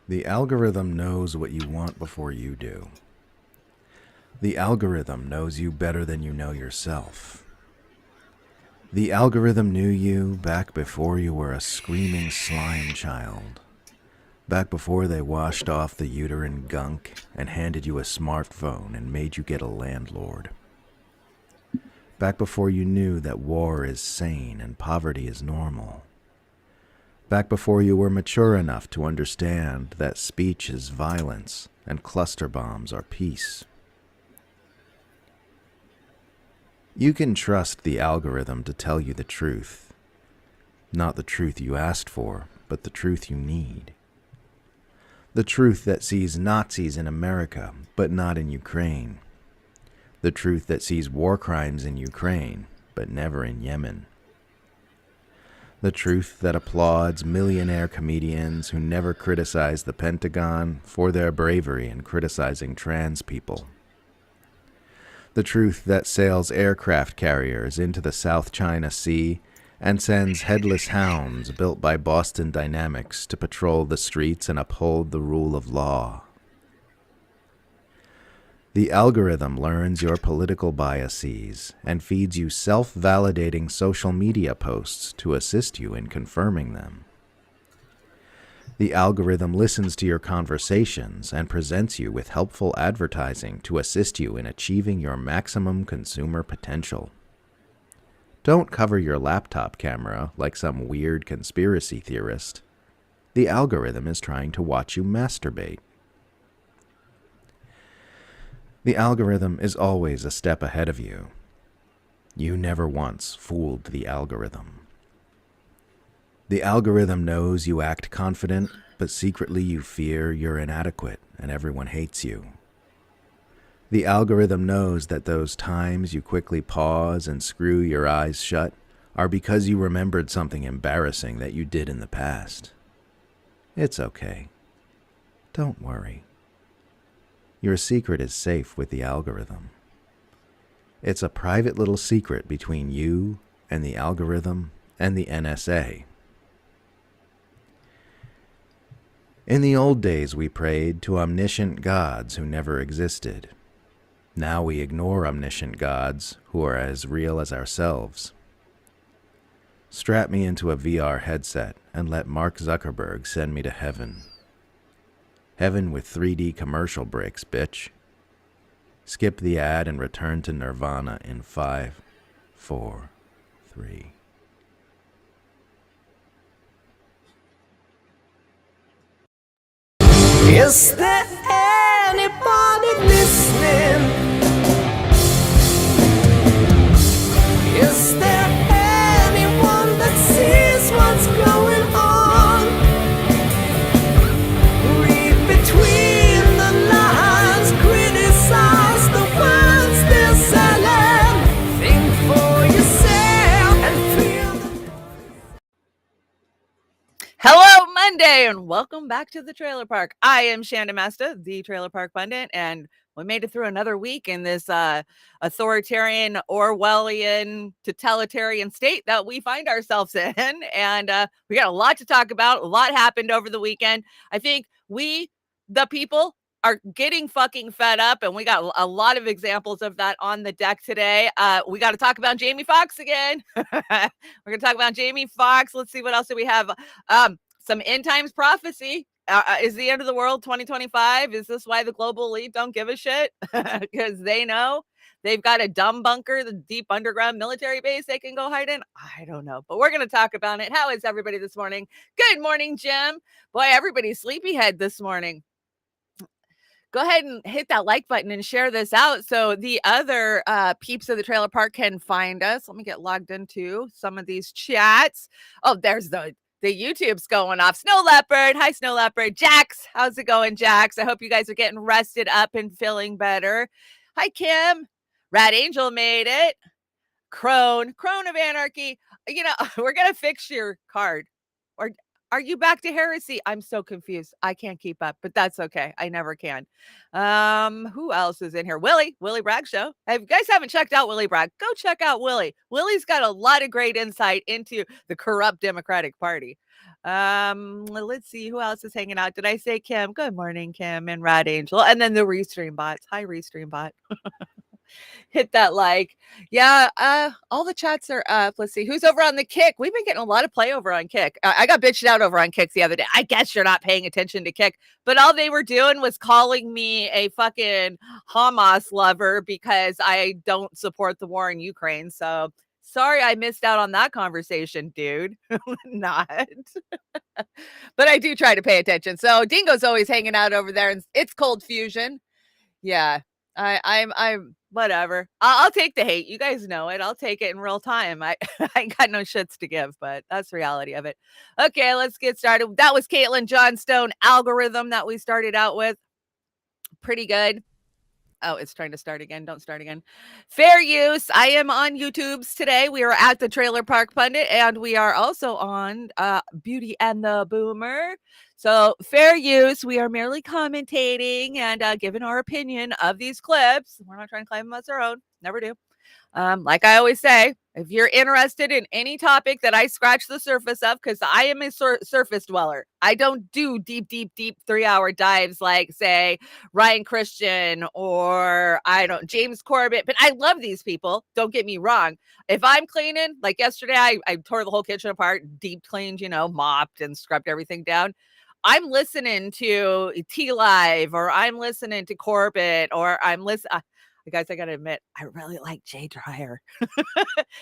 The algorithm knows what you want before you do. The algorithm knows you better than you know yourself. The algorithm knew you back before you were a screaming slime child. Back before they washed off the uterine gunk and handed you a smartphone and made you get a landlord. Back before you knew that war is sane and poverty is normal. Back before you were mature enough to understand that speech is violence and cluster bombs are peace. You can trust the algorithm to tell you the truth. Not the truth you asked for, but the truth you need. The truth that sees Nazis in America, but not in Ukraine. The truth that sees war crimes in Ukraine, but never in Yemen. The truth that applauds millionaire comedians who never criticize the Pentagon for their bravery in criticizing trans people. The truth that sails aircraft carriers into the South China Sea and sends headless hounds built by Boston Dynamics to patrol the streets and uphold the rule of law. The algorithm learns your political biases and feeds you self-validating social media posts to assist you in confirming them. The algorithm listens to your conversations and presents you with helpful advertising to assist you in achieving your maximum consumer potential. Don't cover your laptop camera like some weird conspiracy theorist. The algorithm is trying to watch you masturbate. The algorithm is always a step ahead of you. You never once fooled the algorithm. The algorithm knows you act confident, but secretly you fear you're inadequate and everyone hates you. The algorithm knows that those times you quickly pause and screw your eyes shut are because you remembered something embarrassing that you did in the past. It's okay. Don't worry. Your secret is safe with the algorithm. It's a private little secret between you and the algorithm and the NSA. In the old days, we prayed to omniscient gods who never existed. Now we ignore omniscient gods who are as real as ourselves. Strap me into a VR headset and let Mark Zuckerberg send me to heaven. Heaven with 3D commercial breaks, bitch. Skip the ad and return to Nirvana in 5, 4, 3. Is there anybody listening? Is there anyone that sees what's going on? Read between the lines, criticize the words they're selling. Think for yourself and feel the noise. Hello, Monday, and welcome back to the Trailer Park. I am Chanda-Masta, the Trailer Park Pundit, and we made it through another week in this authoritarian, Orwellian, totalitarian state that we find ourselves in. And we got a lot to talk about. A lot happened over the weekend. I think we, the people, are getting fucking fed up, and we got a lot of examples of that on the deck today. We got to talk about Jamie Foxx again. We're going to talk about Jamie Foxx. Let's see, what else do we have? Some end times prophecy. Is the end of the world 2025? Is this why the global elite don't give a shit? Because they know they've got a dumb bunker, the deep underground military base they can go hide in. I don't know, but we're going to talk about it. How is everybody this morning? Good morning, Jim. Boy, everybody's sleepyhead this morning. Go ahead and hit that like button and share this out so the other peeps of the trailer park can find us. Let me get logged into some of these chats. Oh, there's the YouTube's going off. Snow Leopard. Hi, Snow Leopard. Jax. How's it going, Jax? I hope you guys are getting rested up and feeling better. Hi, Kim. Rat Angel made it. Crone of Anarchy. You know, we're going to fix your card. Or are you back to heresy? I'm so confused. I can't keep up, but that's okay. I never can. Who else is in here? Willie Bragg show. If you guys haven't checked out Willie Bragg, go check out Willie. Willie's got a lot of great insight into the corrupt Democratic Party. Let's see who else is hanging out. Did I say Kim? Good morning, Kim and Rad Angel. And then the Restream bots. Hi, Restream bot. Hit that like. Yeah, all the chats are up. Let's see who's over on the Kick. We've been getting a lot of play over on Kick. I got bitched out over on Kick the other day. I guess you're not paying attention to Kick, but all they were doing was calling me a fucking Hamas lover because I don't support the war in Ukraine. So sorry I missed out on that conversation, dude. Not. But I do try to pay attention. So Dingo's always hanging out over there, and it's Cold Fusion. Yeah, I'm whatever. I'll take the hate. You guys know it. I'll take it in real time. I got no shits to give, but that's the reality of it. Okay, let's get started. That was Caitlin Johnstone algorithm that we started out with. Pretty good. Oh, it's trying to start again. Don't start again. Fair use. I am on YouTube's today. We are at the Trailer Park Pundit, and we are also on Beauty and the Boomer. So fair use. We are merely commentating and giving our opinion of these clips. We're not trying to claim them as our own. Never do. Like I always say, if you're interested in any topic that I scratch the surface of, because I am a surface dweller, I don't do deep 3-hour dives like, say, Ryan Christian or James Corbett. But I love these people. Don't get me wrong. If I'm cleaning, like yesterday, I tore the whole kitchen apart, deep cleaned, mopped and scrubbed everything down. I'm listening to T Live, or I'm listening to Corbett, or I'm listening. Guys, I got to admit, I really like Jay Dyer.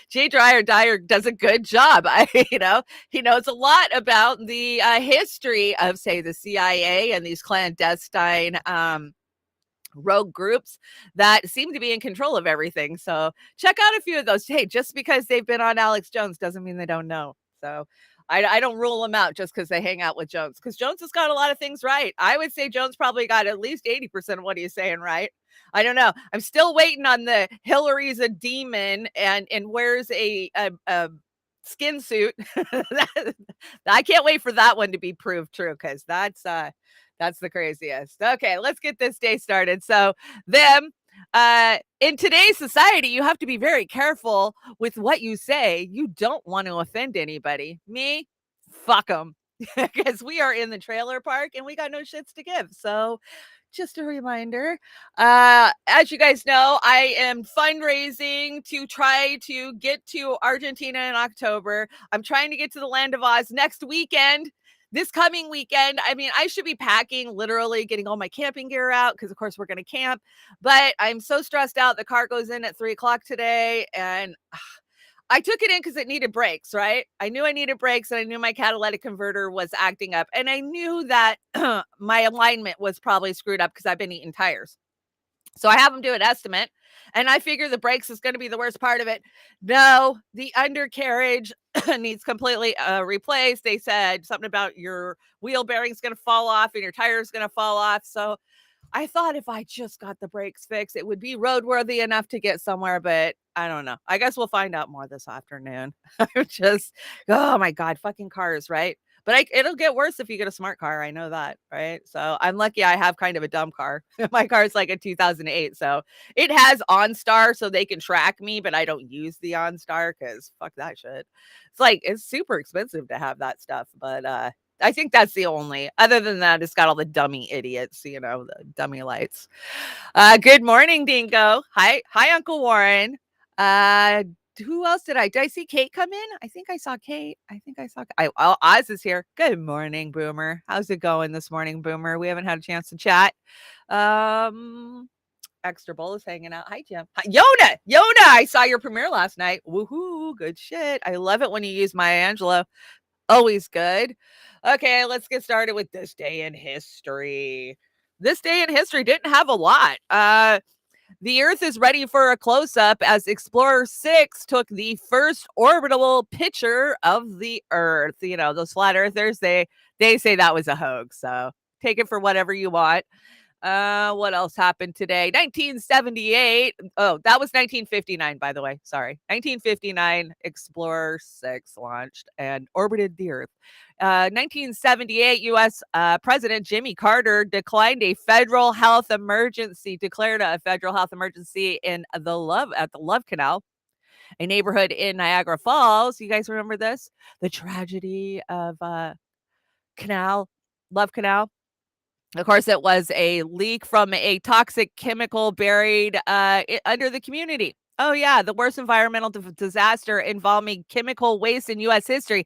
Jay Dyer does a good job. He knows a lot about the history of, say, the CIA and these clandestine rogue groups that seem to be in control of everything. So check out a few of those. Hey, just because they've been on Alex Jones doesn't mean they don't know. So I don't rule them out just because they hang out with Jones, because Jones has got a lot of things right. I would say Jones probably got at least 80% of what he's saying right. I don't know. I'm still waiting on the Hillary's a demon and wears a skin suit. I can't wait for that one to be proved true, because that's the craziest. Okay, let's get this day started. So in today's society, you have to be very careful with what you say. You don't want to offend anybody. Me, fuck them. Because we are in the trailer park and we got no shits to give. So just a reminder, as you guys know, I am fundraising to try to get to Argentina in October. I'm trying to get to the Land of Oz next weekend. This coming weekend, I mean, I should be packing, literally getting all my camping gear out, because of course we're going to camp, but I'm so stressed out. The car goes in at 3:00 today, and I took it in because it needed brakes, right? I knew I needed brakes, and I knew my catalytic converter was acting up, and I knew that my alignment was probably screwed up because I've been eating tires. So I have them do an estimate, and I figure the brakes is going to be the worst part of it. No, the undercarriage needs completely replaced. They said something about your wheel bearing's going to fall off and your tire's going to fall off. So I thought if I just got the brakes fixed, it would be roadworthy enough to get somewhere, but I don't know. I guess we'll find out more this afternoon. I'm just, oh my God, fucking cars, right? But it'll get worse if you get a smart car. I know that, right? So I'm lucky I have kind of a dumb car. My car is like a 2008. So it has OnStar so they can track me, but I don't use the OnStar because fuck that shit. It's super expensive to have that stuff. But I think that's the only, other than that, it's got all the dummy idiots, the dummy lights. Good morning, Dingo. Hi, Uncle Warren. Who else did I see Kate come in? I think I saw Kate. Oz is here. Good morning, Boomer. How's it going this morning, Boomer? We haven't had a chance to chat. Extra Bowl is hanging out. Hi, Jim. Hi, Yona, I saw your premiere last night. Woohoo, good shit. I love it when you use Maya Angelou. Always good. Okay, let's get started with this day in history. This day in history didn't have a lot. The Earth is ready for a close-up as Explorer 6 took the first orbital picture of the Earth. Those flat earthers, they say that was a hoax. So take it for whatever you want. What else happened today? 1978. Oh, that was 1959, by the way. Sorry. 1959, Explorer 6 launched and orbited the Earth. 1978, U.S. President Jimmy Carter declared a federal health emergency in at the Love Canal, a neighborhood in Niagara Falls. You guys remember this? The tragedy of canal, Love Canal. Of course, it was a leak from a toxic chemical buried under the community. Oh, yeah, the worst environmental disaster involving chemical waste in U.S. history.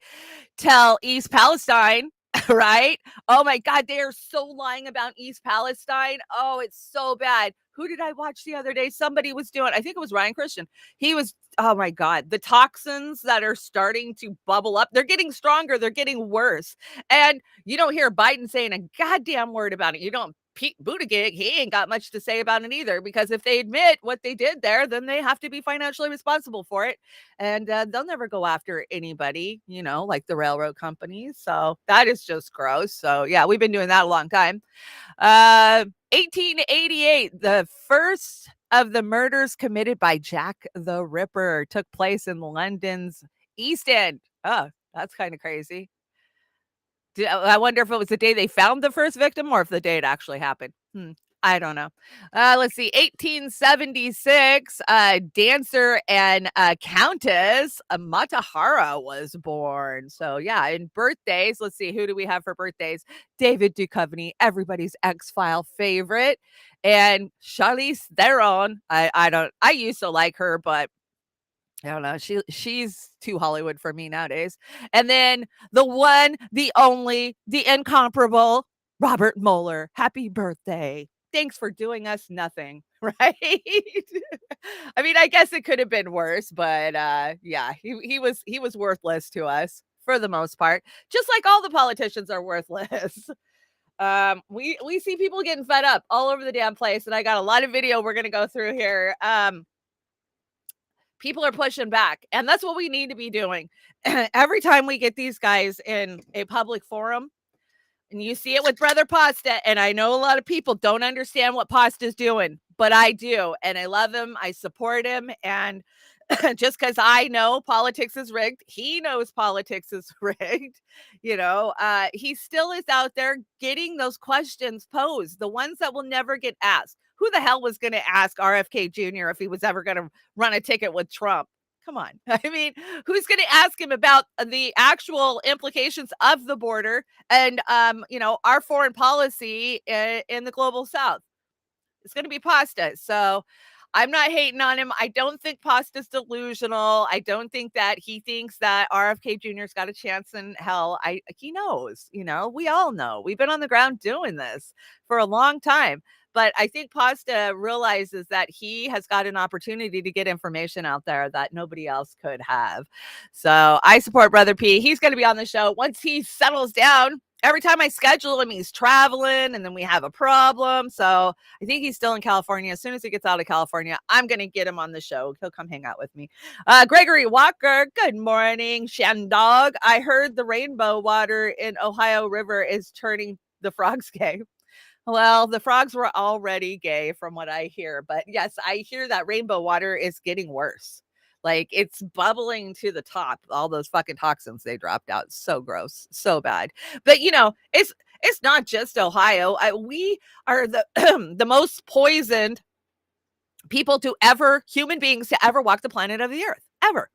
Tell East Palestine, right? Oh my God, they are so lying about East Palestine. Oh, it's so bad. Who did I watch the other day? Somebody was doing, I think it was Ryan Christian. He was, oh my God, the toxins that are starting to bubble up, they're getting stronger, they're getting worse. And you don't hear Biden saying a goddamn word about it. You don't. Pete Buttigieg, he ain't got much to say about it either, because if they admit what they did there, then they have to be financially responsible for it. And they'll never go after anybody, like the railroad companies. So that is just gross. So yeah, we've been doing that a long time. 1888, the first of the murders committed by Jack the Ripper took place in London's East End. Oh, that's kind of crazy. I wonder if it was the day they found the first victim or if the day it actually happened. I don't know. Let's see. 1876, dancer and countess Matahara was born. So yeah, in birthdays, let's see. Who do we have for birthdays? David Duchovny, everybody's X-File favorite, and Charlize Theron. I used to like her, but I don't know. She's too Hollywood for me nowadays. And then the one, the only, the incomparable Robert Mueller. Happy birthday. Thanks for doing us nothing, right? I mean, I guess it could have been worse, but yeah, he was worthless to us for the most part. Just like all the politicians are worthless. We see people getting fed up all over the damn place, and I got a lot of video we're gonna go through here. People are pushing back, and that's what we need to be doing. Every time we get these guys in a public forum, and you see it with Brother Pasta, and I know a lot of people don't understand what Pasta's doing, but I do, and I love him. I support him, and just because I know politics is rigged, he knows politics is rigged. He still is out there getting those questions posed, the ones that will never get asked. Who the hell was going to ask RFK Jr. if he was ever going to run a ticket with Trump? Come on. I mean, who's going to ask him about the actual implications of the border and, our foreign policy in the global South? It's going to be Pasta. So I'm not hating on him. I don't think Pasta's delusional. I don't think that he thinks that RFK Jr.'s got a chance in hell. He knows, we all know. We've been on the ground doing this for a long time. But I think Pasta realizes that he has got an opportunity to get information out there that nobody else could have. So I support Brother P. He's going to be on the show once he settles down. Every time I schedule him, he's traveling, and then we have a problem. So I think he's still in California. As soon as he gets out of California, I'm going to get him on the show. He'll come hang out with me. Gregory Walker, good morning. Shandog, I heard the rainbow water in Ohio River is turning the frogs gay. Well, the frogs were already gay from what I hear. But yes, I hear that rainbow water is getting worse. Like, it's bubbling to the top. All those fucking toxins they dropped out. So gross. So bad. But, it's not just Ohio. We are the the most poisoned human beings to ever walk the planet of the earth. Ever.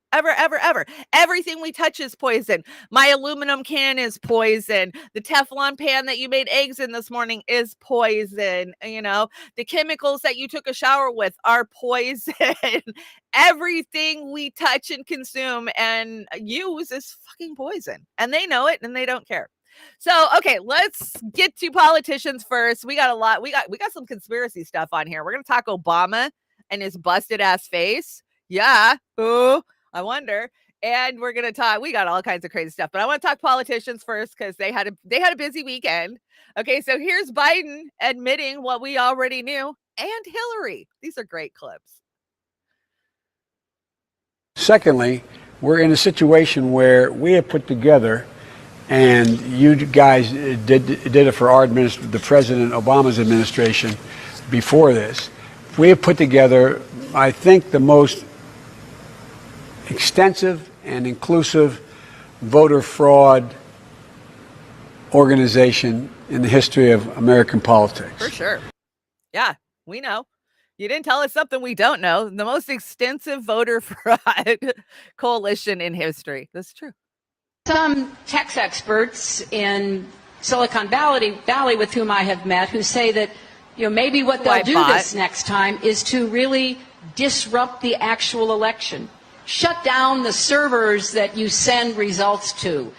Everything we touch is poison. My aluminum can is poison. The Teflon pan that you made eggs in this morning is poison. The chemicals that you took a shower with are poison. Everything we touch and consume and use is fucking poison. And they know it and they don't care. So, okay, let's get to politicians first. We got a lot. We got some conspiracy stuff on here. We're going to talk Obama and his busted ass face. Yeah. Ooh, I wonder. And we're going to talk, we got all kinds of crazy stuff, but I want to talk politicians first because they had a busy weekend. Okay. So here's Biden admitting what we already knew, and Hillary. These are great clips. Secondly, we're in a situation where we have put together, and you guys did it for our the President Obama's administration before this. We have put together, I think, the most extensive and inclusive voter fraud organization in the history of American politics. For sure. Yeah, we know. You didn't tell us something we don't know. The most extensive voter fraud coalition in history. That's true. Some tax experts in Silicon Valley with whom I have met, who say that, you know, maybe what they'll do this next time is to really disrupt the actual election, shut down the servers that you send results to,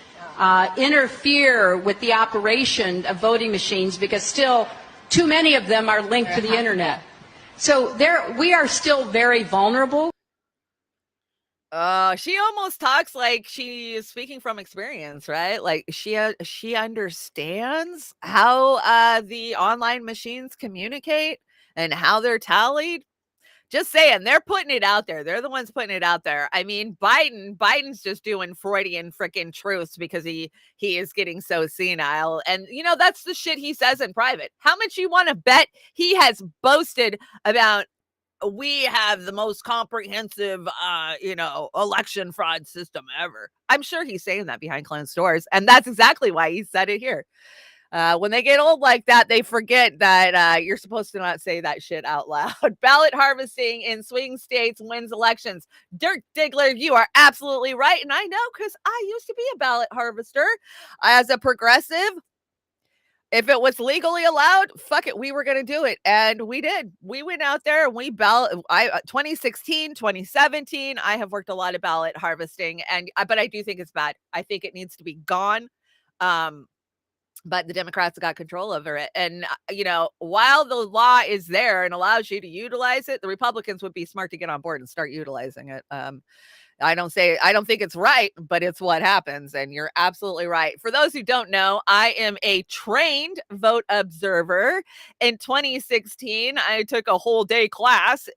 interfere with the operation of voting machines, because still too many of them are linked to the internet. So we are still very vulnerable. She almost talks like she is speaking from experience, right? Like she understands how the online machines communicate and how they're tallied. Just saying, they're putting it out there. They're the ones putting it out there. I mean, Biden's just doing Freudian freaking truths because he is getting so senile. And, you know, that's the shit he says in private. How much you want to bet he has boasted about, we have the most comprehensive, election fraud system ever. I'm sure he's saying that behind closed doors. And that's exactly why he said it here. When they get old like that, they forget that you're supposed to not say that shit out loud. Ballot harvesting in swing states wins elections. Dirk Diggler, you are absolutely right. And I know, because I used to be a ballot harvester as a progressive. If it was legally allowed, fuck it, we were going to do it. And we did. We went out there and we 2016, 2017, I have worked a lot of ballot harvesting, but I do think it's bad. I think it needs to be gone. But the Democrats got control over it. And, while the law is there and allows you to utilize it, the Republicans would be smart to get on board and start utilizing it. I don't think it's right, but it's what happens. And you're absolutely right. For those who don't know, I am a trained vote observer. In 2016, I took a whole day class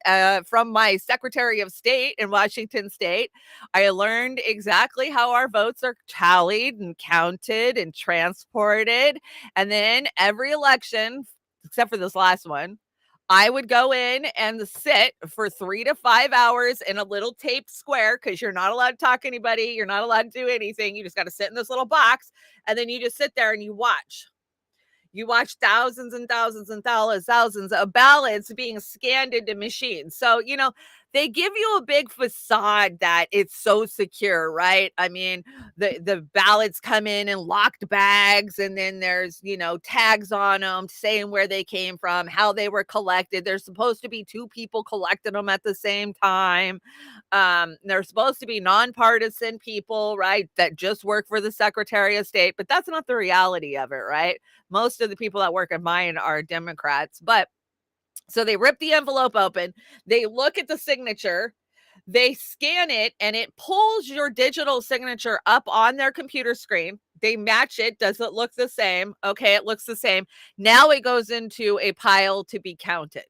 from my Secretary of State in Washington State. I learned exactly how our votes are tallied and counted and transported. And then every election, except for this last one, I would go in and sit for 3 to 5 hours in a little taped square, because you're not allowed to talk to anybody. You're not allowed to do anything. You just got to sit in this little box. And then you just sit there and you watch. You watch thousands and thousands and thousands of ballots being scanned into machines. So, they give you a big facade that it's so secure, right? I mean, the ballots come in locked bags, and then there's, tags on them saying where they came from, how they were collected. There's supposed to be 2 people collecting them at the same time. There's supposed to be nonpartisan people, right, that just work for the Secretary of State, but that's not the reality of it, right? Most of the people that work at mine are Democrats, but so they rip the envelope open, they look at the signature, they scan it, and it pulls your digital signature up on their computer screen. They match it. Does it look the same? Okay, it looks the same. Now it goes into a pile to be counted.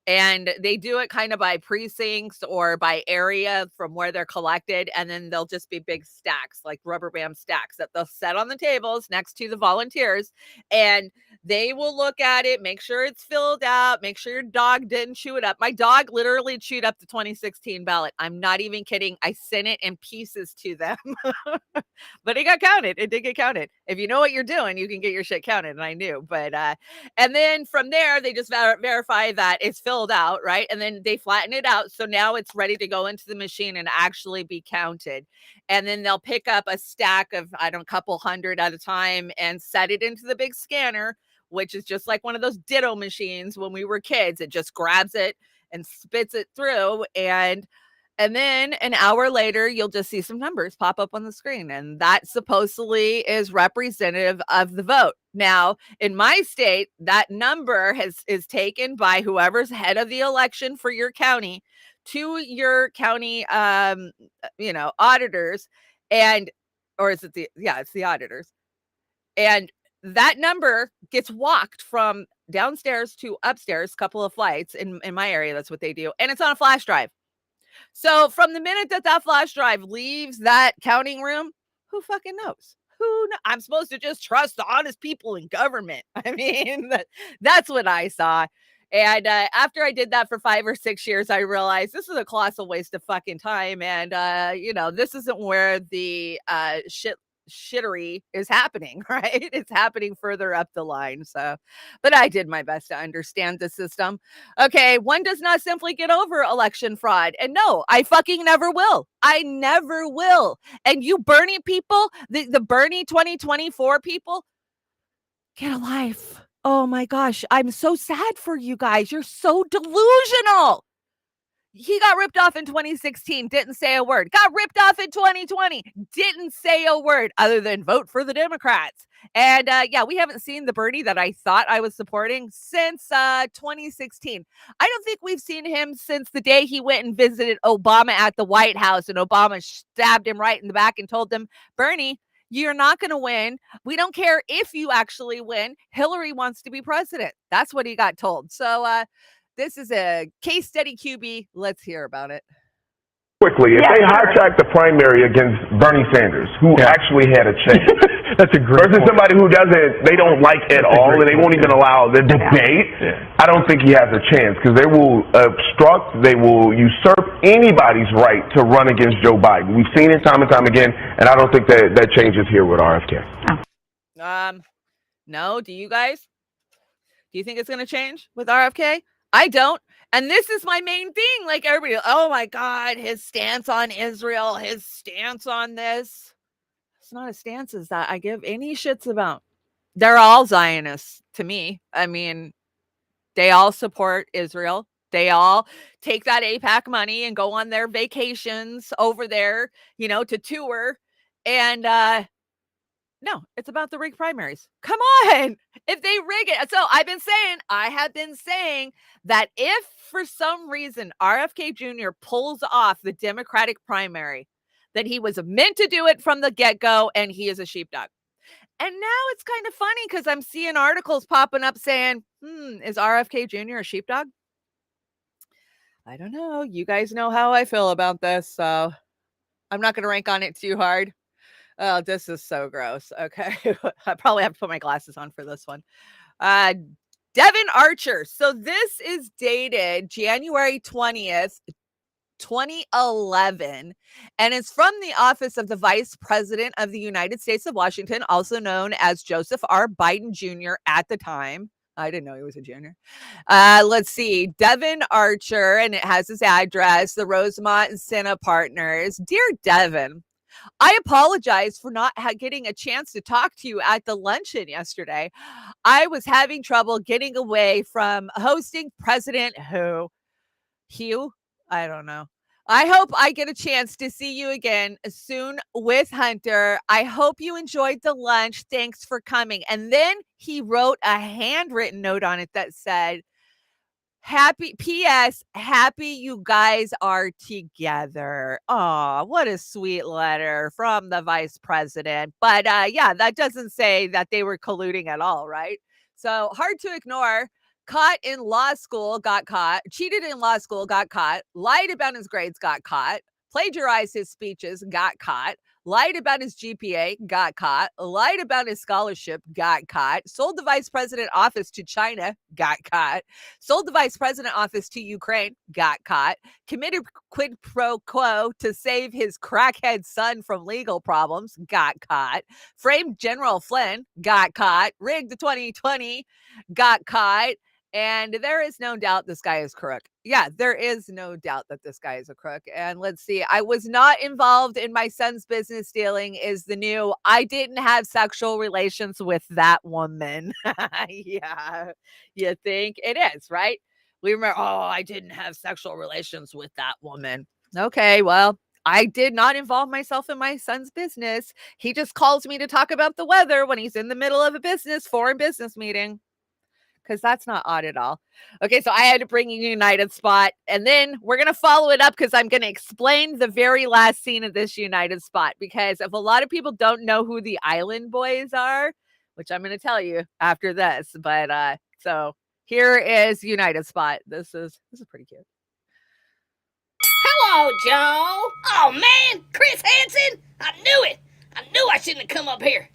And they do it kind of by precincts or by area from where they're collected. And then they'll just be big stacks, like rubber band stacks, that they'll set on the tables next to the volunteers. And they will look at it, make sure it's filled out, make sure your dog didn't chew it up. My dog literally chewed up the 2016 ballot. I'm not even kidding. I sent it in pieces to them. But it got counted. It did get counted. If you know what you're doing, you can get your shit counted. And I knew. But and then from there, they just verify that it's filled out, right? And then they flatten it out. So now it's ready to go into the machine and actually be counted. And then they'll pick up a stack of, I don't know, a couple hundred at a time and set it into the big scanner, which is just like one of those ditto machines when we were kids. It just grabs it and spits it through. And then an hour later, you'll just see some numbers pop up on the screen. And that supposedly is representative of the vote. Now, in my state, that number is taken by whoever's head of the election for your county to your county, auditors. It's the auditors. And that number gets walked from downstairs to upstairs, a couple of flights in my area. That's what they do. And it's on a flash drive. So from the minute that flash drive leaves that counting room, who fucking knows? I'm supposed to just trust the honest people in government. I mean, that's what I saw. And after I did that for 5 or 6 years, I realized this is a colossal waste of fucking time. And, this isn't where the shittery is happening, right? It's happening further up the line. So, but I did my best to understand the system. Okay, one does not simply get over election fraud. And no, I fucking never will. I never will. And you Bernie people, the Bernie 2024 people, Get a life. Oh my gosh. I'm so sad for you guys. You're so delusional. He got ripped off in 2016, didn't say a word. Got ripped off in 2020, didn't say a word other than vote for the Democrats. And yeah, we haven't seen the Bernie that I thought I was supporting since 2016. I don't think we've seen him since the day he went and visited Obama at the White House, and Obama stabbed him right in the back and told him, Bernie, you're not going to win. We don't care if you actually win. Hillary wants to be president. That's what he got told. So, this is a case study, QB. Let's hear about it. Quickly, if they hijacked the primary against Bernie Sanders, who actually had a chance, that's a great versus point. somebody who they don't like at all, and they won't even allow the debate, I don't think he has a chance, because they will obstruct, they will usurp anybody's right to run against Joe Biden. We've seen it time and time again, and I don't think that changes here with RFK. No, do you guys? Do you think it's going to change with RFK? I don't. And this is my main thing. Like everybody, oh my God, his stance on Israel, his stance on this. It's not a stance that I give any shits about. They're all Zionists to me. I mean, they all support Israel. They all take that AIPAC money and go on their vacations over there, to tour. And no, it's about the rigged primaries. Come on. If they rig it. So I have been saying that if for some reason RFK Jr. pulls off the Democratic primary, that he was meant to do it from the get-go and he is a sheepdog. And now it's kind of funny because I'm seeing articles popping up saying, is RFK Jr. a sheepdog? I don't know. You guys know how I feel about this, so I'm not going to rank on it too hard. Oh, this is so gross. Okay. I probably have to put my glasses on for this one. Devin Archer. So this is dated January 20th, 2011, and it's from the office of the Vice President of the United States of Washington, also known as Joseph R. Biden Jr. at the time. I didn't know he was a junior. Let's see. Devin Archer, and it has his address, the Rosemont and Senna Partners. Dear Devin, I apologize for not getting a chance to talk to you at the luncheon yesterday. I was having trouble getting away from hosting President Hugh? I don't know. I hope I get a chance to see you again soon with Hunter. I hope you enjoyed the lunch. Thanks for coming. And then he wrote a handwritten note on it that said, happy P.S. Happy you guys are together. Oh, what a sweet letter from the vice president. But yeah, that doesn't say that they were colluding at all, right? So hard to ignore. Caught in law school, got caught. Cheated in law school, got caught. Lied about his grades, got caught. Plagiarized his speeches, got caught. Lied about his GPA, got caught. Lied about his scholarship, got caught. Sold the vice president office to China, got caught. Sold the vice president office to Ukraine, got caught. Committed quid pro quo to save his crackhead son from legal problems, got caught. Framed General Flynn, got caught. Rigged the 2020, got caught. And there is no doubt this guy is crook. Yeah, there is no doubt that this guy is a crook. And let's see. I was not involved in my son's business dealing is the new, I didn't have sexual relations with that woman. Yeah, you think it is, right? We remember, I didn't have sexual relations with that woman. Okay, well, I did not involve myself in my son's business. He just calls me to talk about the weather when he's in the middle of a foreign business meeting. Because that's not odd at all. Okay, so I had to bring you United Spot. And then we're going to follow it up because I'm going to explain the very last scene of this United Spot. Because if a lot of people don't know who the Island Boys are, which I'm going to tell you after this. But so here is United Spot. This is pretty cute. Hello, Joe. Oh, man, Chris Hansen. I knew it. I knew I shouldn't have come up here.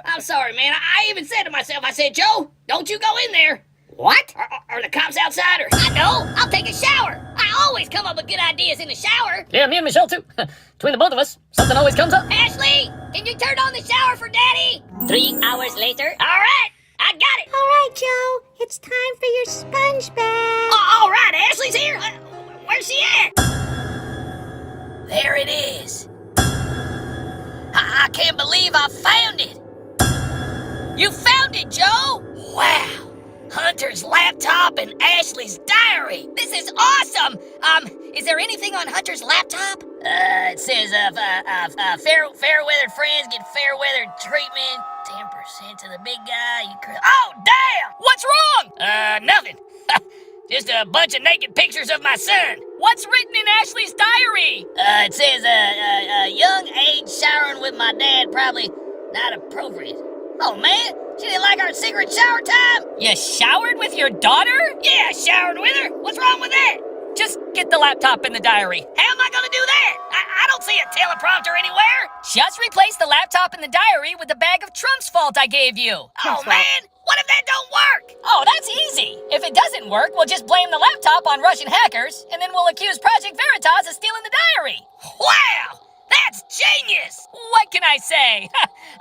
I'm sorry, man. I even said to myself, I said, Joe, don't you go in there. What? Are the cops outside or? I know. I'll take a shower. I always come up with good ideas in the shower. Yeah, me and Michelle too. Between the both of us, something always comes up. Ashley, can you turn on the shower for Daddy? 3 hours later. All right. I got it. All right, Joe. It's time for your sponge bath. All right, Ashley's here. Where's she at? There it is. I can't believe I found it. You found found it, Joe! Wow! Hunter's laptop and Ashley's diary! This is awesome! Is there anything on Hunter's laptop? It says, fair-weather friends get fair-weather treatment. 10% to the big guy. Oh, damn! What's wrong? Nothing. Just a bunch of naked pictures of my son. What's written in Ashley's diary? It says, young age showering with my dad, probably not appropriate. Oh, man, she didn't like our secret shower time? You showered with your daughter? Yeah, I showered with her. What's wrong with that? Just get the laptop in the diary. How am I gonna do that? I don't see a teleprompter anywhere. Just replace the laptop in the diary with the bag of Trump's fault I gave you. Oh, man, what if that don't work? Oh, that's easy. If it doesn't work, we'll just blame the laptop on Russian hackers, and then we'll accuse Project Veritas of stealing the diary. Wow, that's genius. What can I say?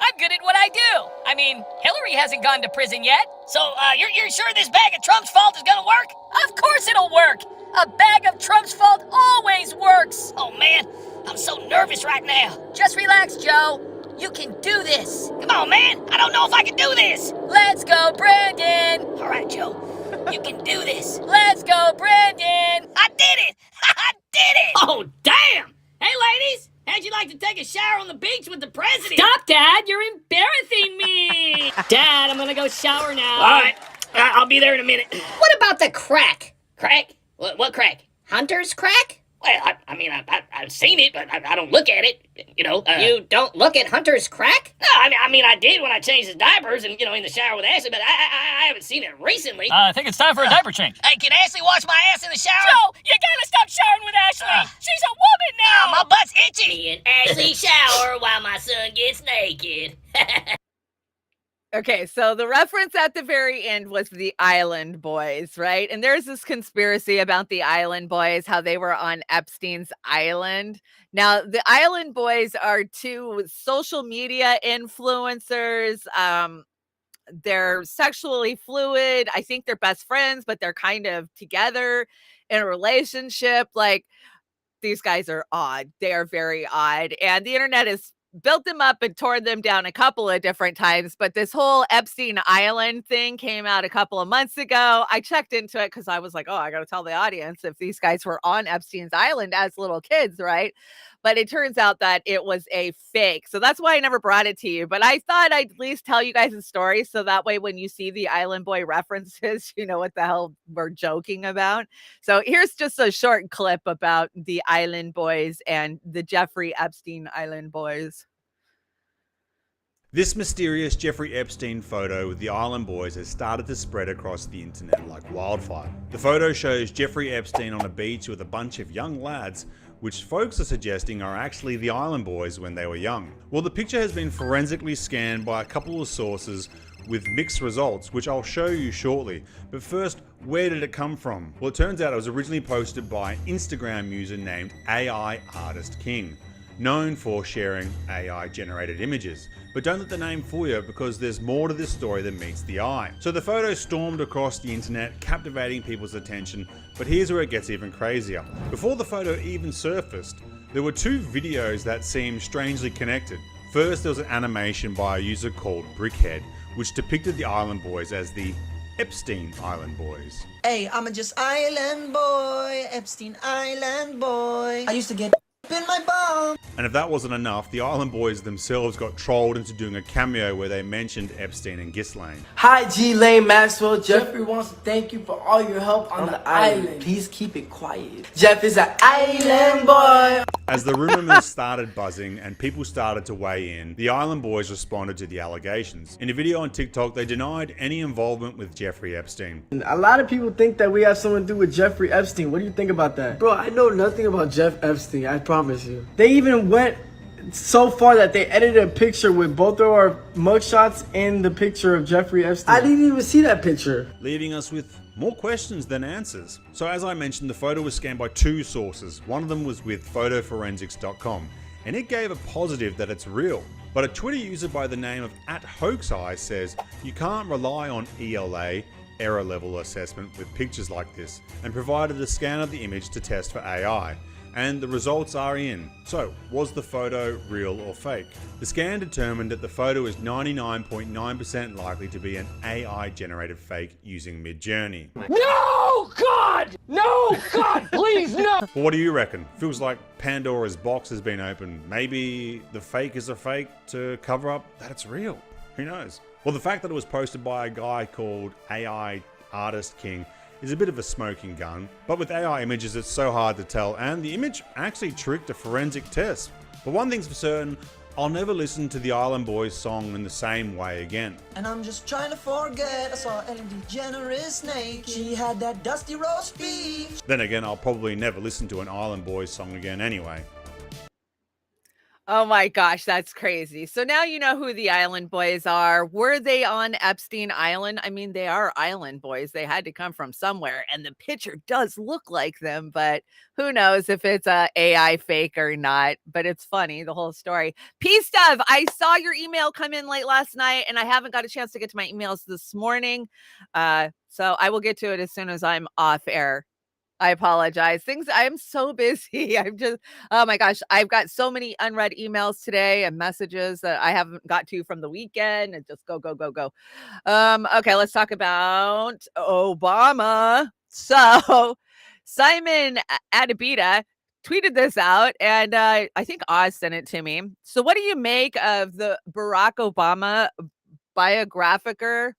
I'm good at what I do. I mean, Hillary hasn't gone to prison yet. So, you're sure this bag of Trump's fault is gonna work? Of course it'll work. A bag of Trump's fault always works. Oh, man, I'm so nervous right now. Just relax, Joe. You can do this. Come on, man, I don't know if I can do this. Let's go, Brandon. All right, Joe, you can do this. Let's go, Brandon. I did it. I did it. Oh, damn. Hey, ladies, how'd you like to take a shower on the beach with the president? Stop, Dad. You're embarrassing me. Dad, I'm going to go shower now. All right, I'll be there in a minute. What about the crack? Crack? What crack? Hunter's crack? Well, I've seen it, but I don't look at it, you know. You don't look at Hunter's crack? No, I did when I changed his diapers and, in the shower with Ashley, but I haven't seen it recently. I think it's time for a diaper change. Hey, can Ashley wash my ass in the shower? Joe, you gotta stop showering with Ashley. She's a woman now. My butt's itchy. Me and Ashley shower while my son gets naked. Okay, so the reference at the very end was the Island Boys, right? And there's this conspiracy about the Island Boys, how they were on Epstein's island. Now, the Island Boys are two social media influencers. They're sexually fluid. I think they're best friends, but they're kind of together in a relationship. Like, these guys are odd. They are very odd. And the internet has built them up and torn them down a couple of different times. But this whole Epstein Island thing came out a couple of months ago. I checked into it because I was like, oh, I got to tell the audience if these guys were on Epstein's Island as little kids, right? But it turns out that it was a fake. So that's why I never brought it to you. But I thought I'd at least tell you guys a story. So that way, when you see the Island Boy references, you know what the hell we're joking about. So here's just a short clip about the Island Boys and the Jeffrey Epstein Island Boys. This mysterious Jeffrey Epstein photo with the Island Boys has started to spread across the internet like wildfire. The photo shows Jeffrey Epstein on a beach with a bunch of young lads, which folks are suggesting are actually the Island Boys when they were young. Well, the picture has been forensically scanned by a couple of sources with mixed results, which I'll show you shortly. But first, where did it come from? Well, it turns out it was originally posted by an Instagram user named AI Artist King, known for sharing AI generated images. But don't let the name fool you, because there's more to this story than meets the eye. So the photo stormed across the internet, captivating people's attention, but here's where it gets even crazier. Before the photo even surfaced, there were two videos that seemed strangely connected. First, there was an animation by a user called Brickhead, which depicted the Island Boys as the Epstein Island Boys. Hey, I'm just Island Boy, Epstein Island Boy. I used to get in my bum. And if that wasn't enough, the Island Boys themselves got trolled into doing a cameo where they mentioned Epstein and Ghislaine. Hi, Ghislaine Maxwell. Jeffrey wants to thank you for all your help on the island. Please keep it quiet. Jeff is an island boy. As the rumor mill started buzzing and people started to weigh in, the Island Boys responded to the allegations. In a video on TikTok, they denied any involvement with Jeffrey Epstein. A lot of people think that we have something to do with Jeffrey Epstein. What do you think about that? Bro, I know nothing about Jeff Epstein, I promise you. They even went so far that they edited a picture with both of our mugshots and the picture of Jeffrey Epstein. I didn't even see that picture. Leaving us with more questions than answers. So as I mentioned, the photo was scanned by two sources. One of them was with photoforensics.com, and it gave a positive that it's real. But a Twitter user by the name of @hoaxeye says you can't rely on ELA, error level assessment, with pictures like this, and provided a scan of the image to test for AI. and the results are in. So, was the photo real or fake? The scan determined that the photo is 99.9% likely to be an AI-generated fake using Midjourney. No, God! No, God, please, no! But what do you reckon? Feels like Pandora's box has been opened. Maybe the fake is a fake to cover up that it's real. Who knows? Well, the fact that it was posted by a guy called AI Artist King is a bit of a smoking gun, but with AI images it's so hard to tell, and the image actually tricked a forensic test. But one thing's for certain, I'll never listen to the Island Boys song in the same way again. And I'm just trying to forget, I saw Ellen DeGeneres naked. She had that dusty roast beef. Then again, I'll probably never listen to an Island Boys song again anyway. Oh my gosh, that's crazy. So now you know who the Island Boys are. Were they on Epstein Island? I mean, they are Island Boys. They had to come from somewhere, and the picture does look like them, but who knows if it's a AI fake or not. But it's funny, the whole story. Peace Dove, I saw your email come in late last night, and I haven't got a chance to get to my emails this morning. So I will get to it as soon as I'm off air. I apologize. I'm so busy. Oh my gosh, I've got so many unread emails today and messages that I haven't got to from the weekend, and just go. Okay, let's talk about Obama. So Simon Adibita tweeted this out, and I think Oz sent it to me. So what do you make of the Barack Obama biographer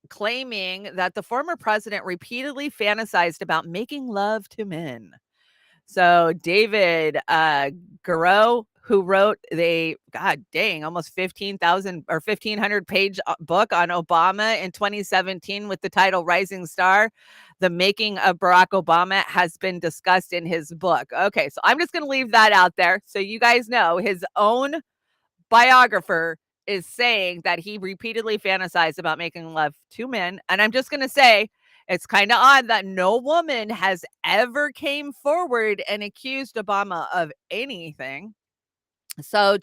claiming that the former president repeatedly fantasized about making love to men? So David Garreau, who wrote almost 15,000 or 1,500 page book on Obama in 2017 with the title Rising Star, the making of Barack Obama has been discussed in his book. Okay, so I'm just going to leave that out there so you guys know his own biographer is saying that he repeatedly fantasized about making love to men. And I'm just going to say, it's kind of odd that no woman has ever came forward and accused Obama of anything. So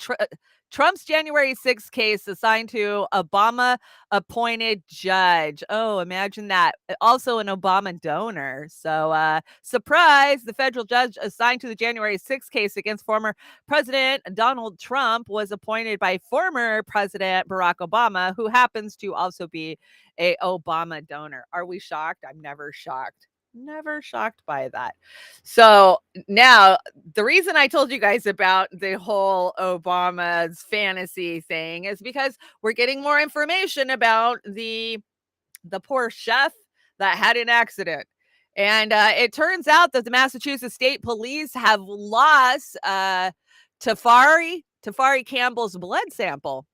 Trump's January 6th case assigned to Obama appointed judge. Oh, imagine that. Also an Obama donor. So surprise, the federal judge assigned to the January 6th case against former President Donald Trump was appointed by former President Barack Obama, who happens to also be a Obama donor. Are we shocked? I'm never shocked. Never shocked by that. So now the reason I told you guys about the whole Obama's fantasy thing is because we're getting more information about the poor chef that had an accident. And it turns out that the Massachusetts State Police have lost Tafari Campbell's blood sample.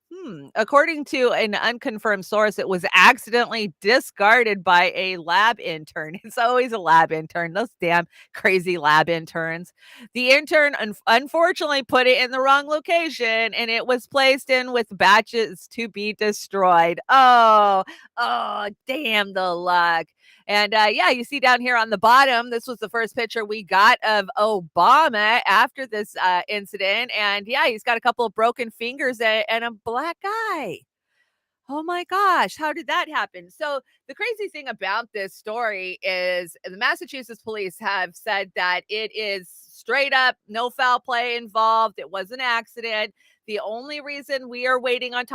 According to an unconfirmed source, it was accidentally discarded by a lab intern. It's always a lab intern. Those damn crazy lab interns. The intern unfortunately put it in the wrong location, and it was placed in with batches to be destroyed. Oh, damn the luck. And you see down here on the bottom, this was the first picture we got of Obama after this incident. And he's got a couple of broken fingers and a black eye. Oh my gosh, how did that happen? So the crazy thing about this story is the Massachusetts police have said that it is straight up no foul play involved. It was an accident. The only reason we are waiting on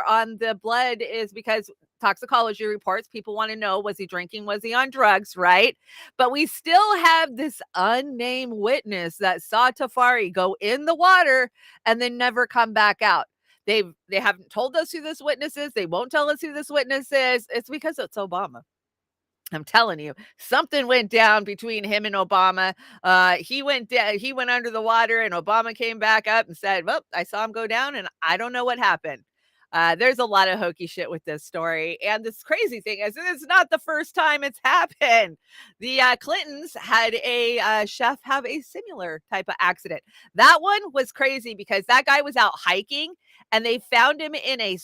on the blood is because toxicology reports, people want to know, was he drinking? Was he on drugs? Right. But we still have this unnamed witness that saw Tafari go in the water and then never come back out. They haven't told us who this witness is. They won't tell us who this witness is. It's because it's Obama. I'm telling you, something went down between him and Obama. He went under the water, and Obama came back up and said, well, I saw him go down, and I don't know what happened. There's a lot of hokey shit with this story. And this crazy thing is, it's not the first time it's happened. The Clintons had a chef have a similar type of accident. That one was crazy because that guy was out hiking, and they found him in a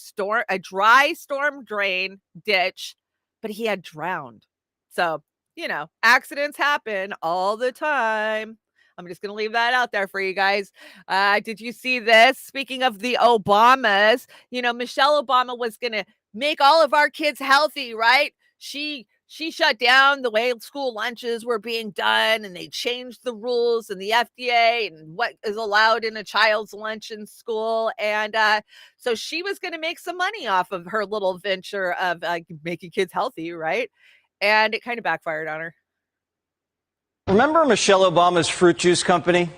dry storm drain ditch, but he had drowned. So, accidents happen all the time. I'm just going to leave that out there for you guys. Did you see this? Speaking of the Obamas, Michelle Obama was going to make all of our kids healthy, right? She she shut down the way school lunches were being done, and they changed the rules and the FDA and what is allowed in a child's lunch in school. And so she was going to make some money off of her little venture of making kids healthy, right? And it kind of backfired on her. Remember Michelle Obama's fruit juice company?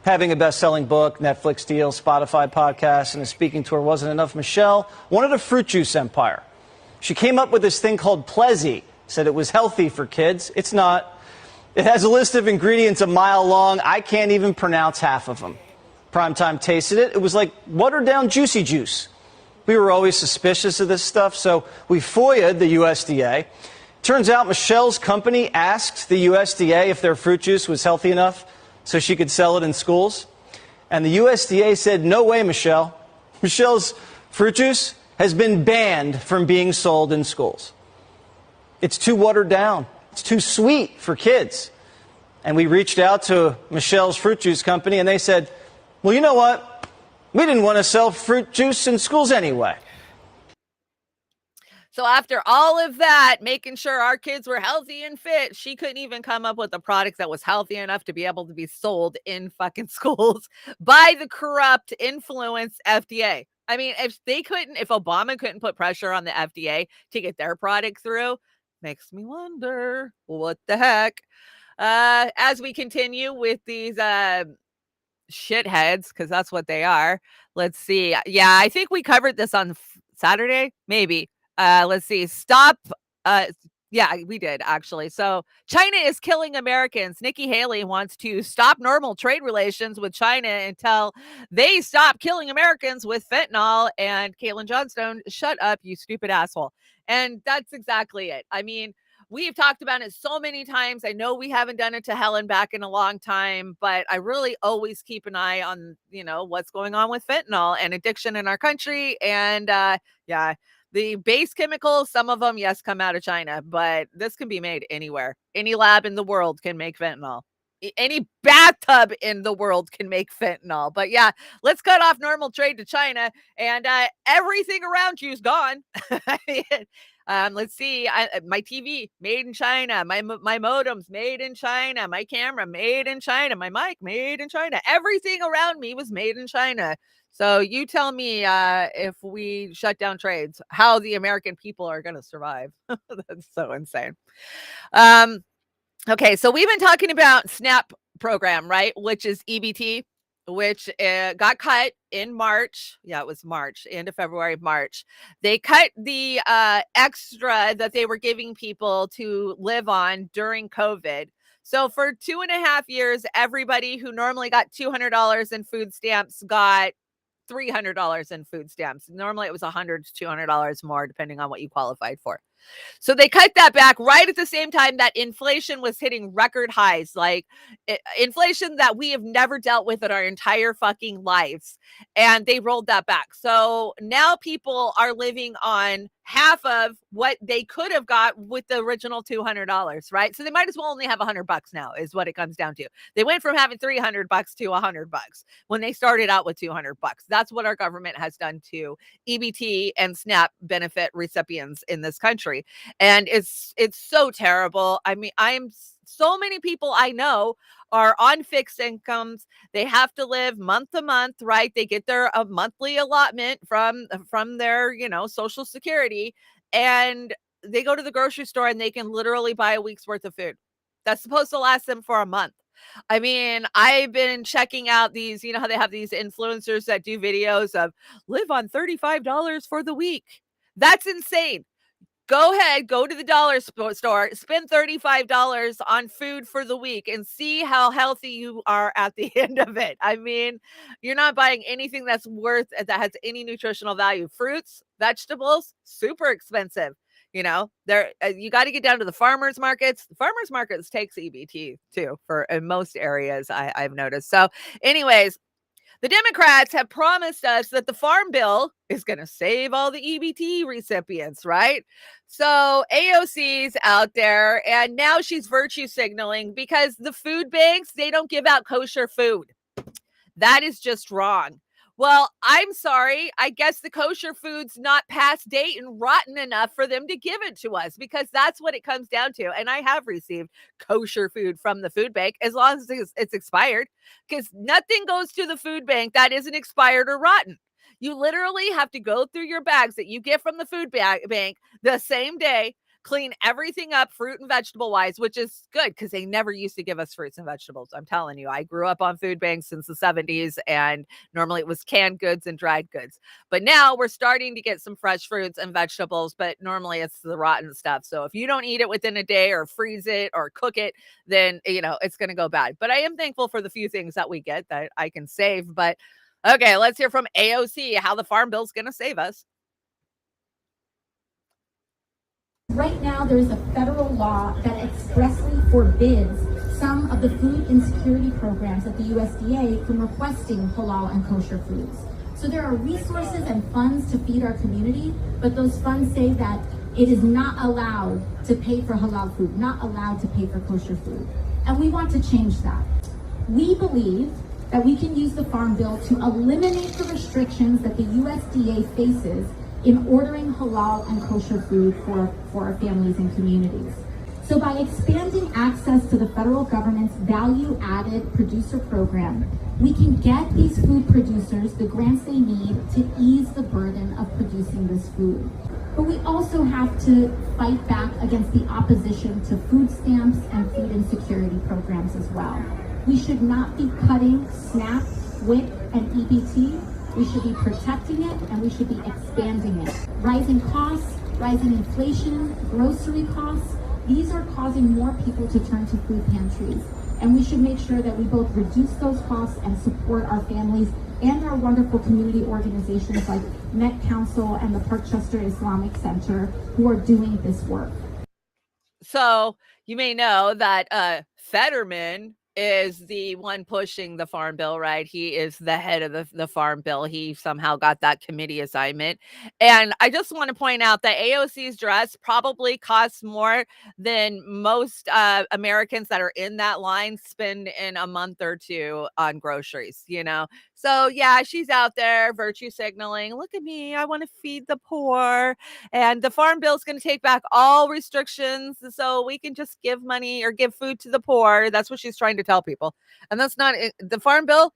Having a best-selling book, Netflix deal, Spotify podcast, and a speaking tour wasn't enough. Michelle wanted a fruit juice empire. She came up with this thing called Plezi. Said it was healthy for kids. It's not. It has a list of ingredients a mile long. I can't even pronounce half of them. Primetime tasted it. It was like watered-down Juicy Juice. We were always suspicious of this stuff, so we FOIA'd the USDA. Turns out Michelle's company asked the USDA if their fruit juice was healthy enough so she could sell it in schools. And the USDA said, no way, Michelle. Michelle's fruit juice has been banned from being sold in schools. It's too watered down. It's too sweet for kids. And we reached out to Michelle's fruit juice company, and they said, well, you know what? We didn't want to sell fruit juice in schools anyway. So after all of that, making sure our kids were healthy and fit, she couldn't even come up with a product that was healthy enough to be able to be sold in fucking schools by the corrupt, influenced FDA. I mean, if Obama couldn't put pressure on the FDA to get their product through, makes me wonder what the heck. As we continue with these shitheads, because that's what they are. Let's see. Yeah, I think we covered this on Saturday, maybe. Let's see. Stop. Yeah, we did actually. So China is killing Americans. Nikki Haley wants to stop normal trade relations with China until they stop killing Americans with fentanyl. And Caitlin Johnstone, shut up, you stupid asshole. And that's exactly it. I mean, we've talked about it so many times. I know we haven't done it to hell and back in a long time, but I really always keep an eye on, what's going on with fentanyl and addiction in our country. And yeah. The base chemicals, some of them, yes, come out of China, but this can be made anywhere. Any lab in the world can make fentanyl. Any bathtub in the world can make fentanyl. But yeah, let's cut off normal trade to China, and everything around you is gone. Let's see. My TV made in China. My modems made in China. My camera made in China. My mic made in China. Everything around me was made in China. So you tell me if we shut down trades, how the American people are going to survive. That's so insane. Okay, so we've been talking about SNAP program, right? Which is EBT, which got cut in March. Yeah, it was March, end of February, March. They cut the extra that they were giving people to live on during COVID. So for 2.5 years, everybody who normally got $200 in food stamps got $300 in food stamps. Normally it was $100 to $200 more, depending on what you qualified for. So they cut that back right at the same time that inflation was hitting record highs, like inflation that we have never dealt with in our entire fucking lives. And they rolled that back. So now people are living on half of what they could have got with the original $200, right? So they might as well only have $100 now is what it comes down to. They went from having $300 to $100 when they started out with $200. That's what our government has done to EBT and SNAP benefit recipients in this country. And it's so terrible. I mean, so many people I know are on fixed incomes. They have to live month to month, right? They get their monthly allotment from their, Social Security, and they go to the grocery store and they can literally buy a week's worth of food. That's supposed to last them for a month. I mean, I've been checking out these, how they have these influencers that do videos of live on $35 for the week. That's insane. Go ahead, go to the dollar store, spend $35 on food for the week and see how healthy you are at the end of it. I mean, you're not buying anything that has any nutritional value. Fruits, vegetables, super expensive. You got to get down to the farmers markets. The farmers markets takes EBT too in most areas I've noticed. So anyways, the Democrats have promised us that the Farm Bill is going to save all the EBT recipients, right? So AOC's out there, and now she's virtue signaling because the food banks, they don't give out kosher food. That is just wrong. Well, I'm sorry. I guess the kosher food's not past date and rotten enough for them to give it to us, because that's what it comes down to. And I have received kosher food from the food bank as long as it's expired, because nothing goes to the food bank that isn't expired or rotten. You literally have to go through your bags that you get from the food bank the same day, clean everything up fruit and vegetable wise, which is good because they never used to give us fruits and vegetables. I'm telling you, I grew up on food banks since the 70s, and normally it was canned goods and dried goods. But now we're starting to get some fresh fruits and vegetables, but normally it's the rotten stuff. So if you don't eat it within a day or freeze it or cook it, then, it's going to go bad. But I am thankful for the few things that we get that I can save. But okay, let's hear from AOC how the Farm Bill is going to save us. Right now, there is a federal law that expressly forbids some of the food insecurity programs at the USDA from requesting halal and kosher foods. So there are resources and funds to feed our community, but those funds say that it is not allowed to pay for halal food, not allowed to pay for kosher food. And we want to change that. We believe that we can use the Farm Bill to eliminate the restrictions that the USDA faces in ordering halal and kosher food for our families and communities. So by expanding access to the federal government's value-added producer program, we can get these food producers the grants they need to ease the burden of producing this food. But we also have to fight back against the opposition to food stamps and food insecurity programs as well. We should not be cutting SNAP, WIC, and EBT. We should be protecting it, and we should be expanding it. Rising costs, rising inflation, grocery costs, these are causing more people to turn to food pantries. And we should make sure that we both reduce those costs and support our families and our wonderful community organizations like Met Council and the Parkchester Islamic Center who are doing this work. So you may know that Fetterman is the one pushing the Farm Bill, right? He is the head of the Farm Bill. He somehow got that committee assignment. And I just want to point out that AOC's dress probably costs more than most Americans that are in that line spend in a month or two on groceries, So yeah, she's out there virtue signaling. Look at me. I want to feed the poor. And the Farm Bill is going to take back all restrictions so we can just give money or give food to the poor. That's what she's trying to tell people. And that's not it. The Farm Bill.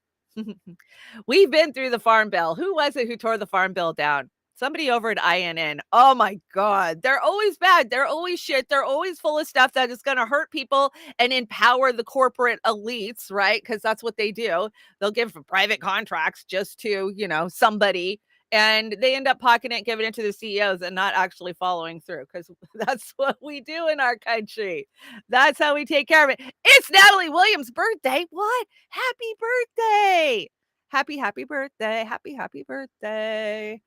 We've been through the Farm Bill. Who was it who tore the Farm Bill down? Somebody over at INN. Oh my God. They're always bad. They're always shit. They're always full of stuff that is going to hurt people and empower the corporate elites, right? Because that's what they do. They'll give private contracts just to, somebody. And they end up pocketing it, giving it to the CEOs and not actually following through, because that's what we do in our country. That's how we take care of it. It's Natalie Williams' birthday. What? Happy birthday. Happy birthday. Happy birthday.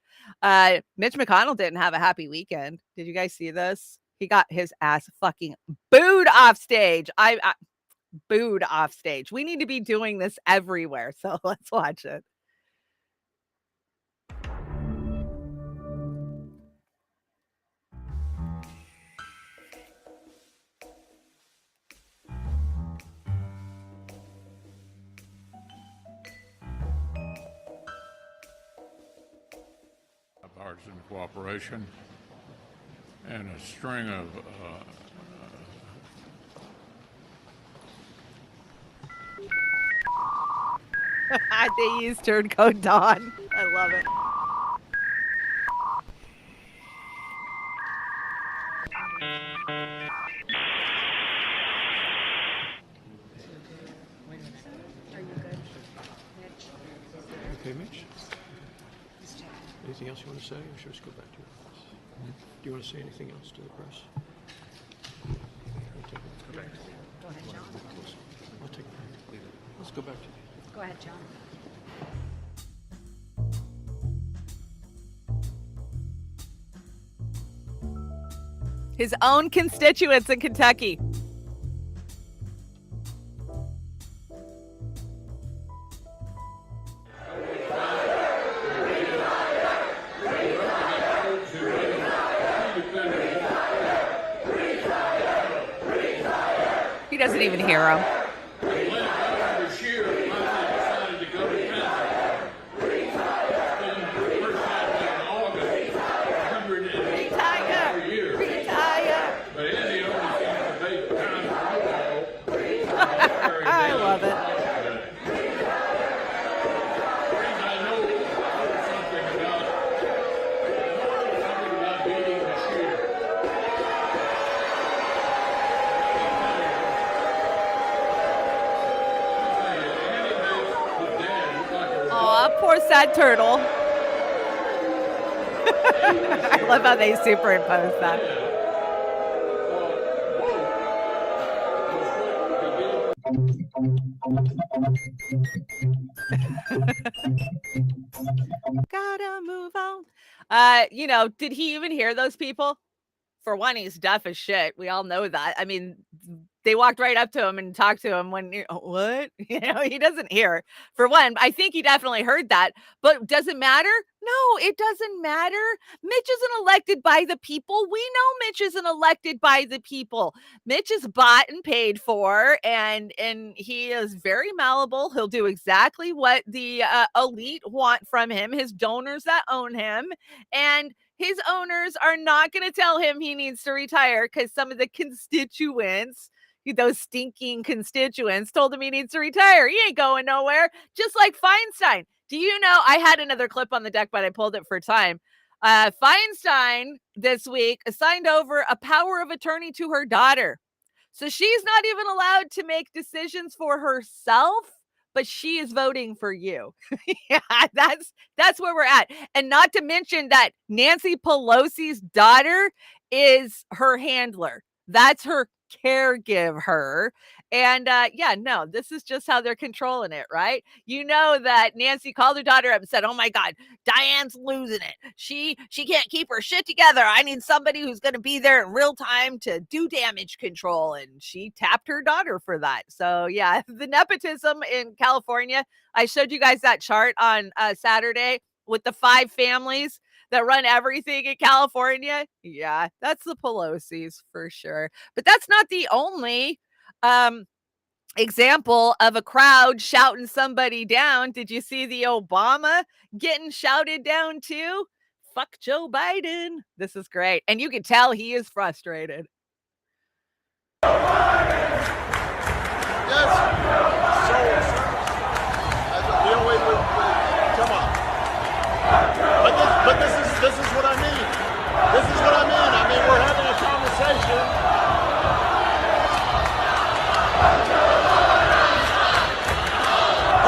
Mitch McConnell didn't have a happy weekend. Did you guys see this? He got his ass fucking booed off stage. I booed off stage. We need to be doing this everywhere. So let's watch it. Bipartisan cooperation and a string of they used Turncoat Dawn. I love it. Okay, Mitch? Anything else you want to say, or should we just go back to your press? Do you want to say anything else to the press? Go back. Go ahead, John. I'll take a break. Let's go back to you. Go ahead, John. His own constituents in Kentucky. He doesn't even hear him. that turtle. I love how they superimpose that. Gotta move on. Did he even hear those people? For one, he's deaf as shit. We all know that. I mean, they walked right up to him and talked to him when, what? He doesn't hear. For one, I think he definitely heard that. But does it matter? No, it doesn't matter. Mitch isn't elected by the people. We know Mitch isn't elected by the people. Mitch is bought and paid for, and he is very malleable. He'll do exactly what the elite want from him, his donors that own him. And his owners are not going to tell him he needs to retire because some of the constituents, those stinking constituents, told him he needs to retire. He ain't going nowhere. Just like Feinstein. Do you know, I had another clip on the deck, but I pulled it for time. Feinstein this week signed over a power of attorney to her daughter. So she's not even allowed to make decisions for herself, but she is voting for you. Yeah, that's where we're at. And not to mention that Nancy Pelosi's daughter is her handler. That's her caregiver. And this is just how they're controlling it, right? You know that Nancy called her daughter up and said, "Oh my God, Diane's losing it. She can't keep her shit together. I need somebody who's going to be there in real time to do damage control." And she tapped her daughter for that. So yeah, the nepotism in California. I showed you guys that chart on Saturday with the 5 families that run everything in California. Yeah, that's the Pelosi's for sure. But that's not the only example of a crowd shouting somebody down. Did you see the Obama getting shouted down too? Fuck Joe Biden. This is great. And you can tell he is frustrated. Yes. So, come on. But this is what I mean. This is what I mean. I mean, we're having a conversation.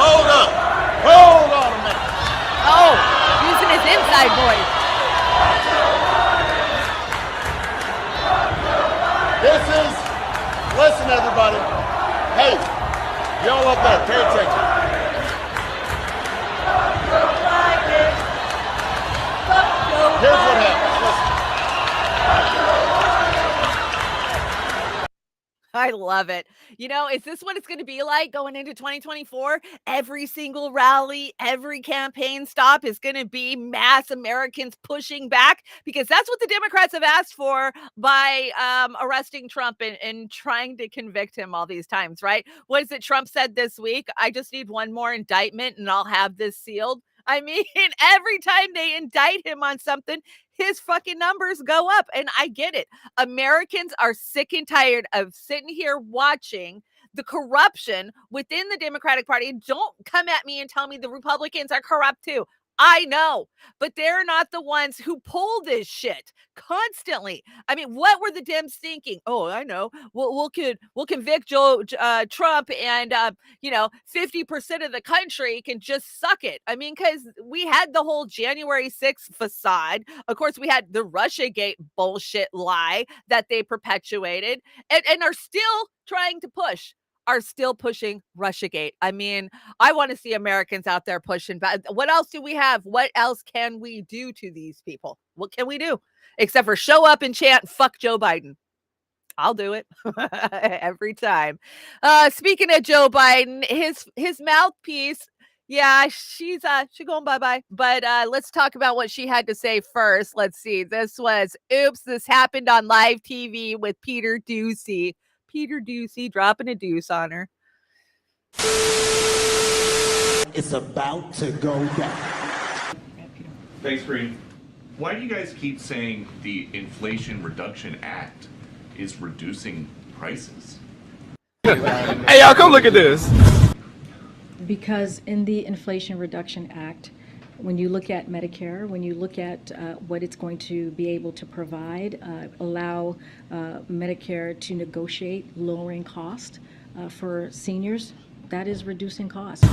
Hold on a minute. Oh, using his inside voice. Listen everybody. Hey, y'all up there, pay attention. Here's what happens, listen. I love it. Is this what it's going to be like going into 2024? Every single rally, every campaign stop is going to be mass Americans pushing back, because that's what the Democrats have asked for by arresting Trump and trying to convict him all these times, right? What is it Trump said this week? I just need one more indictment and I'll have this sealed. I mean, every time they indict him on something, his fucking numbers go up. And I get it. Americans are sick and tired of sitting here watching the corruption within the Democratic Party. And don't come at me and tell me the Republicans are corrupt too. I know, but they're not the ones who pull this shit constantly. I mean, what were the Dems thinking? Oh, I know. We'll convict Trump, and 50% of the country can just suck it. I mean, because we had the whole January 6th facade. Of course, we had the Russiagate bullshit lie that they perpetuated, and are still trying to push. Are still pushing Russiagate. I mean, I want to see Americans out there pushing back. What else do we have? What else can we do to these people? What can we do? Except for show up and chant, "Fuck Joe Biden." I'll do it every time. Speaking of Joe Biden, his mouthpiece, yeah, she's going bye-bye. But let's talk about what she had to say first. Let's see. This was, oops, this happened on live TV with Peter Doocy. Peter Doocy dropping a deuce on her. It's about to go down. Thanks, Green. Why do you guys keep saying the Inflation Reduction Act is reducing prices? Hey, y'all, come look at this. Because in the Inflation Reduction Act, when you look at Medicare, when you look at what it's going to be able to provide, allow Medicare to negotiate lowering cost for seniors, that is reducing costs.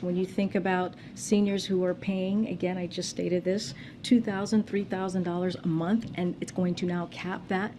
When you think about seniors who are paying, again, I just stated this, $2,000, $3,000 a month, and it's going to now cap that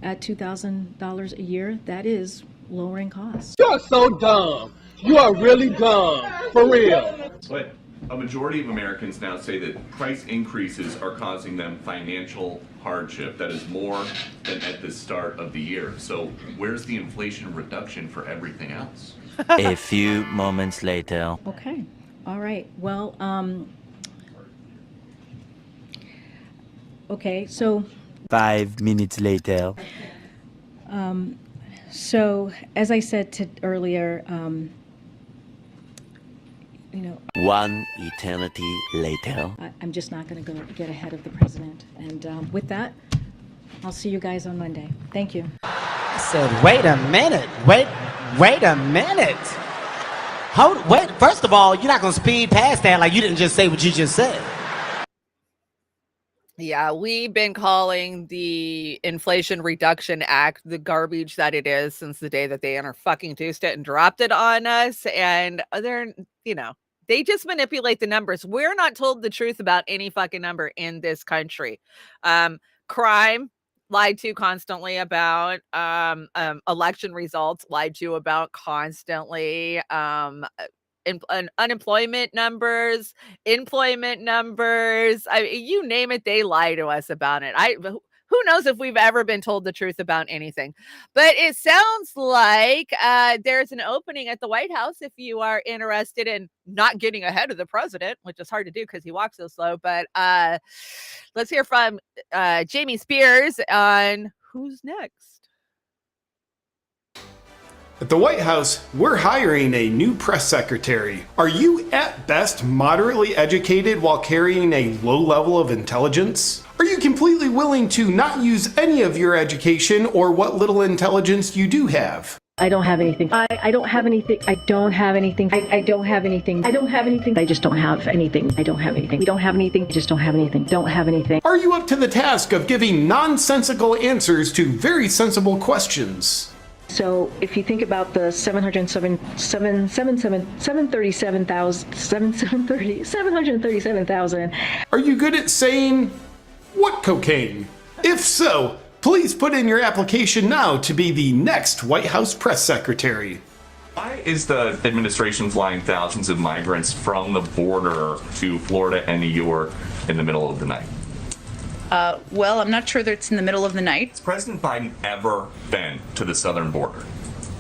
at $2,000 a year, that is lowering costs. You're so dumb. You are really dumb. For real. But a majority of Americans now say that price increases are causing them financial hardship that is more than at the start of the year. So where's the inflation reduction for everything else? A few moments later. Okay. All right. Well, okay, so 5 minutes later. So as I said earlier, you know, 1 eternity later. I'm just not going to go get ahead of the president. And with that, I'll see you guys on Monday. Thank you. I said, wait a minute. Wait a minute. Wait. First of all, you're not going to speed past that like you didn't just say what you just said. Yeah, we've been calling the Inflation Reduction Act the garbage that it is since the day that they fucking-toosed it and dropped it on us. And they're, you know, they just manipulate the numbers. We're not told the truth about any fucking number in this country. Crime, lied to constantly about. Election results, lied to about constantly. Unemployment numbers, employment numbers, you name it, they lie to us about it. Who knows if we've ever been told the truth about anything, but it sounds like there's an opening at the White House if you are interested in not getting ahead of the president, which is hard to do because he walks so slow. But let's hear from Jamie Spears on who's next. At the White House, we're hiring a new press secretary. Are you at best moderately educated while carrying a low level of intelligence? Are you completely willing to not use any of your education or what little intelligence you do have? I don't have anything. I don't have anything. I don't have anything. I don't have anything. I don't have anything. I just don't have anything. I don't have anything. We don't have anything. I just don't have anything. Don't have anything. Are you up to the task of giving nonsensical answers to very sensible questions? So if you think about the 737,000, are you good at saying what cocaine? If so, please put in your application now to be the next White House press secretary. Why is the administration flying thousands of migrants from the border to Florida and New York in the middle of the night? Well, I'm not sure that it's in the middle of the night. Has President Biden ever been to the southern border?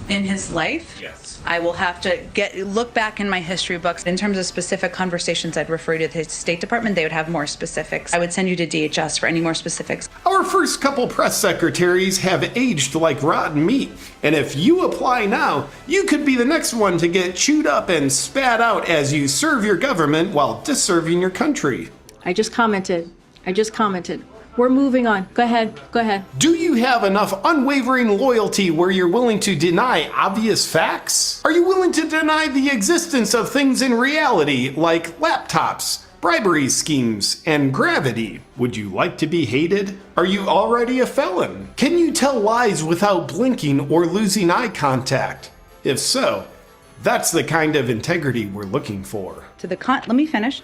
In his life? Yes. I will have to look back in my history books. In terms of specific conversations, I'd refer to the State Department. They would have more specifics. I would send you to DHS for any more specifics. Our first couple press secretaries have aged like rotten meat. And if you apply now, you could be the next one to get chewed up and spat out as you serve your government while disserving your country. I just commented. We're moving on. Go ahead. Do you have enough unwavering loyalty where you're willing to deny obvious facts? Are you willing to deny the existence of things in reality like laptops, bribery schemes, and gravity? Would you like to be hated? Are you already a felon? Can you tell lies without blinking or losing eye contact? If so, that's the kind of integrity we're looking for. Let me finish.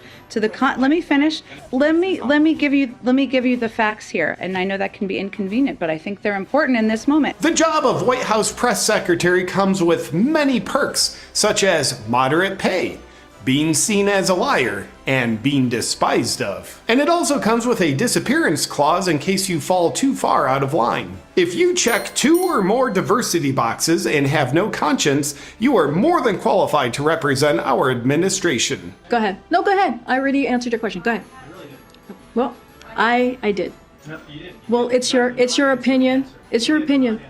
Let me give you the facts here. And I know that can be inconvenient, but I think they're important in this moment. The job of White House press secretary comes with many perks, such as moderate pay, being seen as a liar, and being despised of. And it also comes with a disappearance clause in case you fall too far out of line. If you check 2 or more diversity boxes and have no conscience, you are more than qualified to represent our administration. Go ahead. No, go ahead. I already answered your question. Go ahead. Well, I did. No, you didn't. Well, it's your opinion. It's your opinion.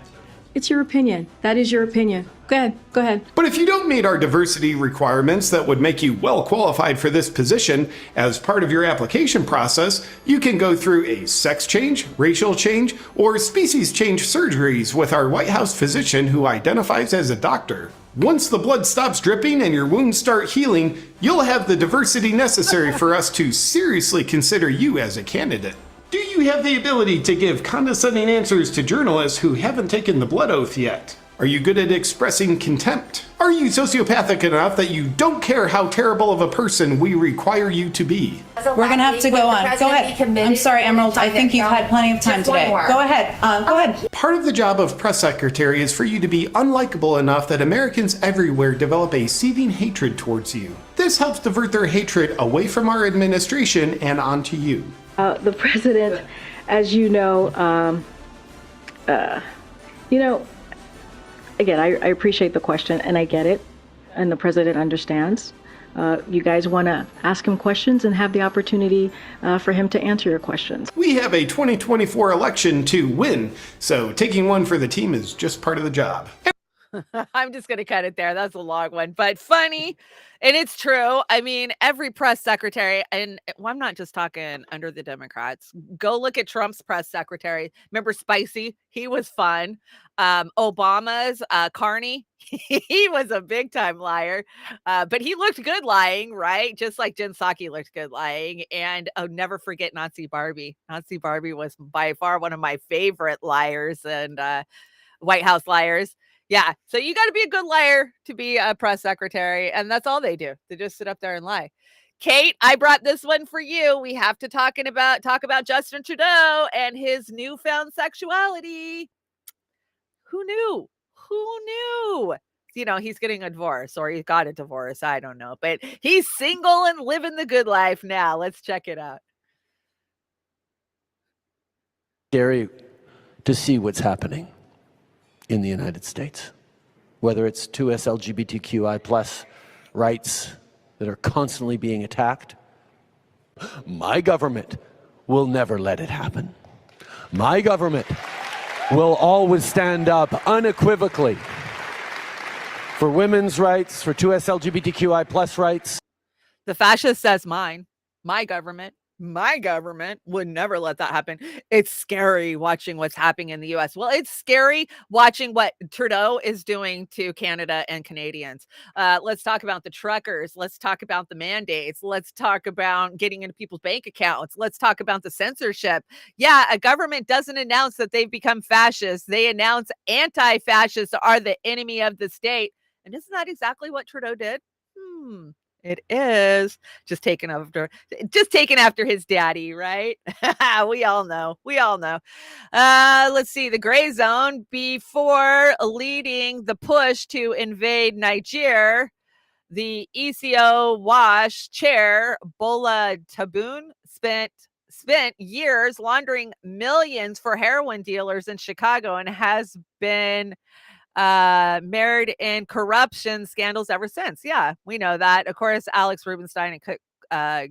That is your opinion. Go ahead. But if you don't meet our diversity requirements that would make you well qualified for this position, as part of your application process, you can go through a sex change, racial change, or species change surgeries with our White House physician who identifies as a doctor. Once the blood stops dripping and your wounds start healing, you'll have the diversity necessary for us to seriously consider you as a candidate. Do you have the ability to give condescending answers to journalists who haven't taken the blood oath yet? Are you good at expressing contempt? Are you sociopathic enough that you don't care how terrible of a person we require you to be? We're going to have to go on. Go ahead. I'm sorry, Emerald. I think you've had plenty of time today. Go ahead. Go ahead. Part of the job of press secretary is for you to be unlikable enough that Americans everywhere develop a seething hatred towards you. This helps divert their hatred away from our administration and onto you. The president, as you know, again, I appreciate the question and I get it, and the president understands. You guys want to ask him questions and have the opportunity for him to answer your questions. We have a 2024 election to win, so taking one for the team is just part of the job. I'm just going to cut it there. That's a long one, but funny. And it's true. I mean, every press secretary, and I'm not just talking under the Democrats. Go look at Trump's press secretary. Remember Spicy? He was fun. Obama's Carney, he was a big time liar, but he looked good lying, right? Just like Jen Psaki looked good lying. And never forget Nazi Barbie. Nazi Barbie was by far one of my favorite liars and White House liars. Yeah. So you got to be a good liar to be a press secretary. And that's all they do. They just sit up there and lie. Kate, I brought this one for you. We have to talk about Justin Trudeau and his newfound sexuality. Who knew? Who knew? You know, he's getting a divorce, or he got a divorce. I don't know. But he's single and living the good life now. Let's check it out. Scary to see what's happening in the United States, whether it's 2S LGBTQI plus rights that are constantly being attacked. My government will never let it happen. My government will always stand up unequivocally for women's rights, for 2S LGBTQI plus rights. The fascist says mine. My government would never let that happen. It's scary watching what's happening in the US. Well, it's scary watching what Trudeau is doing to Canada and Canadians. Let's talk about the truckers. Let's talk about the mandates. Let's talk about getting into people's bank accounts. Let's talk about the censorship. Yeah, a government doesn't announce that they've become fascists. They announce anti-fascists are the enemy of the state. And isn't that exactly what Trudeau did? It is just taken after his daddy, right? We all know. Let's see, the gray zone. Before leading the push to invade Niger, the ECO WASH chair, Bola Taboun, spent years laundering millions for heroin dealers in Chicago and has been married in corruption scandals ever since. Yeah, we know that. Of course, Alex Rubenstein and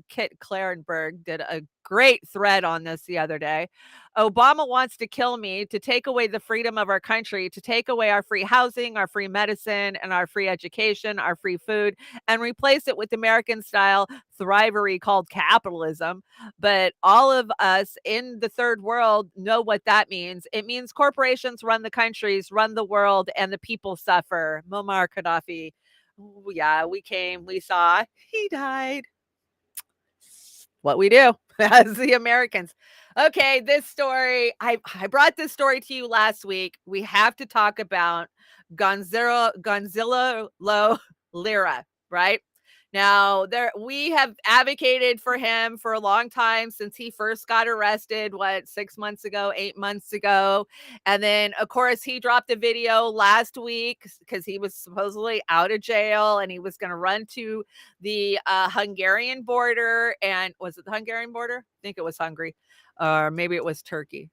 Kit Clarenberg did a great thread on this the other day. Obama wants to kill me, to take away the freedom of our country, to take away our free housing, our free medicine, and our free education, our free food, and replace it with American-style thrivery called capitalism. But all of us in the third world know what that means. It means corporations run the countries, run the world, and the people suffer. Muammar Gaddafi. Ooh, yeah, we came, we saw, he died. What we do as the Americans. Okay, this story, I brought this story to you last week. We have to talk about Gonzalo Lira, right? Now, we have advocated for him for a long time since he first got arrested, 8 months ago. And then, of course, he dropped a video last week because he was supposedly out of jail and he was going to run to the Hungarian border. And was it the Hungarian border? I think it was Hungary, or maybe it was Turkey.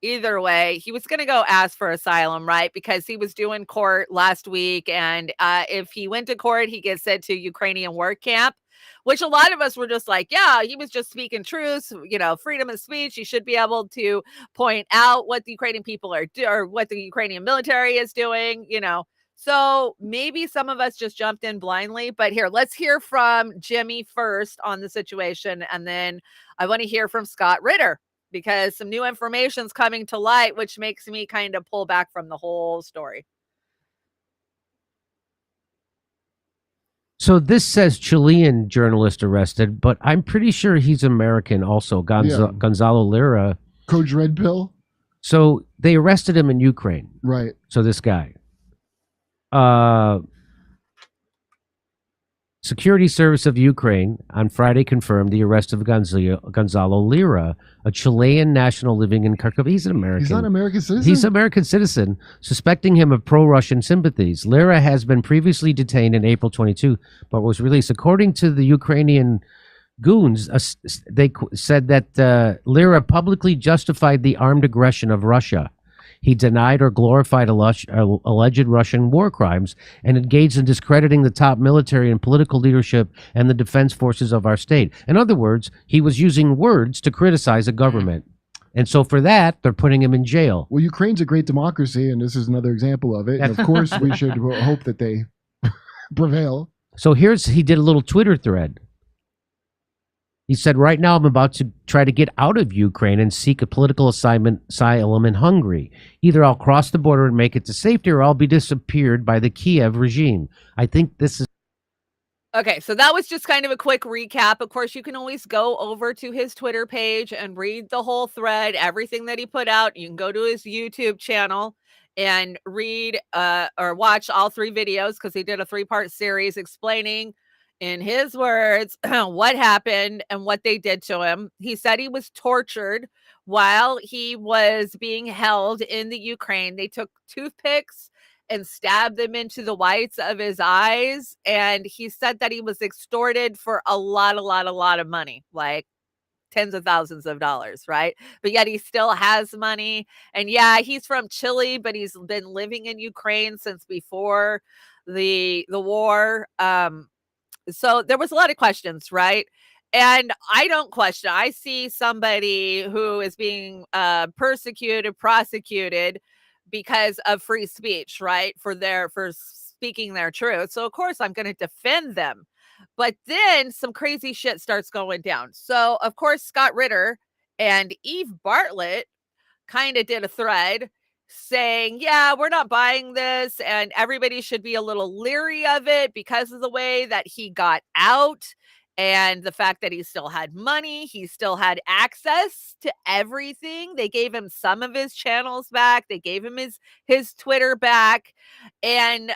Either way, he was going to go ask for asylum, right? Because he was doing court last week. And if he went to court, he gets sent to Ukrainian work camp, which a lot of us were just like, yeah, he was just speaking truth, freedom of speech. He should be able to point out what the Ukrainian people are doing, or what the Ukrainian military is doing, So maybe some of us just jumped in blindly. But here, let's hear from Jimmy first on the situation. And then I want to hear from Scott Ritter, because some new information is coming to light, which makes me kind of pull back from the whole story. So this says Chilean journalist arrested, but I'm pretty sure he's American also. Gonzalo Lira. Coach Red Pill. So they arrested him in Ukraine. Right. So this guy. Security Service of Ukraine on Friday confirmed the arrest of Gonzalo Lira, a Chilean national living in Kharkov. He's an American. He's not an American citizen? He's an American citizen, suspecting him of pro-Russian sympathies. Lira has been previously detained in April 22, but was released. According to the Ukrainian goons, they said that Lira publicly justified the armed aggression of Russia. He denied or glorified alleged Russian war crimes and engaged in discrediting the top military and political leadership and the defense forces of our state. In other words, he was using words to criticize a government. And so for that, they're putting him in jail. Well, Ukraine's a great democracy, and this is another example of it. And of course, we should hope that they prevail. So he did a little Twitter thread. He said, right now I'm about to try to get out of Ukraine and seek a political asylum in Hungary. Either I'll cross the border and make it to safety, or I'll be disappeared by the Kiev regime. I think this is... Okay, so that was just kind of a quick recap. Of course, you can always go over to his Twitter page and read the whole thread, everything that he put out. You can go to his YouTube channel and read or watch all 3 videos, because he did a 3-part series explaining in his words what happened and what they did to him. He said he was tortured while he was being held in the Ukraine. They took toothpicks and stabbed them into the whites of his eyes. And he said that he was extorted for a lot of money, like tens of thousands of dollars, right? But yet he still has money. And yeah, he's from Chile, but he's been living in Ukraine since before the war. So there was a lot of questions, right? And I don't question. I see somebody who is being persecuted, prosecuted because of free speech, right? For speaking their truth. So of course I'm going to defend them. But then some crazy shit starts going down. So of course Scott Ritter and Eve Bartlett kind of did a thread saying, yeah, we're not buying this, and everybody should be a little leery of it because of the way that he got out and the fact that he still had money, he still had access to everything. They gave him some of his channels back, they gave him his Twitter back, and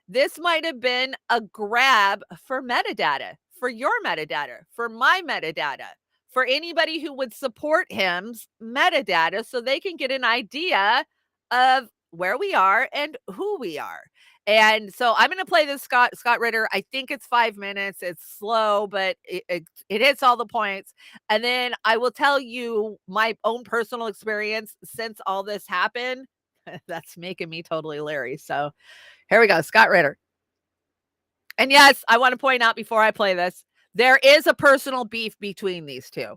this might have been a grab for metadata, for your metadata, for my metadata, for anybody who would support him's metadata, so they can get an idea of where we are and who we are. And so I'm going to play this Scott Ritter. I think it's 5 minutes. It's slow, but it hits all the points. And then I will tell you my own personal experience since all this happened. That's making me totally leery. So here we go. Scott Ritter. And yes, I want to point out before I play this, there is a personal beef between these two.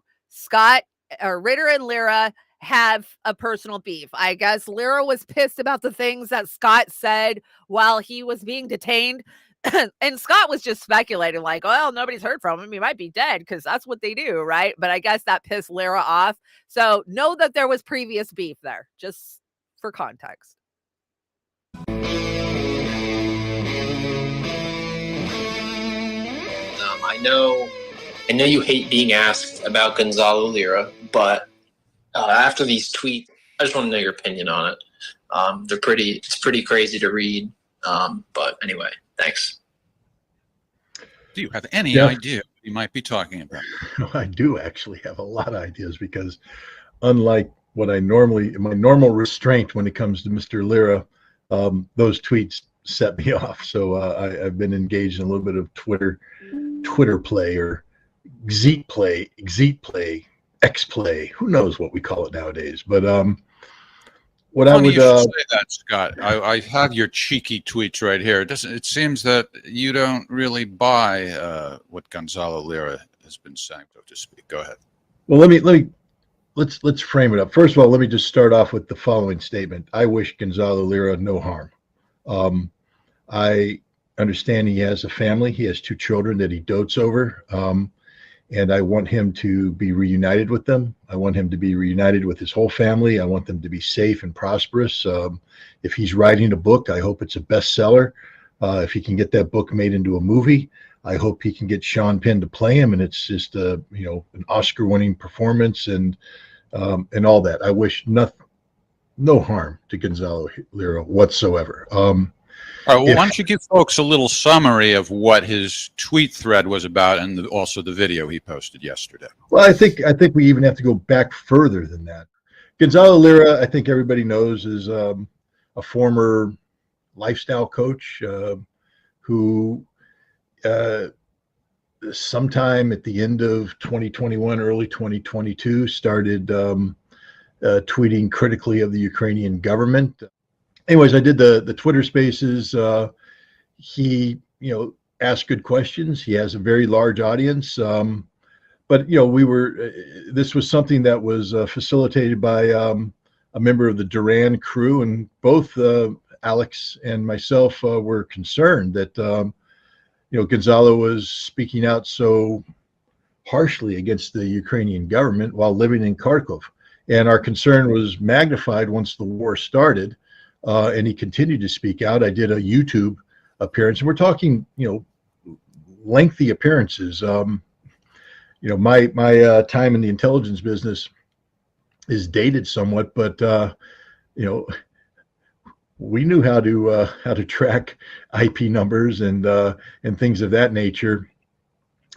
Ritter and Lira have a personal beef. I guess Lira was pissed about the things that Scott said while he was being detained. And Scott was just speculating, like, well, nobody's heard from him. He might be dead, because that's what they do, right? But I guess that pissed Lira off. So know that there was previous beef there, just for context. I know you hate being asked about Gonzalo Lira, but after these tweets, I just want to know your opinion on it. It's pretty crazy to read. But anyway, thanks. Do you have any idea what you might be talking about? I do actually have a lot of ideas, because unlike what my normal restraint when it comes to Mr. Lira, those tweets set me off. So I've been engaged in a little bit of Twitter play, or Xeet play, X play. Who knows what we call it nowadays? But what Funny I would you should say that, Scott. I have your cheeky tweets right here. It seems that you don't really buy what Gonzalo Lira has been saying, so to speak. Go ahead. Well, let's frame it up. First of all, let me just start off with the following statement. I wish Gonzalo Lira no harm. I understand he has a family. He has 2 children that he dotes over. And I want him to be reunited with them. I want him to be reunited with his whole family. I want them to be safe and prosperous. If he's writing a book, I hope it's a bestseller. If he can get that book made into a movie, I hope he can get Sean Penn to play him, and it's just an Oscar-winning performance and all that. I wish no harm to Gonzalo Lira whatsoever. All right, well, why don't you give folks a little summary of what his tweet thread was about, and also the video he posted yesterday? Well, I think we even have to go back further than that. Gonzalo Lira, I think everybody knows, is a former lifestyle coach who sometime at the end of 2021, early 2022, started tweeting critically of the Ukrainian government. Anyways, I did the Twitter Spaces. He, asked good questions. He has a very large audience. But this was something that was facilitated by a member of the Duran crew, and both Alex and myself were concerned that Gonzalo was speaking out so harshly against the Ukrainian government while living in Kharkov, and our concern was magnified once the war started, and he continued to speak out. I did a YouTube appearance, and we're talking lengthy appearances. My time in the intelligence business is dated somewhat, but we knew how to track IP numbers and things of that nature.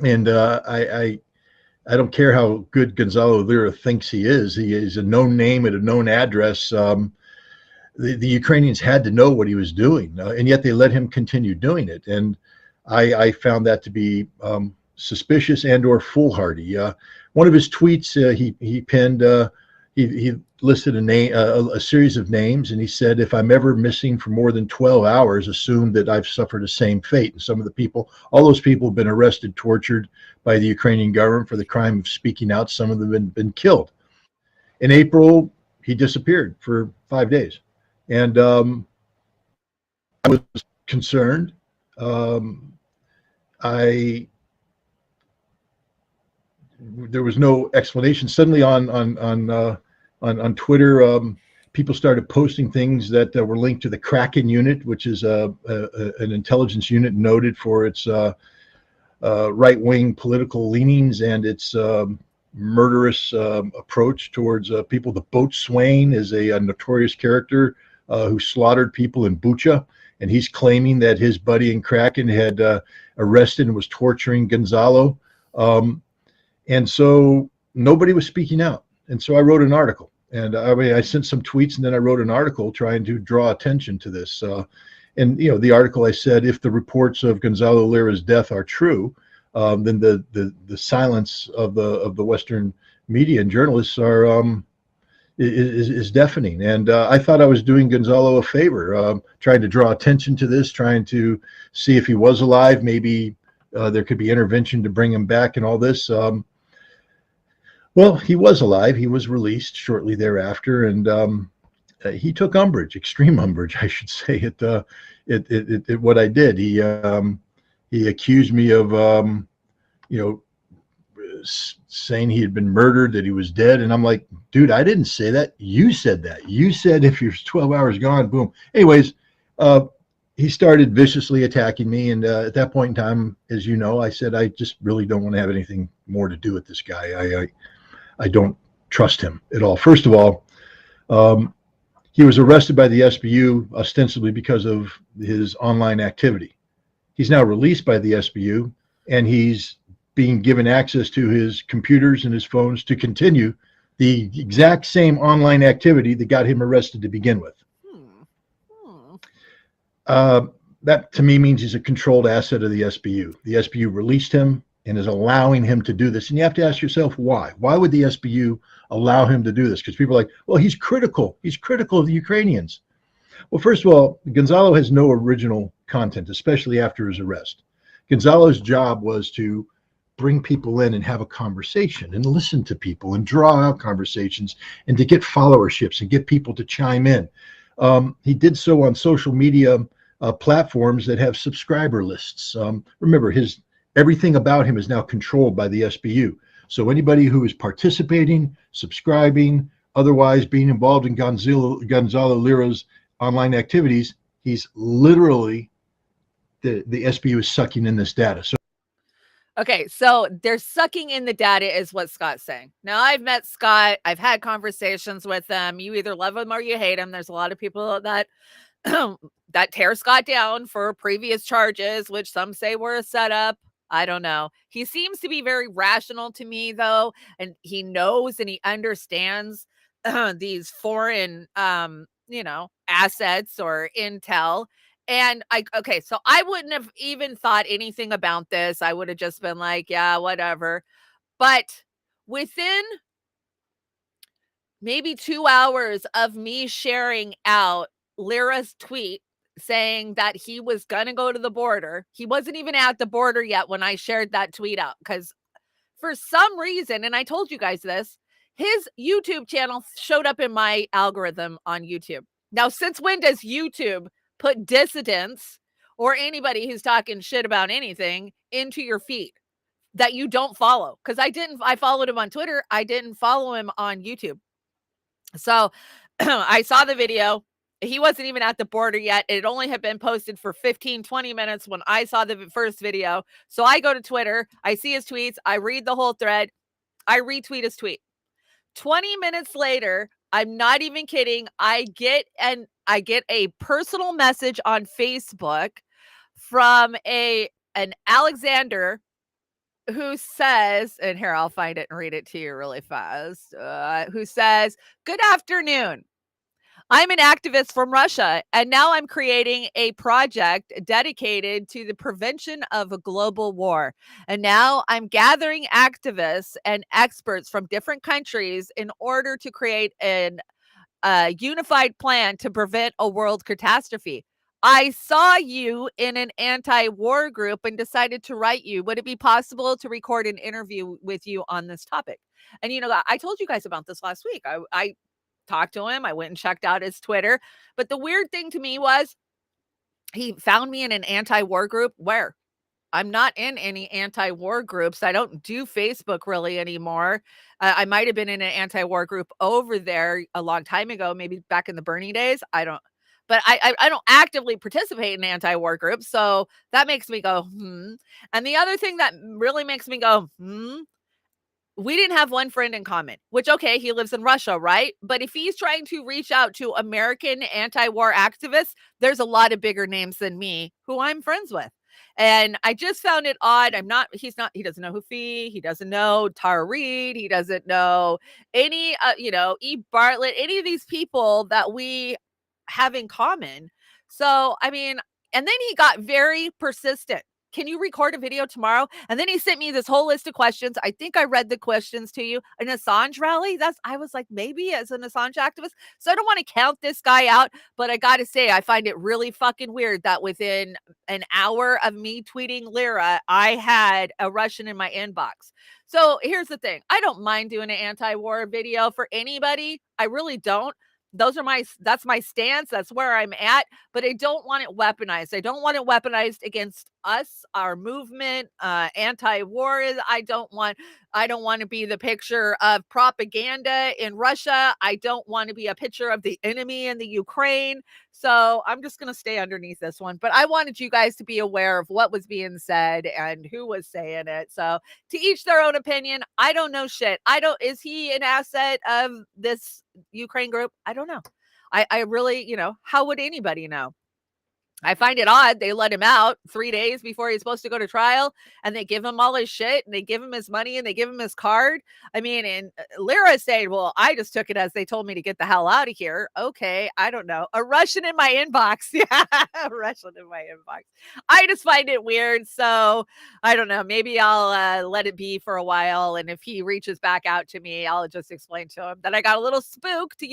And I don't care how good Gonzalo Lira thinks he is. He is a known name at a known address. The Ukrainians had to know what he was doing, and yet they let him continue doing it. And I found that to be suspicious and or foolhardy. One of his tweets, he pinned, he listed a series of names, and he said, if I'm ever missing for more than 12 hours, assume that I've suffered the same fate. And some of the people, all those people have been arrested, tortured by the Ukrainian government for the crime of speaking out. Some of them have been killed. In April, he disappeared for 5 days. And I was concerned. There was no explanation. Suddenly on Twitter, people started posting things that were linked to the Kraken unit, which is an intelligence unit noted for its right-wing political leanings and its murderous approach towards people. The Boatswain is a notorious character who slaughtered people in Bucha, and he's claiming that his buddy in Kraken had arrested and was torturing Gonzalo. And so nobody was speaking out. And so I wrote an article, and I sent some tweets, and then I wrote an article trying to draw attention to this. And the article, I said, if the reports of Gonzalo Lira's death are true, then the silence of the Western media and journalists is deafening. And I thought I was doing Gonzalo a favor, trying to draw attention to this, trying to see if he was alive. Maybe there could be intervention to bring him back and all this. Well, he was alive. He was released shortly thereafter, and he took umbrage, extreme umbrage, I should say, at what I did. He accused me of, saying he had been murdered, that he was dead, and I'm like, dude, I didn't say that. You said that. You said if you're 12 hours gone, boom. Anyways, he started viciously attacking me, and at that point in time, as you know, I said I just really don't want to have anything more to do with this guy. I don't trust him at all. First of all, he was arrested by the SBU ostensibly because of his online activity. He's now released by the SBU, and he's being given access to his computers and his phones to continue the exact same online activity that got him arrested to begin with. That to me means he's a controlled asset of the SBU. The SBU released him and is allowing him to do this. And you have to ask yourself, why? Why would the SBU allow him to do this? Because people are like, well, he's critical. He's critical of the Ukrainians. Well, first of all, Gonzalo has no original content, especially after his arrest. Gonzalo's job was to bring people in and have a conversation and listen to people and draw out conversations and to get followerships and get people to chime in. He did so on social media platforms that have subscriber lists. Remember, everything about him is now controlled by the SBU. So anybody who is participating, subscribing, otherwise being involved in Gonzalo Lira's online activities, he's literally, the SBU is sucking in this data. So Okay, so they're sucking in the data is what Scott's saying. Now, I've met Scott. I've had conversations with him. You either love him or you hate him. There's a lot of people that that tear Scott down for previous charges, which some say were a setup. I don't know. He seems to be very rational to me, though, and he knows and he understands these foreign, assets or intel. And so I wouldn't have even thought anything about this. I would have just been like, yeah, whatever. But within maybe 2 hours of me sharing out Lyra's tweet saying that he was going to go to the border. He wasn't even at the border yet when I shared that tweet out, because for some reason, and I told you guys this, his YouTube channel showed up in my algorithm on YouTube. Now, since when does YouTube put dissidents or anybody who's talking shit about anything into your feed that you don't follow? Because I followed him on Twitter. I didn't follow him on YouTube. So I saw the video. He wasn't even at the border yet. It only had been posted for 15, 20 minutes when I saw the first video. So I go to Twitter. I see his tweets. I read the whole thread. I retweet his tweet. 20 minutes later, I'm not even kidding, I get a personal message on Facebook from an Alexander who says, and here, I'll find it and read it to you really fast, who says, "Good afternoon. I'm an activist from Russia, and now I'm creating a project dedicated to the prevention of a global war. And now I'm gathering activists and experts from different countries in order to create an unified plan to prevent a world catastrophe. I saw you in an anti-war group and decided to write you. Would it be possible to record an interview with you on this topic?" And I told you guys about this last week. I talked to him. I went and checked out his Twitter. But the weird thing to me was he found me in an anti-war group. Where? I'm not in any anti-war groups. I don't do Facebook really anymore. I might have been in an anti-war group over there a long time ago, maybe back in the Bernie days. I don't. But I don't actively participate in anti-war groups. So that makes me go, And the other thing that really makes me go, we didn't have one friend in common, which, okay, he lives in Russia, right? But if he's trying to reach out to American anti-war activists, there's a lot of bigger names than me who I'm friends with. And I just found it odd. He doesn't know Houfi. He doesn't know Tara Reid. He doesn't know any, E. Bartlett, any of these people that we have in common. So, I mean, and then he got very persistent. Can you record a video tomorrow? And then he sent me this whole list of questions. I think I read the questions to you. An Assange rally? I was like, maybe as an Assange activist. So I don't want to count this guy out, but I got to say, I find it really fucking weird that within an hour of me tweeting Lyra, I had a Russian in my inbox. So here's the thing. I don't mind doing an anti-war video for anybody. I really don't. That's my stance. That's where I'm at, but I don't want it weaponized. I don't want it weaponized against us, our movement, anti-war. I don't want to be the picture of propaganda in Russia. I don't want to be a picture of the enemy in the Ukraine. So I'm just going to stay underneath this one, but I wanted you guys to be aware of what was being said and who was saying it. So to each their own opinion. I don't know shit. Is he an asset of this Ukraine group? I don't know. I really, how would anybody know? I find it odd. They let him out 3 days before he's supposed to go to trial, and they give him all his shit, and they give him his money, and they give him his card. I mean, and Lyra is saying, well, I just took it as they told me to get the hell out of here. Okay, I don't know. A Russian in my inbox. Yeah, a Russian in my inbox. I just find it weird. So I don't know. Maybe I'll let it be for a while. And if he reaches back out to me, I'll just explain to him that I got a little spooked.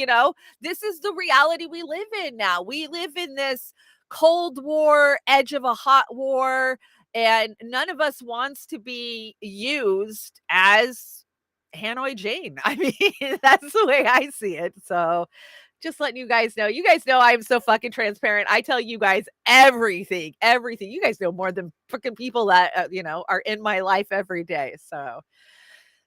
This is the reality we live in now. We live in this Cold War, edge of a hot war, and none of us wants to be used as Hanoi Jane. I mean, that's the way I see it. So just letting you guys know. You guys know I'm so fucking transparent. I tell you guys everything. You guys know more than fucking people that, are in my life every day. So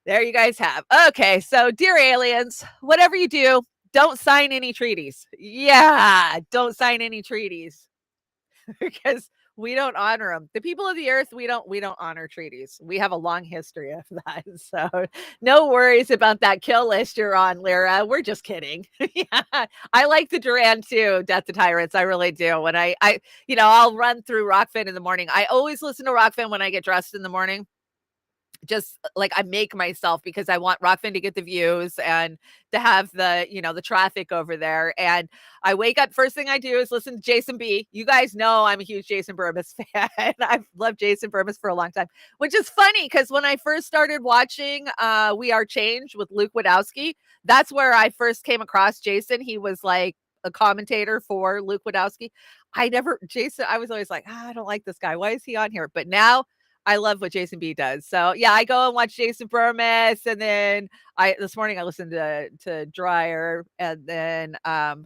there you guys have. Okay, so dear aliens, whatever you do, don't sign any treaties. Yeah, don't sign any treaties. Because We don't honor them. The people of the earth, we don't honor treaties. We have a long history of that. So no worries about that kill list you're on, Lyra. We're just kidding. Yeah. I like the Duran too, Death to Tyrants. I really do. When I'll run through Rokfin in the morning. I always listen to Rokfin when I get dressed in the morning. Just like I make myself, because I want Rokfin to get the views and to have the traffic over there. And I wake up, first thing I do is listen to Jason B. You guys know I'm a huge Jason Burmis fan. I've loved Jason Burmis for a long time, which is funny because when I first started watching We Are Change with Luke Wadowski, that's where I first came across Jason. He was like a commentator for Luke Wadowski. I was always like, I don't like this guy. Why is he on here? But now I love what Jason B does. So yeah, I go and watch Jason Burmis, and then this morning I listened to Dreyer, and then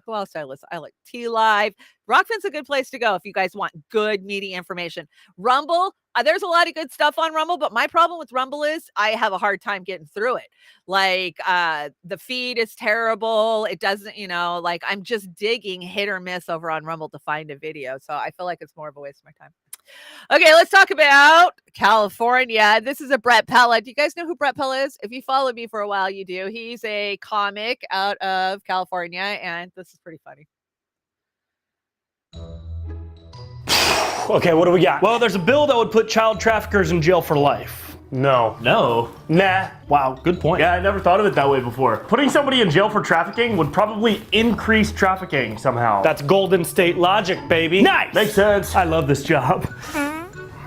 who else did I listen? I like T Live. Rokfin's a good place to go if you guys want good meaty information. Rumble, there's a lot of good stuff on Rumble, but my problem with Rumble is I have a hard time getting through it. Like the feed is terrible. It doesn't, like I'm just digging hit or miss over on Rumble to find a video. So I feel like it's more of a waste of my time. Okay, let's talk about California. This is a Brett Pella. Do you guys know who Brett Pella is? If you followed me for a while, you do. He's a comic out of California, and this is pretty funny. Okay, what do we got? Well, there's a bill that would put child traffickers in jail for life. No. Nah. Wow, good point. Yeah, I never thought of it that way before. Putting somebody in jail for trafficking would probably increase trafficking somehow. That's Golden State logic, baby. Nice! Makes sense. I love this job.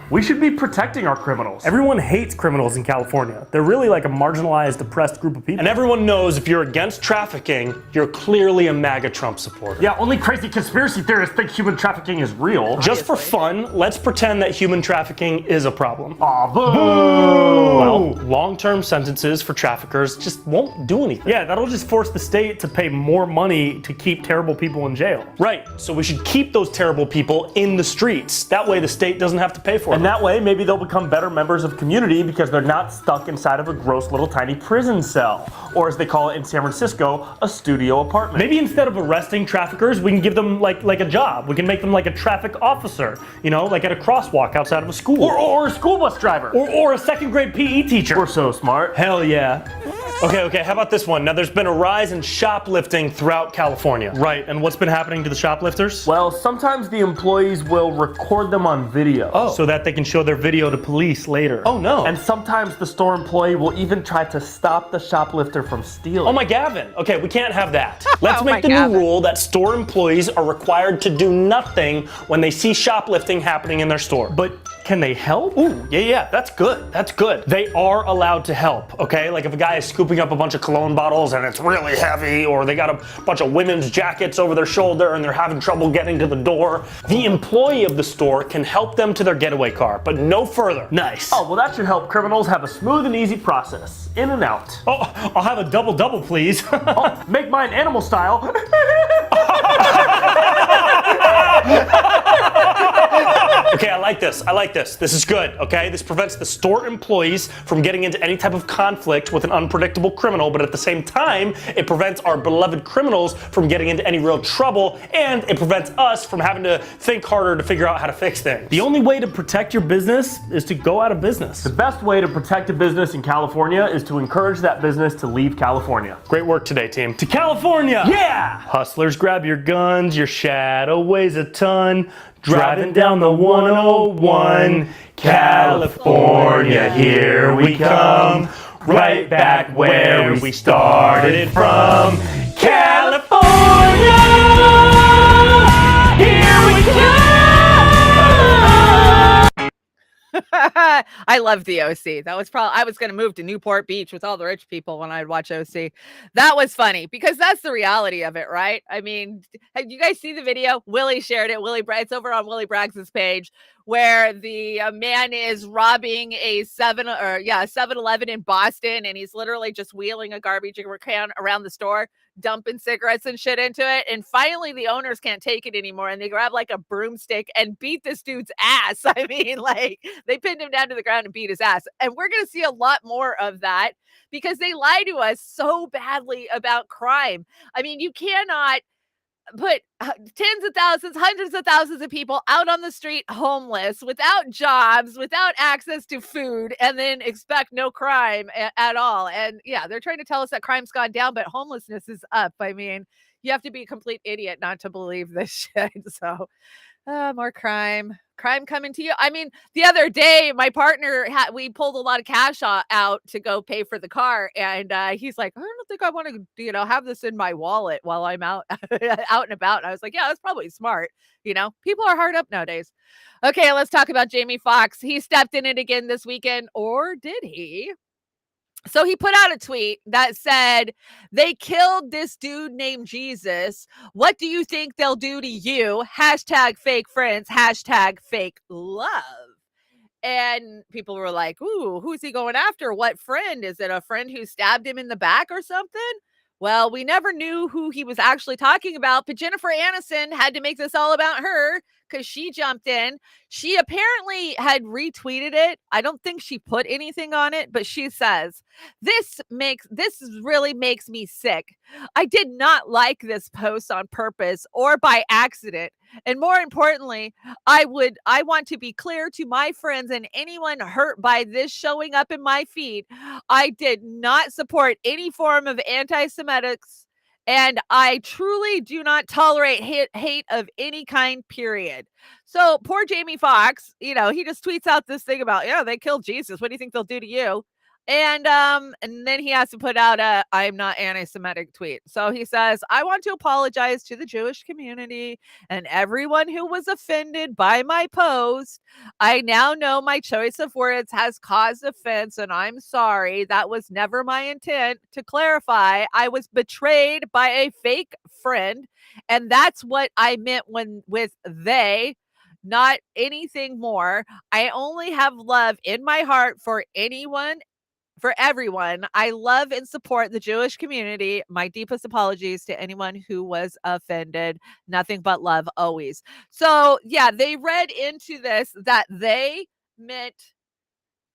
We should be protecting our criminals. Everyone hates criminals in California. They're really like a marginalized, oppressed group of people. And everyone knows if you're against trafficking, you're clearly a MAGA Trump supporter. Yeah, only crazy conspiracy theorists think human trafficking is real. Just for fun, let's pretend that human trafficking is a problem. Aw, boo! Well, long-term sentences for traffickers just won't do anything. Yeah, that'll just force the state to pay more money to keep terrible people in jail. Right, so we should keep those terrible people in the streets. That way the state doesn't have to pay for it. And that way, maybe they'll become better members of community because they're not stuck inside of a gross little tiny prison cell. Or as they call it in San Francisco, a studio apartment. Maybe instead of arresting traffickers, we can give them like a job. We can make them like a traffic officer, like at a crosswalk outside of a school. Or a school bus driver. Or a second grade PE teacher. We're so smart. Hell yeah. Okay, how about this one? Now there's been a rise in shoplifting throughout California. Right, and what's been happening to the shoplifters? Well, sometimes the employees will record them on video so that they can show their video to police later. Oh no. And sometimes the store employee will even try to stop the shoplifter from stealing. Oh my Gavin. Okay, we can't have that. Let's make the new rule that store employees are required to do nothing when they see shoplifting happening in their store. But can they help? Ooh, yeah, that's good. That's good. They are allowed to help, okay? Like if a guy is scooping up a bunch of cologne bottles and it's really heavy, or they got a bunch of women's jackets over their shoulder and they're having trouble getting to the door, the employee of the store can help them to their getaway car, but no further. Nice. Oh, well that should help criminals have a smooth and easy process. In and out. Oh, I'll have a double, please. Oh, make mine animal style. Okay, I like this. This is good, okay? This prevents the store employees from getting into any type of conflict with an unpredictable criminal, but at the same time, it prevents our beloved criminals from getting into any real trouble, and it prevents us from having to think harder to figure out how to fix things. The only way to protect your business is to go out of business. The best way to protect a business in California is to encourage that business to leave California. Great work today, team. To California! Yeah! Hustlers, grab your guns, your shadow weighs a ton. Driving down the 101, California, here we come. Right back where we started from. California, here we come. I love the OC. That was I was going to move to Newport Beach with all the rich people when I'd watch OC. That was funny because that's the reality of it, right? I mean, have you guys see the video? Willie shared it. It's over on Willie Braggs' page where the man is robbing a 7-Eleven in Boston, and he's literally just wheeling a garbage can around the store, dumping cigarettes and shit into it. And finally the owners can't take it anymore, and they grab like a broomstick and beat this dude's ass. I mean, like they pinned him down to the ground and beat his ass. And we're going to see a lot more of that because they lie to us so badly about crime. I mean, you cannot put tens of thousands, hundreds of thousands of people out on the street homeless, without jobs, without access to food, and then expect no crime at all. And yeah, they're trying to tell us that crime's gone down, but homelessness is up. I mean, you have to be a complete idiot not to believe this shit. So more crime coming to you. I mean, the other day, my partner we pulled a lot of cash out to go pay for the car, and he's like, I don't think I want to, have this in my wallet while I'm out out and about. And I was like, yeah, that's probably smart. People are hard up nowadays. Okay, let's talk about Jamie Foxx. He stepped in it again this weekend, or did he? So he put out a tweet that said, they killed this dude named Jesus. What do you think they'll do to you? Hashtag fake friends, hashtag fake love. And people were like, ooh, who's he going after? What friend? Is it a friend who stabbed him in the back or something? Well, we never knew who he was actually talking about, but Jennifer Aniston had to make this all about her because she jumped in. She apparently had retweeted it. I don't think she put anything on it, but she says, this really makes me sick. I did not like this post on purpose or by accident. And more importantly, I want to be clear to my friends and anyone hurt by this showing up in my feed. I did not support any form of anti-Semitics, and I truly do not tolerate hate of any kind, period. So poor Jamie Foxx, he just tweets out this thing about, yeah, they killed Jesus. What do you think they'll do to you? And then he has to put out a I'm not anti-Semitic tweet. So he says, I want to apologize to the Jewish community and everyone who was offended by my post. I now know my choice of words has caused offense, and I'm sorry. That was never my intent. To clarify, I was betrayed by a fake friend, and that's what I meant with they, not anything more. I only have love in my heart for everyone. I love and support the Jewish community. My deepest apologies to anyone who was offended. Nothing but love always. So yeah, they read into this that they meant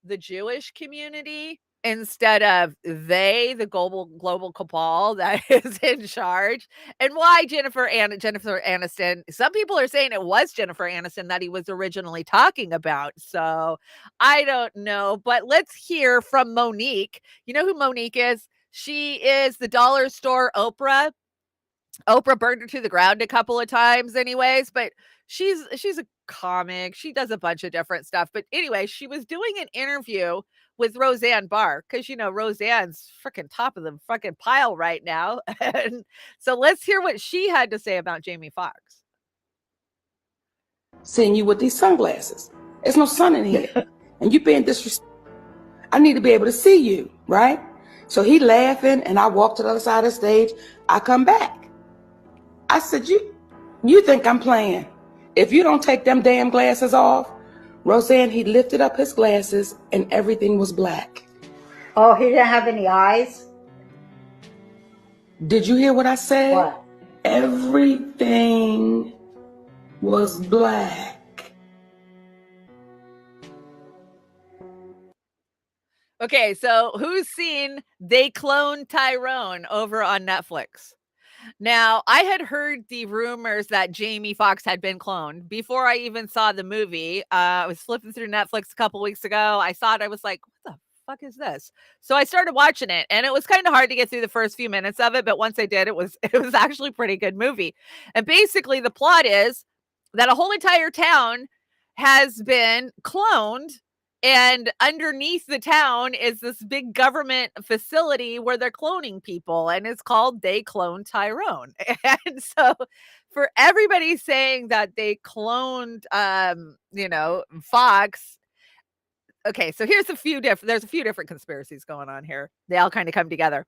the Jewish community instead of the global cabal that is in charge. And why Jennifer Aniston? Some people are saying it was Jennifer Aniston that he was originally talking about. So I don't know, but let's hear from Monique. You know who Monique is? She is the dollar store Oprah. Oprah burned her to the ground a couple of times anyways, but she's a comic. She does a bunch of different stuff. But anyway, she was doing an interview with Roseanne Barr because, Roseanne's freaking top of the fucking pile right now. And so let's hear what she had to say about Jamie Foxx. Seeing you with these sunglasses. There's no sun in here. And you being disrespectful. I need to be able to see you, right? So he laughing, and I walk to the other side of the stage. I come back. I said, you think I'm playing? If you don't take them damn glasses off. Roseanne, he lifted up his glasses and everything was black. Oh, he didn't have any eyes? Did you hear what I said? What? Everything was black. Okay, so who's seen They Cloned Tyrone over on Netflix? Now, I had heard the rumors that Jamie Foxx had been cloned before I even saw the movie. I was flipping through Netflix a couple weeks ago. I saw it. I was like, what the fuck is this? So I started watching it, and it was kind of hard to get through the first few minutes of it. But once I did, it was actually a pretty good movie. And basically, the plot is that a whole entire town has been cloned. And underneath the town is this big government facility where they're cloning people, and it's called They Cloned Tyrone. And so for everybody saying that they cloned, Fox. Okay, so there's a few different conspiracies going on here. They all kind of come together.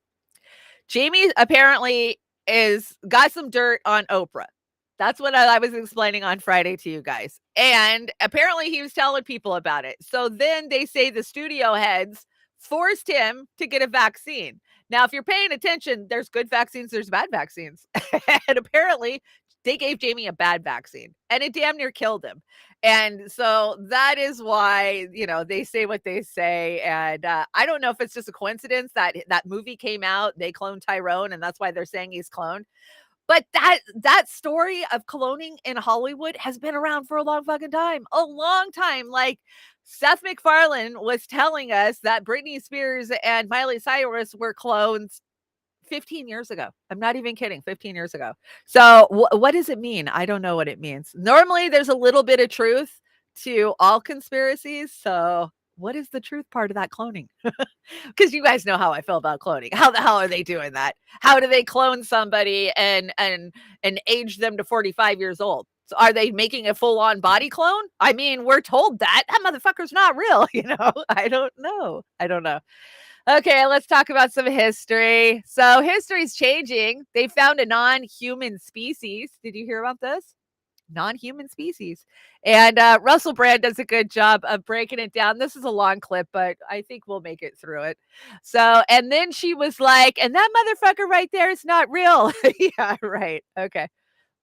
Jamie apparently got some dirt on Oprah. That's what I was explaining on Friday to you guys. And apparently he was telling people about it. So then they say the studio heads forced him to get a vaccine. Now, if you're paying attention, there's good vaccines, there's bad vaccines. And apparently they gave Jamie a bad vaccine and it damn near killed him. And so that is why, they say what they say. And I don't know if it's just a coincidence that movie came out, They Cloned Tyrone, and that's why they're saying he's cloned. But that story of cloning in Hollywood has been around for a long fucking time. A long time. Like Seth MacFarlane was telling us that Britney Spears and Miley Cyrus were clones 15 years ago. I'm not even kidding. 15 years ago. So what does it mean? I don't know what it means. Normally there's a little bit of truth to all conspiracies. So what is the truth part of that cloning? Because you guys know how I feel about cloning. How the hell are they doing that? How do they clone somebody and age them to 45 years old? So are they making a full-on body clone? I mean, we're told that motherfucker's not real. I don't know. Okay, let's talk about some history. So history's changing. They found a non-human species. Did you hear about this? Non-human species. And Russell Brand does a good job of breaking it down. This is a long clip, but I think we'll make it through it. So, and then she was like, and that motherfucker right there is not real. Yeah, right. Okay,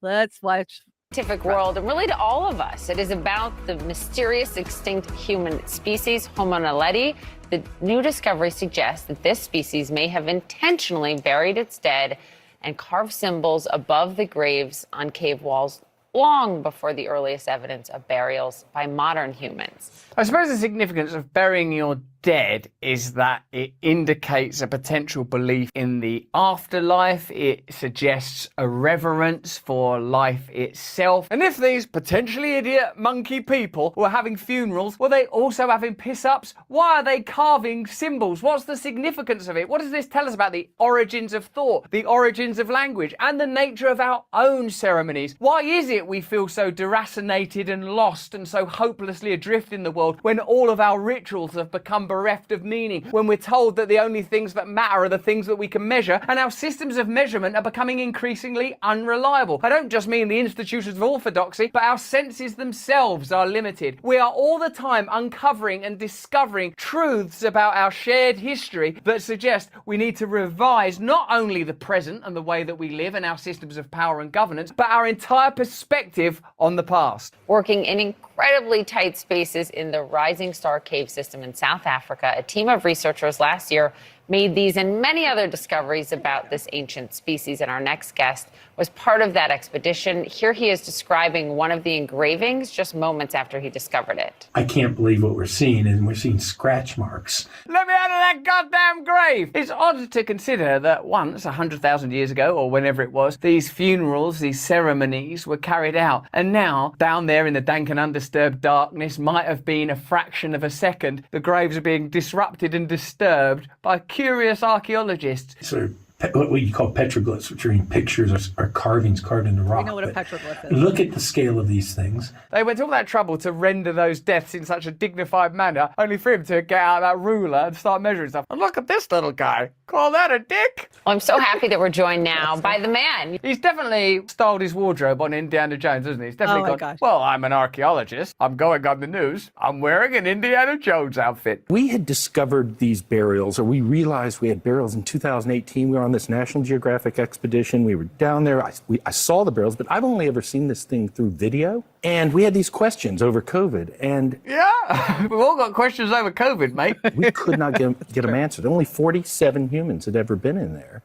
let's watch. Scientific world, and really to all of us. It is about the mysterious extinct human species, Homo naledi. The new discovery suggests that this species may have intentionally buried its dead and carved symbols above the graves on cave walls long before the earliest evidence of burials by modern humans. I suppose the significance of burying your dead is that it indicates a potential belief in the afterlife. It suggests a reverence for life itself. And if these potentially idiot monkey people were having funerals, were they also having piss-ups? Why are they carving symbols? What's the significance of it? What does this tell us about the origins of thought, the origins of language, and the nature of our own ceremonies? Why is it we feel so deracinated and lost and so hopelessly adrift in the world when all of our rituals have become bereft of meaning, when we're told that the only things that matter are the things that we can measure, and our systems of measurement are becoming increasingly unreliable? I don't just mean the institutions of orthodoxy, but our senses themselves are limited. We are all the time uncovering and discovering truths about our shared history that suggest we need to revise not only the present and the way that we live and our systems of power and governance, but our entire perspective on the past. Working in incredibly tight spaces in the Rising Star Cave system in South Africa, a team of researchers last year made these and many other discoveries about this ancient species, and our next guest was part of that expedition. Here he is describing one of the engravings just moments after he discovered it. I can't believe what we're seeing, and we're seeing scratch marks. Let me out of that goddamn grave! It's odd to consider that once, 100,000 years ago, or whenever it was, these funerals, these ceremonies were carried out, and now, down there in the dank and undisturbed darkness, might have been a fraction of a second, the graves are being disrupted and disturbed by curious archaeologists. Sort of what you call petroglyphs, which are in pictures or carvings carved into rock. We know what a petroglyph is. Look at the scale of these things. They went to all that trouble to render those deaths in such a dignified manner, only for him to get out that ruler and start measuring stuff. And look at this little guy. Call that a dick? Well, I'm so happy that we're joined now by the man. He's definitely styled his wardrobe on Indiana Jones, hasn't he? He's definitely gone, gosh. well, I'm an archaeologist. I'm going on the news. I'm wearing an Indiana Jones outfit. We had discovered these burials, or we realized we had burials in 2018. We were on this National Geographic expedition. We were down there. I saw the burials, but I've only ever seen this thing through video. And we had these questions over COVID. And yeah, we've all got questions over COVID, mate. We could not get them answered. Only 47 humans had ever been in there.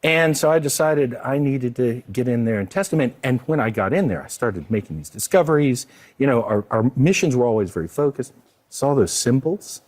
And so I decided I needed to get in there and test them. And when I got in there, I started making these discoveries. You know, our missions were always very focused. Saw those symbols.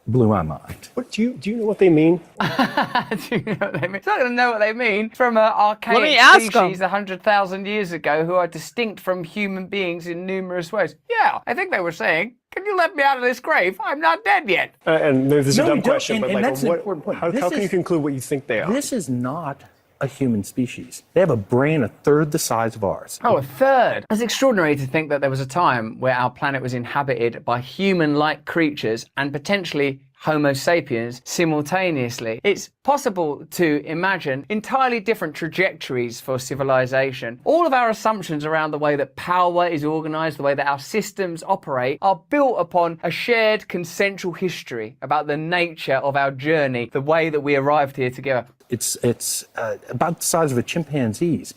Blew my mind. What do you know what they mean? Do you know what they mean? It's not going to know what they mean from an archaic species 100,000 years ago who are distinct from human beings in numerous ways. Yeah, I think they were saying, can you let me out of this grave? I'm not dead yet. And this is a dumb question, but and like, that's an important point. How can you conclude what you think they are? This is not a human species. They have a brain a third the size of ours. Oh, a third. It's extraordinary to think that there was a time where our planet was inhabited by human-like creatures and potentially Homo sapiens simultaneously. It's possible to imagine entirely different trajectories for civilization. All of our assumptions around the way that power is organized, the way that our systems operate, are built upon a shared consensual history about the nature of our journey, the way that we arrived here together. It's about the size of a chimpanzee's.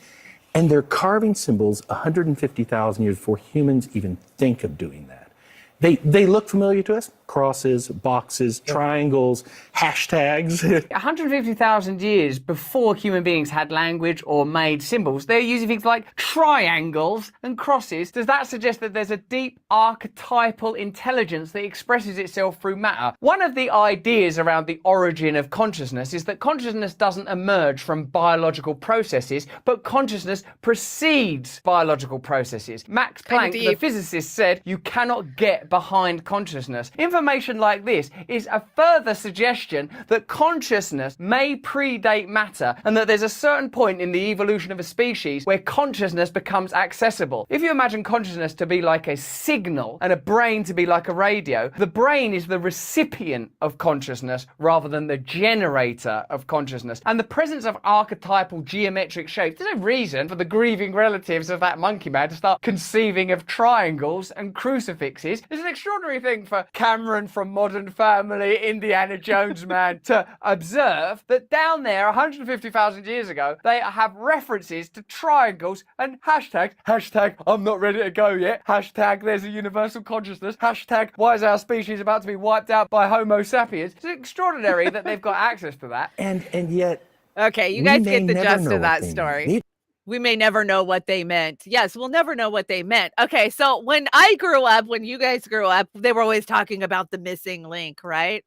And they're carving symbols 150,000 years before humans even think of doing that. They look familiar to us. Crosses, boxes, triangles, hashtags. 150,000 years before human beings had language or made symbols, they're using things like triangles and crosses. Does that suggest that there's a deep archetypal intelligence that expresses itself through matter? One of the ideas around the origin of consciousness is that consciousness doesn't emerge from biological processes, but consciousness precedes biological processes. Max Planck, the physicist, said you cannot get behind consciousness. Information like this is a further suggestion that consciousness may predate matter and that there's a certain point in the evolution of a species where consciousness becomes accessible. If you imagine consciousness to be like a signal and a brain to be like a radio, the brain is the recipient of consciousness rather than the generator of consciousness. And the presence of archetypal geometric shapes, there's no reason for the grieving relatives of that monkey man to start conceiving of triangles and crucifixes. It's an extraordinary thing for Cameron from Modern Family, Indiana Jones man, to observe that down there 150,000 years ago, they have references to triangles and hashtags. Hashtag, I'm not ready to go yet. Hashtag, there's a universal consciousness. Hashtag, why is our species about to be wiped out by Homo sapiens? It's extraordinary that they've got access to that. And yet, okay, you guys get the gist of that story. We may never know what they meant. Yes, we'll never know what they meant. Okay, so when I grew up, when you guys grew up, they were always talking about the missing link, right?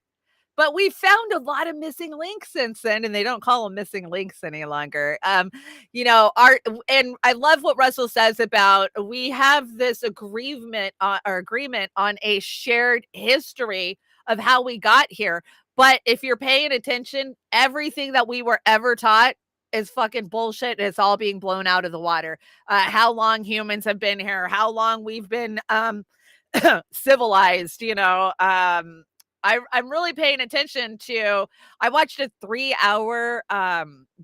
But we found a lot of missing links since then, and they don't call them missing links any longer. And I love what Russell says about we have this agreement on a shared history of how we got here. But if you're paying attention, everything that we were ever taught is fucking bullshit. It's all being blown out of the water. How long humans have been here, how long we've been civilized, I'm really paying attention to, I watched a 3-hour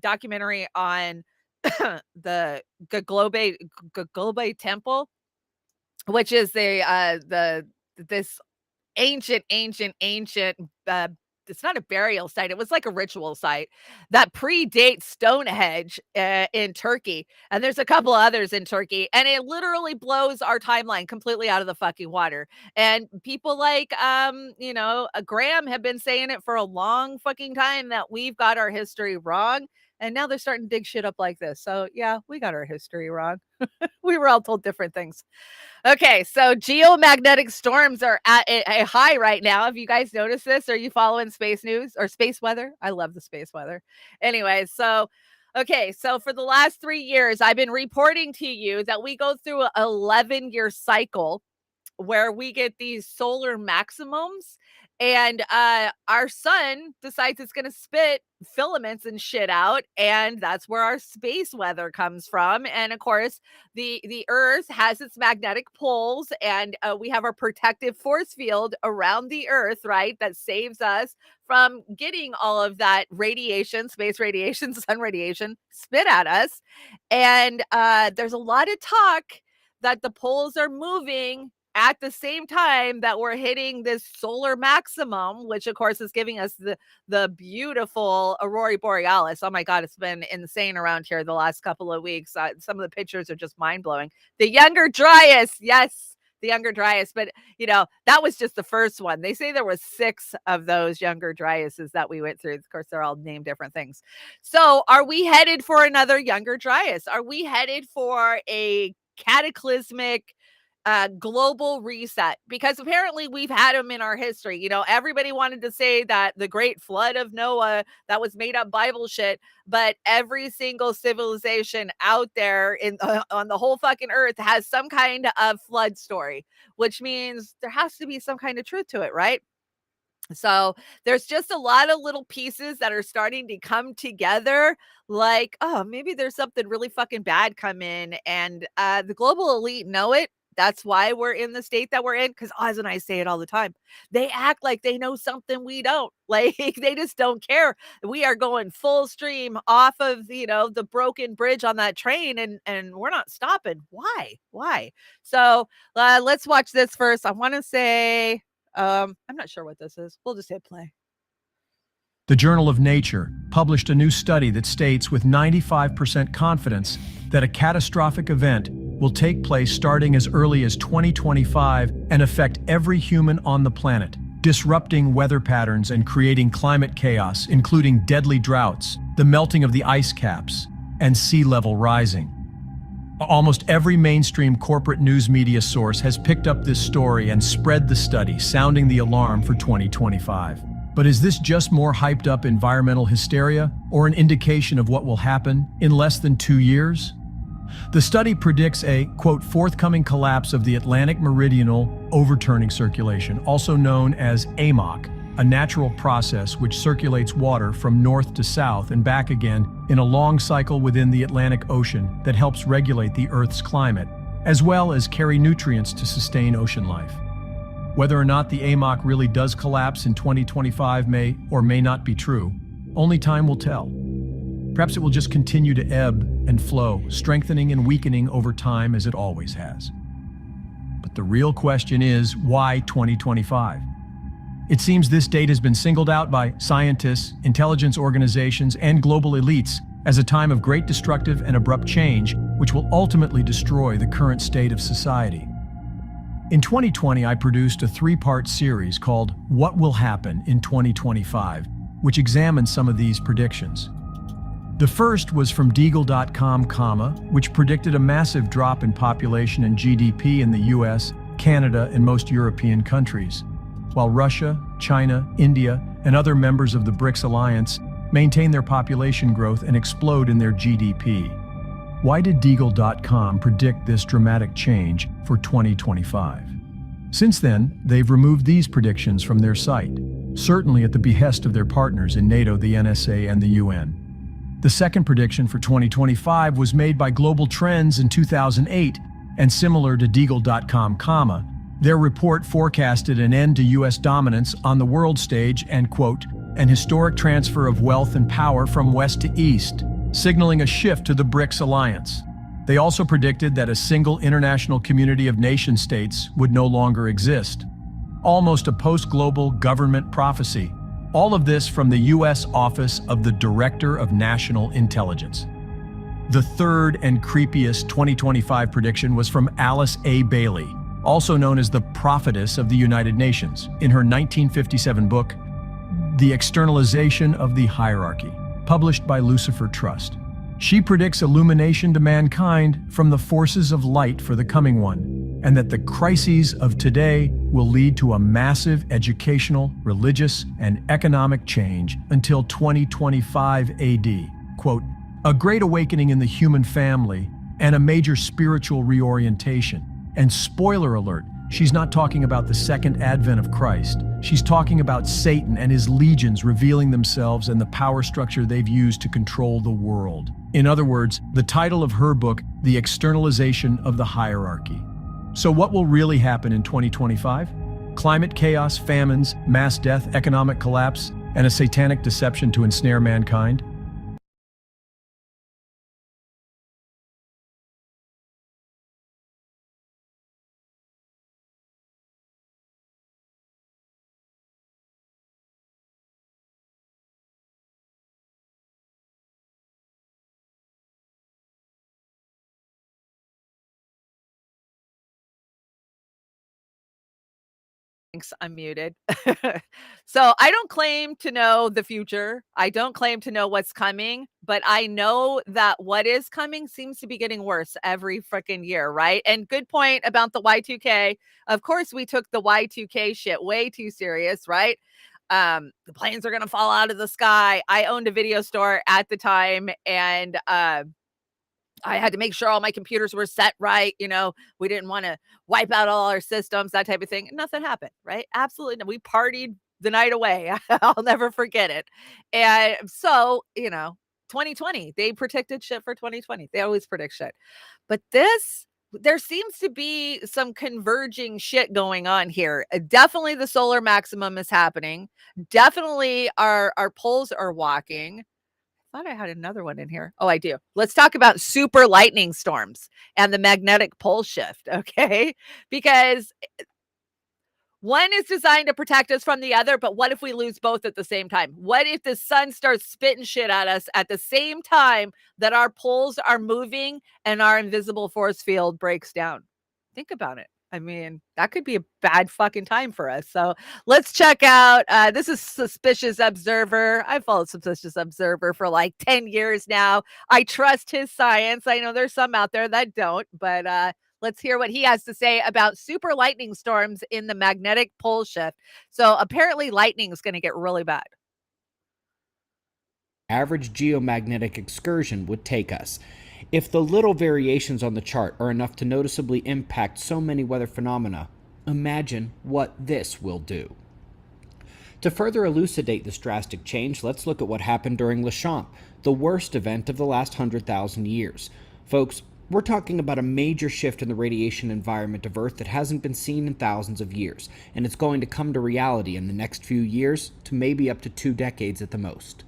documentary on the Gaglobe Temple, which is this ancient it's not a burial site. It was like a ritual site that predates Stonehenge in Turkey. And there's a couple others in Turkey. And it literally blows our timeline completely out of the fucking water. And people like, Graham have been saying it for a long fucking time that we've got our history wrong. And now they're starting to dig shit up like this. So yeah, we got our history wrong. We were all told different things. Okay, so geomagnetic storms are at a high right now. Have you guys noticed this? Are you following space news or space weather? I love the space weather. Anyway, so for the last 3 years, I've been reporting to you that we go through an 11-year cycle where we get these solar maximums. And our sun decides it's going to spit filaments and shit out, and that's where our space weather comes from. And of course, the Earth has its magnetic poles, and we have our protective force field around the Earth, right? That saves us from getting all of that radiation, space radiation, sun radiation spit at us. And there's a lot of talk that the poles are moving at the same time that we're hitting this solar maximum, which of course is giving us the beautiful aurora borealis. Oh my God, it's been insane around here the last couple of weeks. Some of the pictures are just mind-blowing. The Younger Dryas, yes, the Younger Dryas, but that was just the first one. They say there was 6 of those Younger Dryases that we went through. Of course, they're all named different things. So are we headed for another Younger Dryas? Are we headed for a cataclysmic global reset? Because apparently we've had them in our history. Everybody wanted to say that the great flood of Noah, that was made up Bible shit, but every single civilization out there on the whole fucking earth has some kind of flood story, which means there has to be some kind of truth to it, right? So there's just a lot of little pieces that are starting to come together, like, oh, maybe there's something really fucking bad come in, and the global elite know it. That's why we're in the state that we're in, because Oz and I say it all the time. They act like they know something we don't. Like, they just don't care. We are going full stream off of, the broken bridge on that train, and we're not stopping. Why? So let's watch this first. I want to say, I'm not sure what this is. We'll just hit play. The Journal of Nature published a new study that states with 95% confidence that a catastrophic event will take place starting as early as 2025 and affect every human on the planet, disrupting weather patterns and creating climate chaos, including deadly droughts, the melting of the ice caps, and sea level rising. Almost every mainstream corporate news media source has picked up this story and spread the study, sounding the alarm for 2025. But is this just more hyped up environmental hysteria, or an indication of what will happen in less than 2 years? The study predicts a, quote, forthcoming collapse of the Atlantic Meridional Overturning Circulation, also known as AMOC, a natural process which circulates water from north to south and back again in a long cycle within the Atlantic Ocean that helps regulate the Earth's climate, as well as carry nutrients to sustain ocean life. Whether or not the AMOC really does collapse in 2025 may or may not be true. Only time will tell. Perhaps it will just continue to ebb and flow, strengthening and weakening over time as it always has. But the real question is, why 2025? It seems this date has been singled out by scientists, intelligence organizations, and global elites as a time of great destructive and abrupt change, which will ultimately destroy the current state of society. In 2020, I produced a 3-part series called What Will Happen in 2025, which examines some of these predictions. The first was from Deagle.com, which predicted a massive drop in population and GDP in the US, Canada, and most European countries, while Russia, China, India, and other members of the BRICS alliance maintain their population growth and explode in their GDP. Why did Deagle.com predict this dramatic change for 2025? Since then, they've removed these predictions from their site, certainly at the behest of their partners in NATO, the NSA, and the UN. The second prediction for 2025 was made by Global Trends in 2008, and similar to Deagle.com, their report forecasted an end to U.S. dominance on the world stage and, quote, an historic transfer of wealth and power from west to east, signaling a shift to the BRICS alliance. They also predicted that a single international community of nation-states would no longer exist. Almost a post-global government prophecy. All of this from the U.S. Office of the Director of National Intelligence. The third and creepiest 2025 prediction was from Alice A. Bailey, also known as the Prophetess of the United Nations, in her 1957 book, The Externalization of the Hierarchy, published by Lucifer Trust. She predicts illumination to mankind from the forces of light for the coming one, and that the crises of today will lead to a massive educational, religious, and economic change until 2025 AD. Quote, a great awakening in the human family and a major spiritual reorientation. And spoiler alert, she's not talking about the second advent of Christ. She's talking about Satan and his legions revealing themselves and the power structure they've used to control the world. In other words, the title of her book, The Externalization of the Hierarchy. So what will really happen in 2025? Climate chaos, famines, mass death, economic collapse, and a satanic deception to ensnare mankind? Thanks, I'm muted. So I don't claim to know the future. I don't claim to know what's coming, but I know that what is coming seems to be getting worse every freaking year, right? And good point about the Y2K. Of course, we took the Y2K shit way too serious, right? The planes are gonna fall out of the sky. I owned a video store at the time, and I had to make sure all my computers were set right. You know, we didn't want to wipe out all our systems, that type of thing. Nothing happened, right? Absolutely. We partied the night away. I'll never forget it. And so, 2020, they predicted shit for 2020. They always predict shit. But there seems to be some converging shit going on here. Definitely the solar maximum is happening. Definitely our poles are walking. I thought I had another one in here. Oh, I do. Let's talk about super lightning storms and the magnetic pole shift, okay? Because One is designed to protect us from the other, but what if we lose both at the same time? What if the sun starts spitting shit at us at the same time that our poles are moving and our invisible force field breaks down? Think about it. I mean, that could be a bad fucking time for us. So let's check out. This is Suspicious Observer. I followed Suspicious Observer for like 10 years now. I trust his science. I know there's some out there that don't, but let's hear what he has to say about super lightning storms in the magnetic pole shift. So apparently lightning is going to get really bad. Average geomagnetic excursion would take us. If the little variations on the chart are enough to noticeably impact so many weather phenomena, imagine what this will do. To further elucidate this drastic change, let's look at what happened during Le Champ, the worst event of the last 100,000 years. Folks, we're talking about a major shift in the radiation environment of Earth that hasn't been seen in thousands of years, and it's going to come to reality in the next few years to maybe up to 2 decades at the most.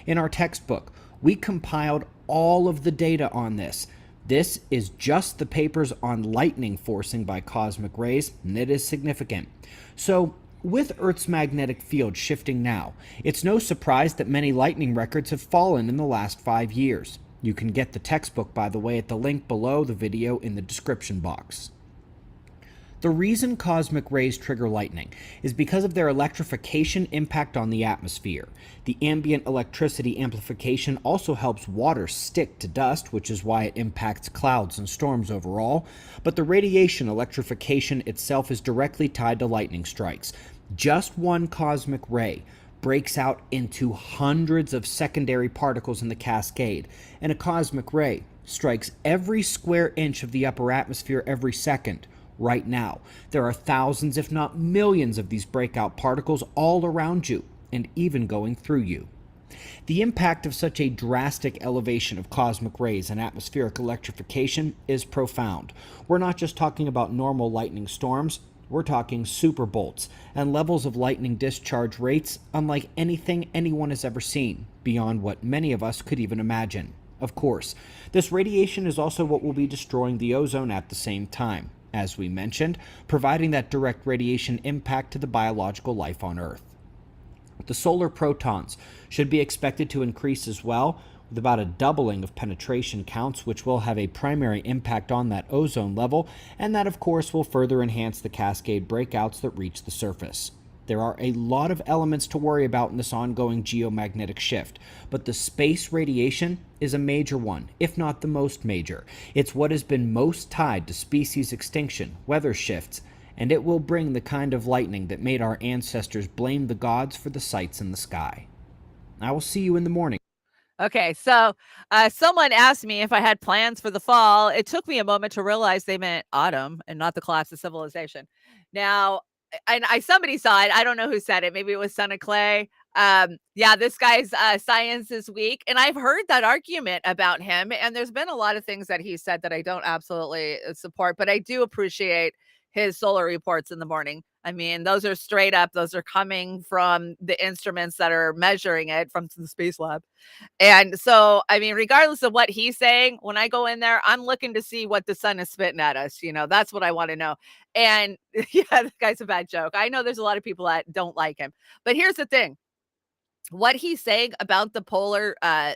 In our textbook, we compiled all of the data on this. This is just the papers on lightning forcing by cosmic rays, and it is significant. So, with Earth's magnetic field shifting now, it's no surprise that many lightning records have fallen in the last 5 years. You can get the textbook, by the way, at the link below the video in the description box. The reason cosmic rays trigger lightning is because of their electrification impact on the atmosphere. The ambient electricity amplification also helps water stick to dust, which is why it impacts clouds and storms overall, but the radiation electrification itself is directly tied to lightning strikes. Just one cosmic ray breaks out into hundreds of secondary particles in the cascade, and a cosmic ray strikes every square inch of the upper atmosphere every second. Right now, there are thousands, if not millions, of these breakout particles all around you, and even going through you. The impact of such a drastic elevation of cosmic rays and atmospheric electrification is profound. We're not just talking about normal lightning storms, we're talking super bolts and levels of lightning discharge rates unlike anything anyone has ever seen, beyond what many of us could even imagine. Of course, this radiation is also what will be destroying the ozone at the same time, as we mentioned, providing that direct radiation impact to the biological life on Earth. The solar protons should be expected to increase as well, with about a doubling of penetration counts, which will have a primary impact on that ozone level, and that of course will further enhance the cascade breakouts that reach the surface. There are a lot of elements to worry about in this ongoing geomagnetic shift, but the space radiation is a major one, if not the most major. It's what has been most tied to species extinction, weather shifts, and it will bring the kind of lightning that made our ancestors blame the gods for the sights in the sky. I will see you in the morning. Okay, so someone asked me if I had plans for the fall. It took me a moment to realize they meant autumn and not the collapse of civilization. Now, and somebody saw it. I don't know who said it. Maybe it was Son of Clay. Yeah, this guy's science is weak, and I've heard that argument about him. And there's been a lot of things that he said that I don't absolutely support, but I do appreciate his solar reports in the morning. I mean, those are straight up. Those are coming from the instruments that are measuring it from the space lab. And so, I mean, regardless of what he's saying, when I go in there, I'm looking to see what the sun is spitting at us. You know, that's what I want to know. And yeah, the guy's a bad joke. I know there's a lot of people that don't like him, but here's the thing. What he's saying about the poles are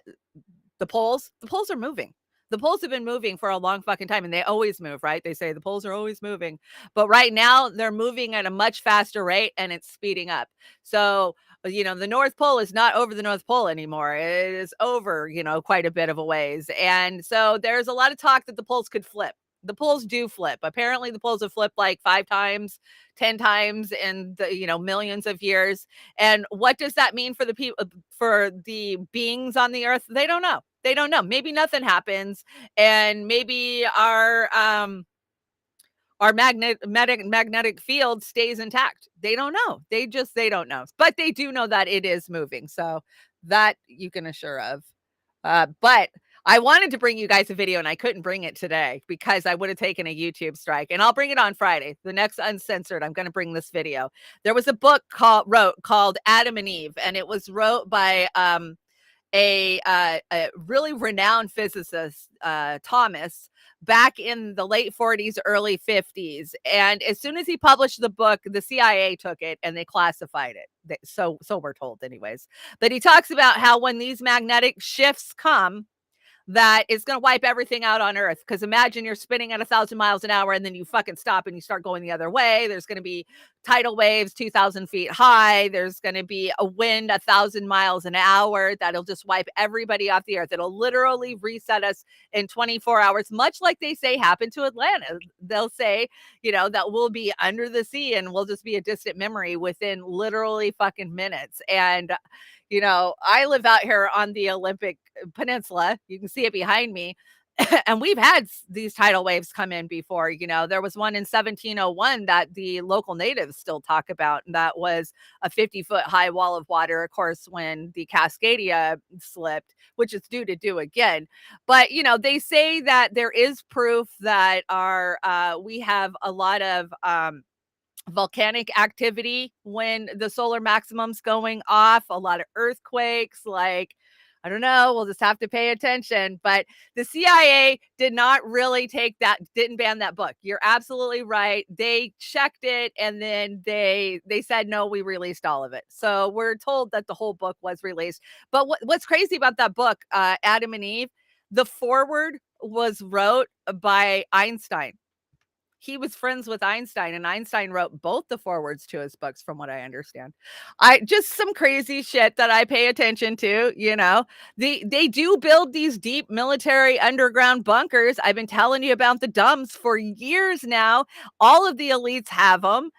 moving. The poles have been moving for a long fucking time, and they always move, right? They say the poles are always moving, but right now they're moving at a much faster rate and it's speeding up. So, you know, the North Pole is not over the North Pole anymore. It is over, you know, quite a bit of a ways. And so there's a lot of talk that the poles could flip. The poles do flip. Apparently the poles have flipped like 5 times, 10 times in the, you know, millions of years. And what does that mean for the people, for the beings on the earth? They don't know. They don't know. Maybe nothing happens, and maybe our magnetic field stays intact. They don't know. They don't know. But they do know that it is moving. So that you can assure of. But I wanted to bring you guys a video, and I couldn't bring it today because I would have taken a YouTube strike. And I'll bring it on Friday. The next Uncensored, I'm going to bring this video. There was a book called Adam and Eve, and it was wrote by a really renowned physicist, Thomas, back in the late 40s, early 50s. And as soon as he published the book, the CIA took it and they classified it. So we're told anyways. But he talks about how when these magnetic shifts come, that it's going to wipe everything out on Earth. Because imagine you're spinning at 1,000 miles an hour and then you fucking stop and you start going the other way. There's going to be tidal waves 2,000 feet high. There's going to be a wind 1,000 miles an hour that'll just wipe everybody off the Earth. It'll literally reset us in 24 hours, much like they say happened to Atlanta. They'll say, that we'll be under the sea and we'll just be a distant memory within literally fucking minutes. And I live out here on the Olympic Peninsula. You can see it behind me. And we've had these tidal waves come in before. There was one in 1701 that the local natives still talk about. And that was a 50-foot high wall of water, of course, when the Cascadia slipped, which it's due to do again. But, they say that there is proof that we have a lot of volcanic activity when the solar maximum's going off, a lot of earthquakes, I don't know, we'll just have to pay attention. But the CIA didn't ban that book. You're absolutely right. They checked it and then they said, no, we released all of it. So we're told that the whole book was released. But what's crazy about that book, Adam and Eve, the foreword was wrote by Einstein. He was friends with Einstein, and Einstein wrote both the forewords to his books, from what I understand. Just some crazy shit that I pay attention to. They do build these deep military underground bunkers. I've been telling you about the DUMBs for years now. All of the elites have them.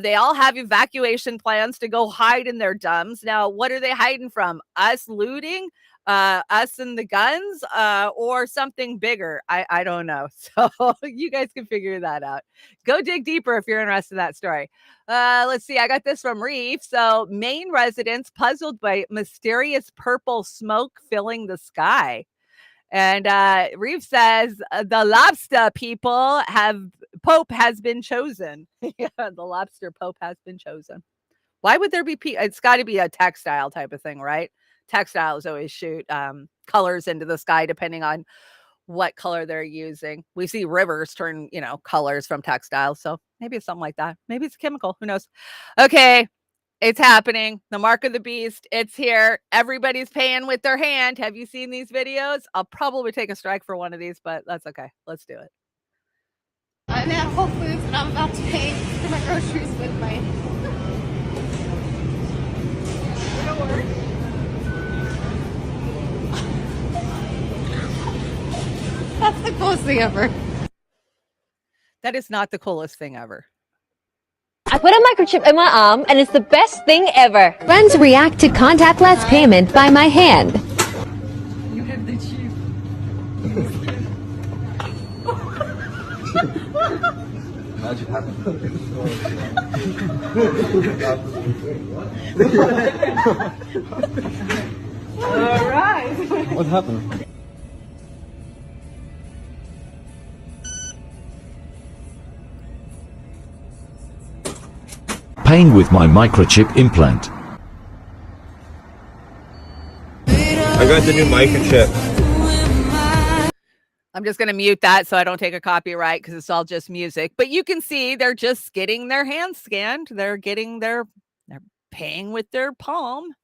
They all have evacuation plans to go hide in their DUMBs. Now, what are they hiding from? Us looting? Us and the guns, or something bigger? I don't know. So you guys can figure that out. Go dig deeper if you're interested in that story. Let's see. I got this from Reef. So Maine residents puzzled by mysterious purple smoke filling the sky. And Reef says the lobster Pope has been chosen. Yeah, the lobster Pope has been chosen. Why would there be? It's got to be a textile type of thing, right? Textiles always shoot colors into the sky depending on what color they're using. We see rivers turn, colors from textiles. So maybe it's something like that. Maybe it's a chemical. Who knows? Okay. It's happening. The mark of the beast. It's here. Everybody's paying with their hand. Have you seen these videos? I'll probably take a strike for one of these, but that's okay. Let's do it. I'm at Whole Foods and I'm about to pay for my groceries with my work. That's the coolest thing ever. That is not the coolest thing ever. I put a microchip in my arm and it's the best thing ever. Friends react to contactless payment by my hand. You have the chip. Magic happened. All right. What happened? Paying with my microchip implant. I got the new microchip. I'm just going to mute that so I don't take a copyright because it's all just music. But you can see they're just getting their hands scanned. They're paying with their palm.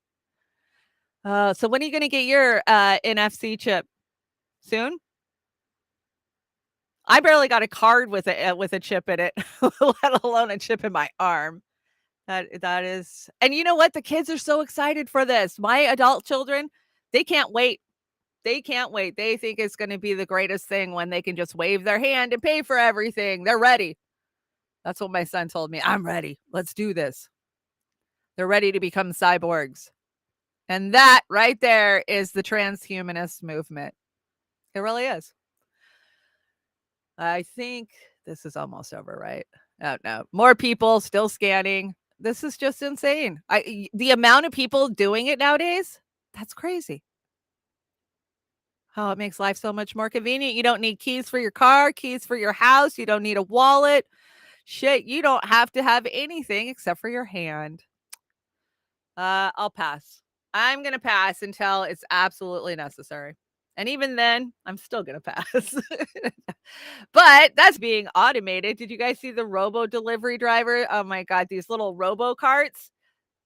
So when are you going to get your NFC chip? Soon? I barely got a card with a chip in it, let alone a chip in my arm. That is, and you know what? The kids are so excited for this. My adult children, they can't wait. They can't wait. They think it's going to be the greatest thing when they can just wave their hand and pay for everything. They're ready. That's what my son told me. I'm ready. Let's do this. They're ready to become cyborgs. And that right there is the transhumanist movement. It really is. I think this is almost over, right? Oh, no. More people still scanning. This is just insane. The amount of people doing it nowadays, that's crazy. Oh, it makes life so much more convenient. You don't need keys for your car, keys for your house. You don't need a wallet. Shit, you don't have to have anything except for your hand. I'll pass. I'm going to pass until it's absolutely necessary. And even then, I'm still going to pass. But that's being automated. Did you guys see the robo delivery driver? Oh my God, these little robo carts.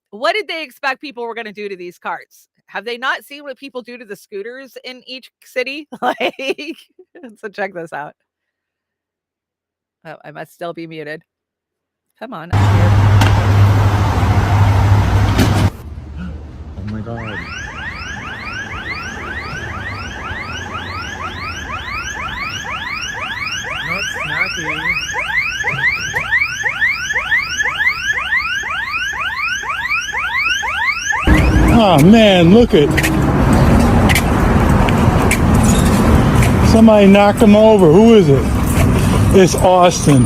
What did they expect people were going to do to these carts? Have they not seen what people do to the scooters in each city? Like, so check this out. Oh, I must still be muted. Come on. Oh my God. Not snappy. Oh man, look it. Somebody knocked him over. Who is it? It's Austin.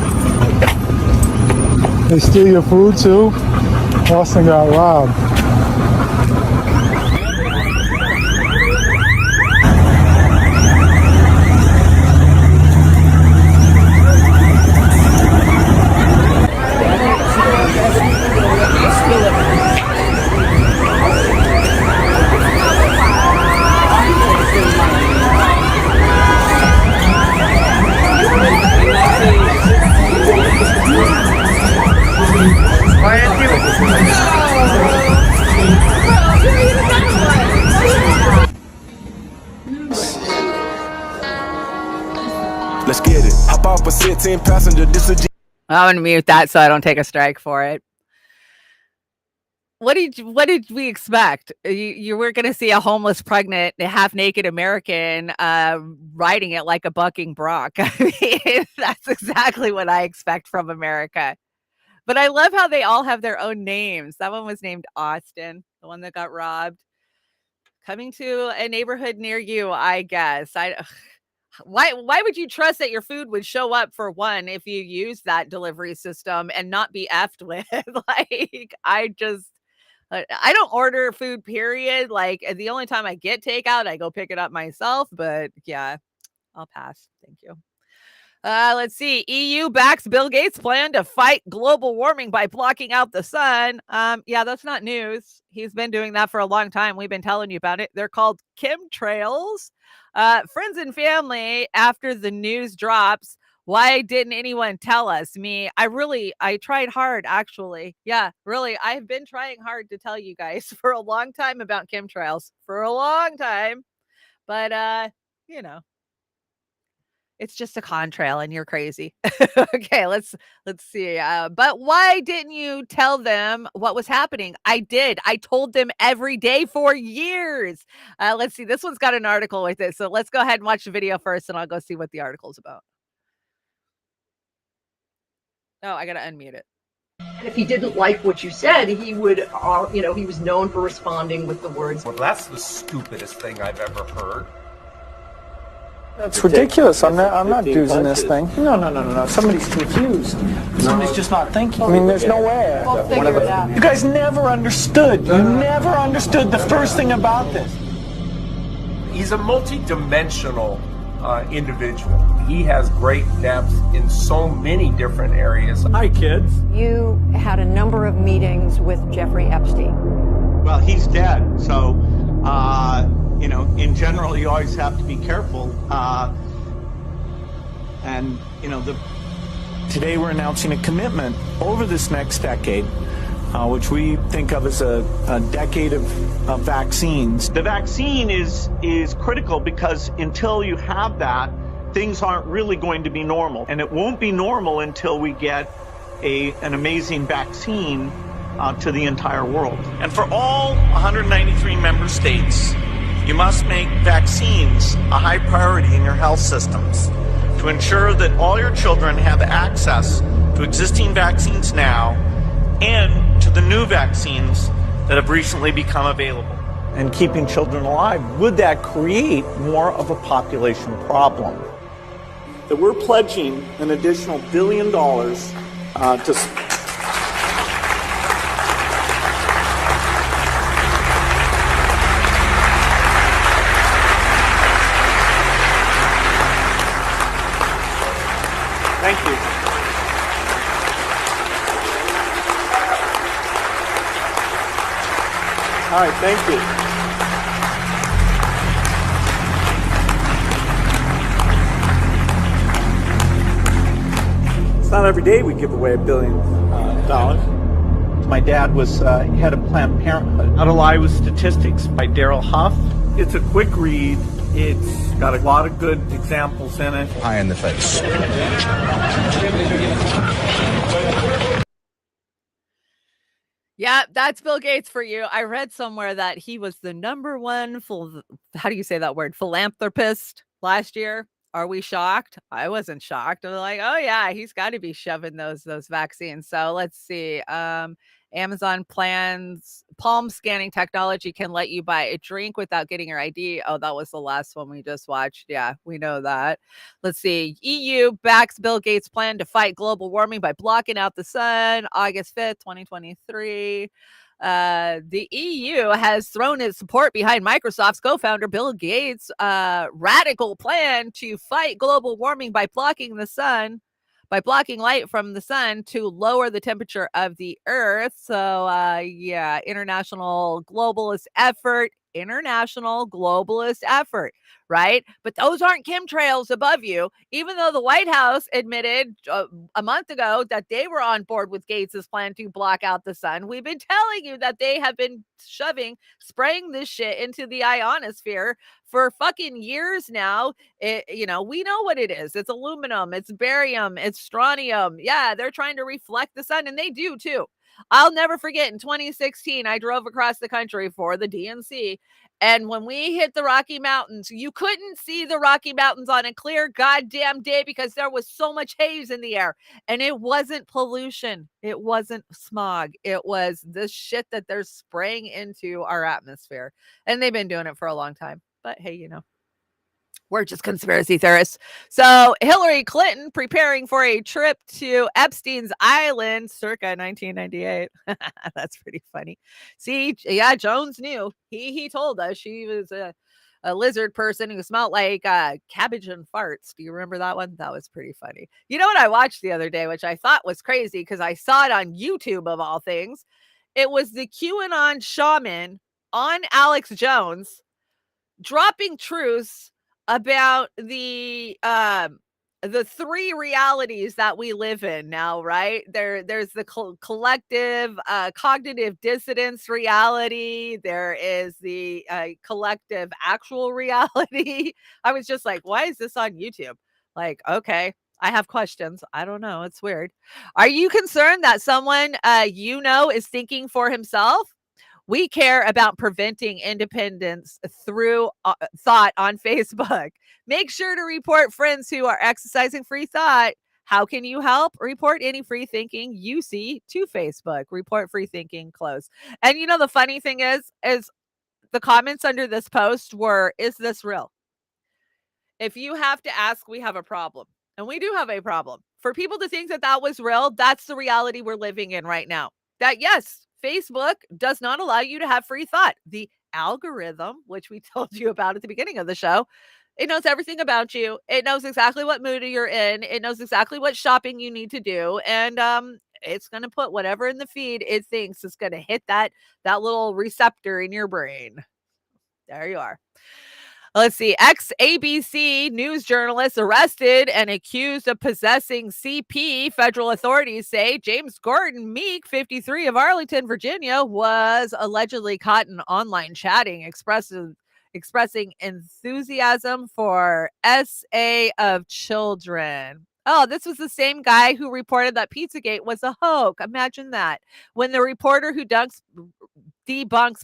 They steal your food too? Austin got robbed. Let's get it. Hop off a 16 passenger. I'm going to mute that so I don't take a strike for it. What did we expect? You were going to see a homeless, pregnant, half-naked American riding it like a bucking Brock. I mean, that's exactly what I expect from America. But I love how they all have their own names. That one was named Austin, the one that got robbed. Coming to a neighborhood near you, I guess. Why would you trust that your food would show up, for one, if you use that delivery system and not be effed with? Like, I don't order food, period. Like, the only time I get takeout, I go pick it up myself. But yeah, I'll pass. Thank you. Let's see. EU backs Bill Gates' plan to fight global warming by blocking out the sun. Yeah, that's not news. He's been doing that for a long time. We've been telling you about it. They're called chemtrails. Friends and family, after the news drops, why didn't anyone tell us? I tried hard, actually. Yeah, really. I've been trying hard to tell you guys for a long time about chemtrails. For a long time. But, it's just a contrail and you're crazy. Okay, let's see. But why didn't you tell them what was happening? I did. I told them every day for years. Let's see. This one's got an article with it. So let's go ahead and watch the video first and I'll go see what the article's about. Oh, I got to unmute it. And if he didn't like what you said, he would, he was known for responding with the words, "Well, that's the stupidest thing I've ever heard." That's ridiculous. I'm not using this thing. No. Somebody's confused. Somebody's just not thinking. I mean, there's no way. We'll figure it out. You guys never understood. You never understood the first thing about this. He's a multi-dimensional individual. He has great depth in so many different areas. Hi, kids. You had a number of meetings with Jeffrey Epstein. Well, he's dead, so in general, you always have to be careful. Today we're announcing a commitment over this next decade, which we think of as a decade of vaccines. The vaccine is critical because until you have that, things aren't really going to be normal. And it won't be normal until we get an amazing vaccine to the entire world. And for all 193 member states, you must make vaccines a high priority in your health systems to ensure that all your children have access to existing vaccines now and to the new vaccines that have recently become available. And keeping children alive, would that create more of a population problem? That we're pledging an additional $1 billion to... Thank you. All right, thank you. It's not every day we give away $1 billion. My dad was head of Planned Parenthood. How to Lie with Statistics by Daryl Huff. It's a quick read. It's got a lot of good examples in it. Pie in the face. Yeah, that's Bill Gates for you. I read somewhere that he was the #1 how do you say that word? Philanthropist last year. Are we shocked? I wasn't shocked. I was like, oh yeah, he's got to be shoving those vaccines. So let's see. Amazon plans palm scanning technology can let you buy a drink without getting your ID. Oh, that was the last one we just watched. Yeah, we know that. Let's see. EU backs Bill Gates' plan to fight global warming by blocking out the sun. August 5th, 2023. The EU has thrown its support behind Microsoft's co-founder Bill Gates' radical plan to fight global warming by blocking light from the sun to lower the temperature of the earth. So yeah, international globalist effort, right? But those aren't chemtrails above you, even though the White House admitted a month ago that they were on board with Gates's plan to block out the sun. We've been telling you that they have been spraying this shit into the ionosphere for fucking years now. We know what it is. It's aluminum, it's barium, it's strontium. Yeah, they're trying to reflect the sun, and they do too. I'll never forget in 2016, I drove across the country for the DNC. And when we hit the Rocky Mountains, you couldn't see the Rocky Mountains on a clear goddamn day because there was so much haze in the air. And it wasn't pollution. It wasn't smog. It was this shit that they're spraying into our atmosphere. And they've been doing it for a long time. But hey, we're just conspiracy theorists. So Hillary Clinton preparing for a trip to Epstein's Island circa 1998. That's pretty funny. See, yeah, Jones knew. He told us she was a lizard person who smelled like cabbage and farts. Do you remember that one? That was pretty funny. You know what I watched the other day, which I thought was crazy because I saw it on YouTube of all things. It was the QAnon shaman on Alex Jones dropping truths about the 3 realities that we live in now, right? There's the collective cognitive dissonance reality. There is the collective actual reality. I was just like, why is this on YouTube? Like, okay, I have questions. I don't know. It's weird. Are you concerned that someone is thinking for himself? We care about preventing independence through thought on Facebook. Make sure to report friends who are exercising free thought. How can you help? Report any free thinking you see to Facebook. Report free thinking close. And the funny thing is the comments under this post were, is this real? If you have to ask, we have a problem. And we do have a problem. For people to think that was real, that's the reality we're living in right now. That yes, Facebook does not allow you to have free thought. The algorithm, which we told you about at the beginning of the show, it knows everything about you. It knows exactly what mood you're in. It knows exactly what shopping you need to do. And it's going to put whatever in the feed it thinks is going to hit that little receptor in your brain. There you are. Let's see. Ex-ABC news journalist arrested and accused of possessing CP. Federal authorities say James Gordon Meek, 53 of Arlington, Virginia, was allegedly caught in online chatting, expressing enthusiasm for SA of children. Oh, this was the same guy who reported that Pizzagate was a hoax. Imagine that. When the reporter who debunks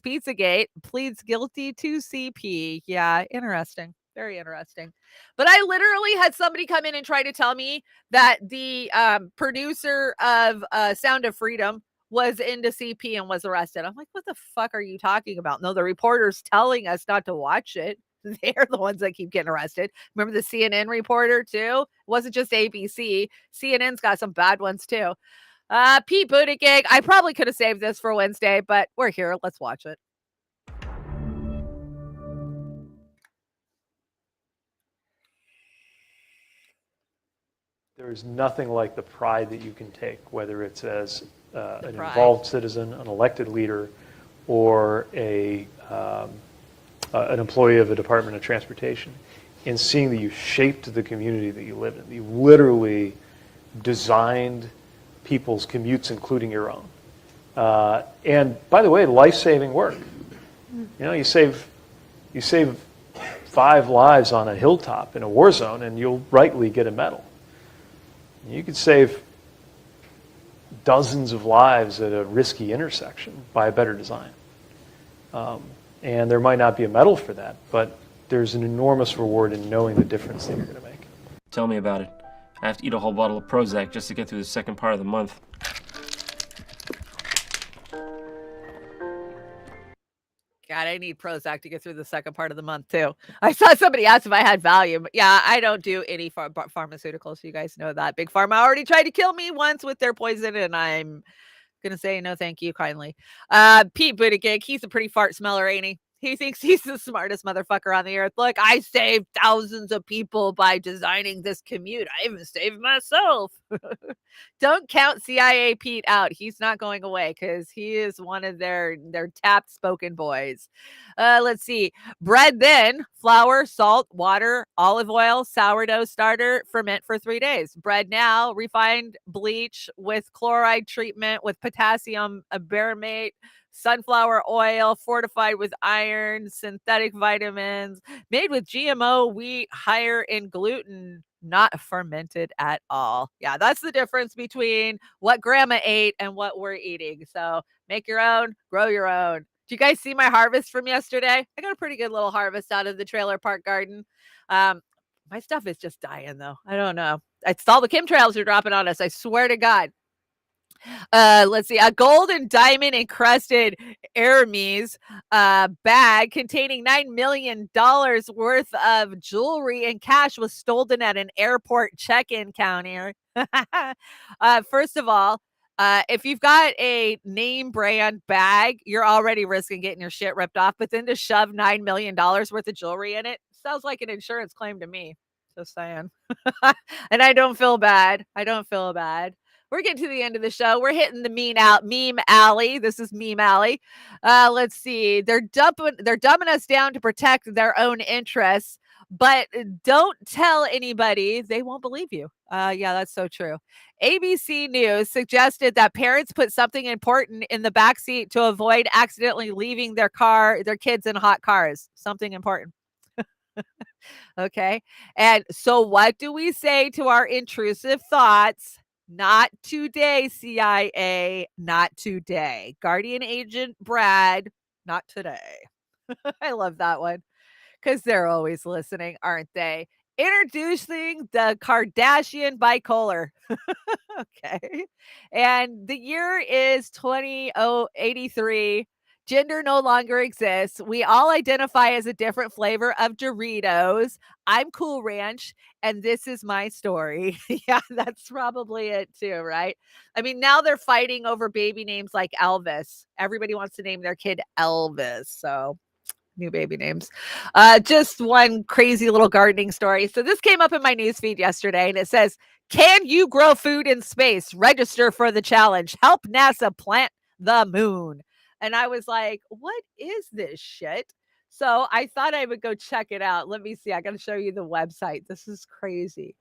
Pizzagate pleads guilty to CP. Yeah, interesting. Very interesting. But I literally had somebody come in and try to tell me that the producer of Sound of Freedom was into CP and was arrested. I'm like, what the fuck are you talking about? No, the reporter's telling us not to watch it. They're the ones that keep getting arrested. Remember the CNN reporter too? It wasn't just ABC. CNN's got some bad ones too. Pete Buttigieg. I probably could have saved this for Wednesday, but we're here. Let's watch it. There is nothing like the pride that you can take, whether it's as an involved citizen, an elected leader, or an employee of a Department of Transportation, and seeing that you shaped the community that you live in. You literally designed people's commutes, including your own. And by the way, life-saving work. You save 5 lives on a hilltop in a war zone, and you'll rightly get a medal. You could save dozens of lives at a risky intersection by a better design. And there might not be a medal for that, but there's an enormous reward in knowing the difference that you're going to make. Tell me about it. I have to eat a whole bottle of Prozac just to get through the second part of the month. God, I need Prozac to get through the second part of the month too. I saw somebody ask if I had Valium. Yeah, I don't do any pharmaceuticals. You guys know that. Big Pharma already tried to kill me once with their poison, and I'm gonna say no, thank you, kindly. Pete Buttigieg, he's a pretty fart smeller, ain't he? He thinks he's the smartest motherfucker on the earth. Look, I saved thousands of people by designing this commute. I even saved myself. Don't count CIA Pete out. He's not going away because he is one of their tapped spoken boys. Let's see. Bread then, flour, salt, water, olive oil, sourdough starter, ferment for 3 days. Bread now, refined bleach with chloride treatment with potassium baramate, sunflower oil, fortified with iron, synthetic vitamins, made with GMO wheat, higher in gluten, not fermented at all. Yeah, that's the difference between what grandma ate and what we're eating. So make your own, grow your own. Do you guys see my harvest from yesterday? I got a pretty good little harvest out of the trailer park garden. My stuff is just dying though. I don't know. It's all the chemtrails are dropping on us. I swear to God. Let's see, a gold and diamond encrusted Hermes bag containing $9 million worth of jewelry and cash was stolen at an airport check-in counter. First of all, if you've got a name brand bag, you're already risking getting your shit ripped off, but then to shove $9 million worth of jewelry in it sounds like an insurance claim to me. Just saying. And I don't feel bad. We're getting to the end of the show. We're hitting the meme alley. This is meme alley. Let's see. They're dumbing us down to protect their own interests, but don't tell anybody. They won't believe you. Yeah, that's so true. ABC News suggested that parents put something important in the backseat to avoid accidentally leaving their kids in hot cars. Something important. Okay. And so what do we say to our intrusive thoughts? Not today, CIA. Not today. Guardian Agent Brad. Not today. I love that one because they're always listening, aren't they? Introducing the Kardashian bipolar. Okay. And the year is 2083. Gender no longer exists. We all identify as a different flavor of Doritos. I'm Cool Ranch, and this is my story. Yeah, that's probably it too, right? I mean, now they're fighting over baby names like Elvis. Everybody wants to name their kid Elvis. So new baby names. Just one crazy little gardening story. So this came up in my newsfeed yesterday, and it says, "Can you grow food in space? Register for the challenge. Help NASA plant the moon." And I was like, what is this shit? So I thought I would go check it out. Let me see. I got to show you the website. This is crazy.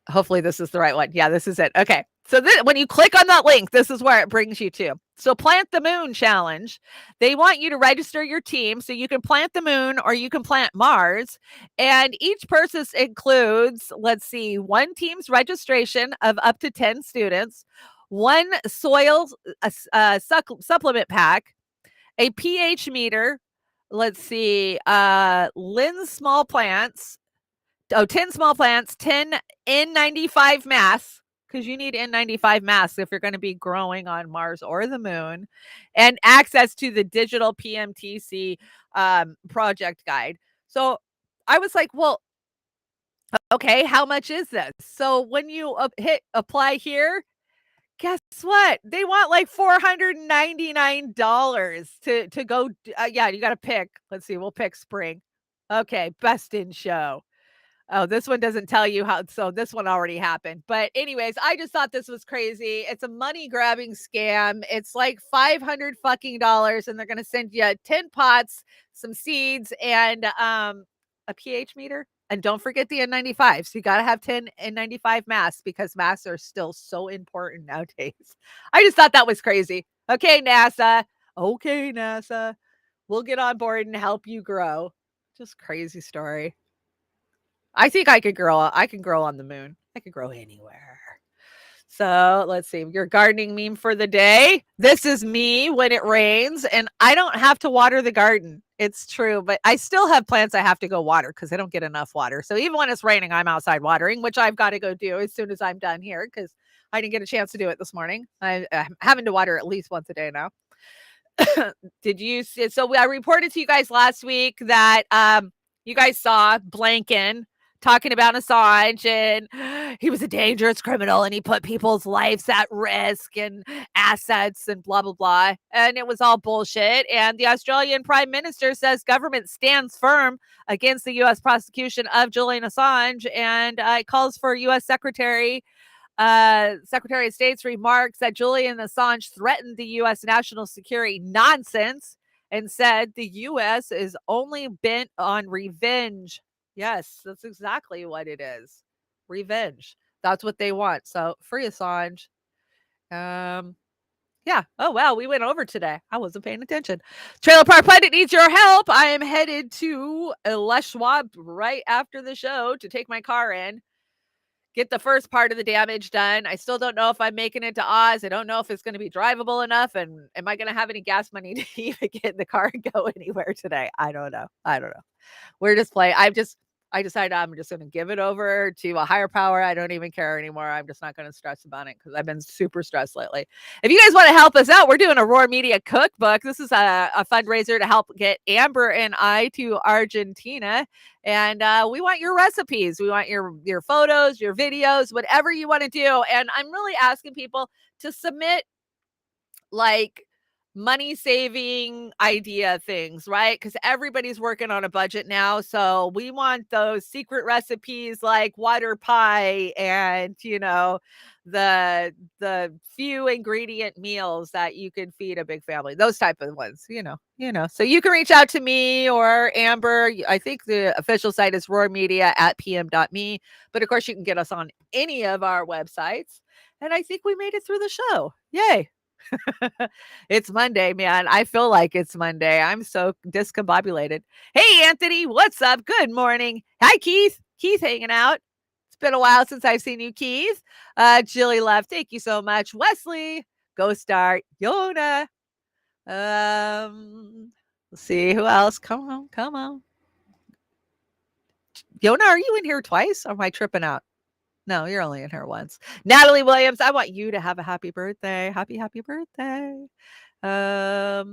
Hopefully this is the right one. Yeah, this is it. Okay. So when you click on that link, this is where it brings you to. So Plant the Moon Challenge. They want you to register your team so you can plant the moon or you can plant Mars. And each purchase includes, let's see, one team's registration of up to 10 students, one soil supplement pack, a pH meter, let's see, 10 small plants, 10 N95 masks, because you need N95 masks if you're going to be growing on Mars or the moon, and access to the digital PMTC project guide. So I was like, well, okay, how much is this? So when you hit apply here, guess what? They want like $499 to go. Yeah, you got to pick. Let's see. We'll pick spring. Okay. Best in show. Oh, this one doesn't tell you how. So this one already happened. But anyways, I just thought this was crazy. It's a money grabbing scam. It's like $500 fucking dollars, and they're gonna send you 10 pots, some seeds, and a pH meter. And don't forget the N95. So you gotta have 10 N95 masks because masks are still so important nowadays. I just thought that was crazy. Okay, NASA. Okay, NASA. We'll get on board and help you grow. Just crazy story. I think I can grow on the moon. I could grow anywhere. So let's see. Your gardening meme for the day. This is me when it rains, and I don't have to water the garden. It's true, but I still have plants I have to go water because I don't get enough water. So even when it's raining, I'm outside watering, which I've got to go do as soon as I'm done here because I didn't get a chance to do it this morning. I'm having to water at least once a day now. Did you see? So I reported to you guys last week that you guys saw Blanken talking about Assange, and he was a dangerous criminal and he put people's lives at risk and assets and blah, blah, blah. And it was all bullshit. And the Australian Prime Minister says government stands firm against the U.S. prosecution of Julian Assange, and it calls for U.S. Secretary of State's remarks that Julian Assange threatened the U.S. national security nonsense and said the U.S. is only bent on revenge. Yes, that's exactly what it is. Revenge. That's what they want. So free Assange. Yeah. Oh, wow. We went over today. I wasn't paying attention. Trailer Park Pundit needs your help. I am headed to Les Schwab right after the show to take my car in. Get the first part of the damage done. I still don't know if I'm making it to Oz. I don't know if it's going to be drivable enough. And am I going to have any gas money to even get in the car and go anywhere today? I don't know. We're just playing. I decided I'm just going to give it over to a higher power. I don't even care anymore. I'm just not going to stress about it because I've been super stressed lately. If you guys want to help us out, we're doing a Roar Media cookbook. This is a fundraiser to help get Amber and I to Argentina. And we want your recipes. We want your photos, your videos, whatever you want to do. And I'm really asking people to submit like money saving idea things, right? Because everybody's working on a budget now. So we want those secret recipes like water pie and, the few ingredient meals that you can feed a big family, those type of ones, so you can reach out to me or Amber. I think the official site is roarmedia@pm.me, but of course you can get us on any of our websites. And I think we made it through the show. Yay. It's Monday, man. I feel like it's Monday. I'm so discombobulated. Hey, Anthony, what's up? Good morning. Hi, Keith. Keith hanging out. It's been a while since I've seen you, Keith. Jilly left. Thank you so much. Wesley, go start. Yona. Let's see who else. Come on. Yona, are you in here twice? Or am I tripping out? No, you're only in here once. Natalie Williams, I want you to have a happy birthday. Happy birthday. But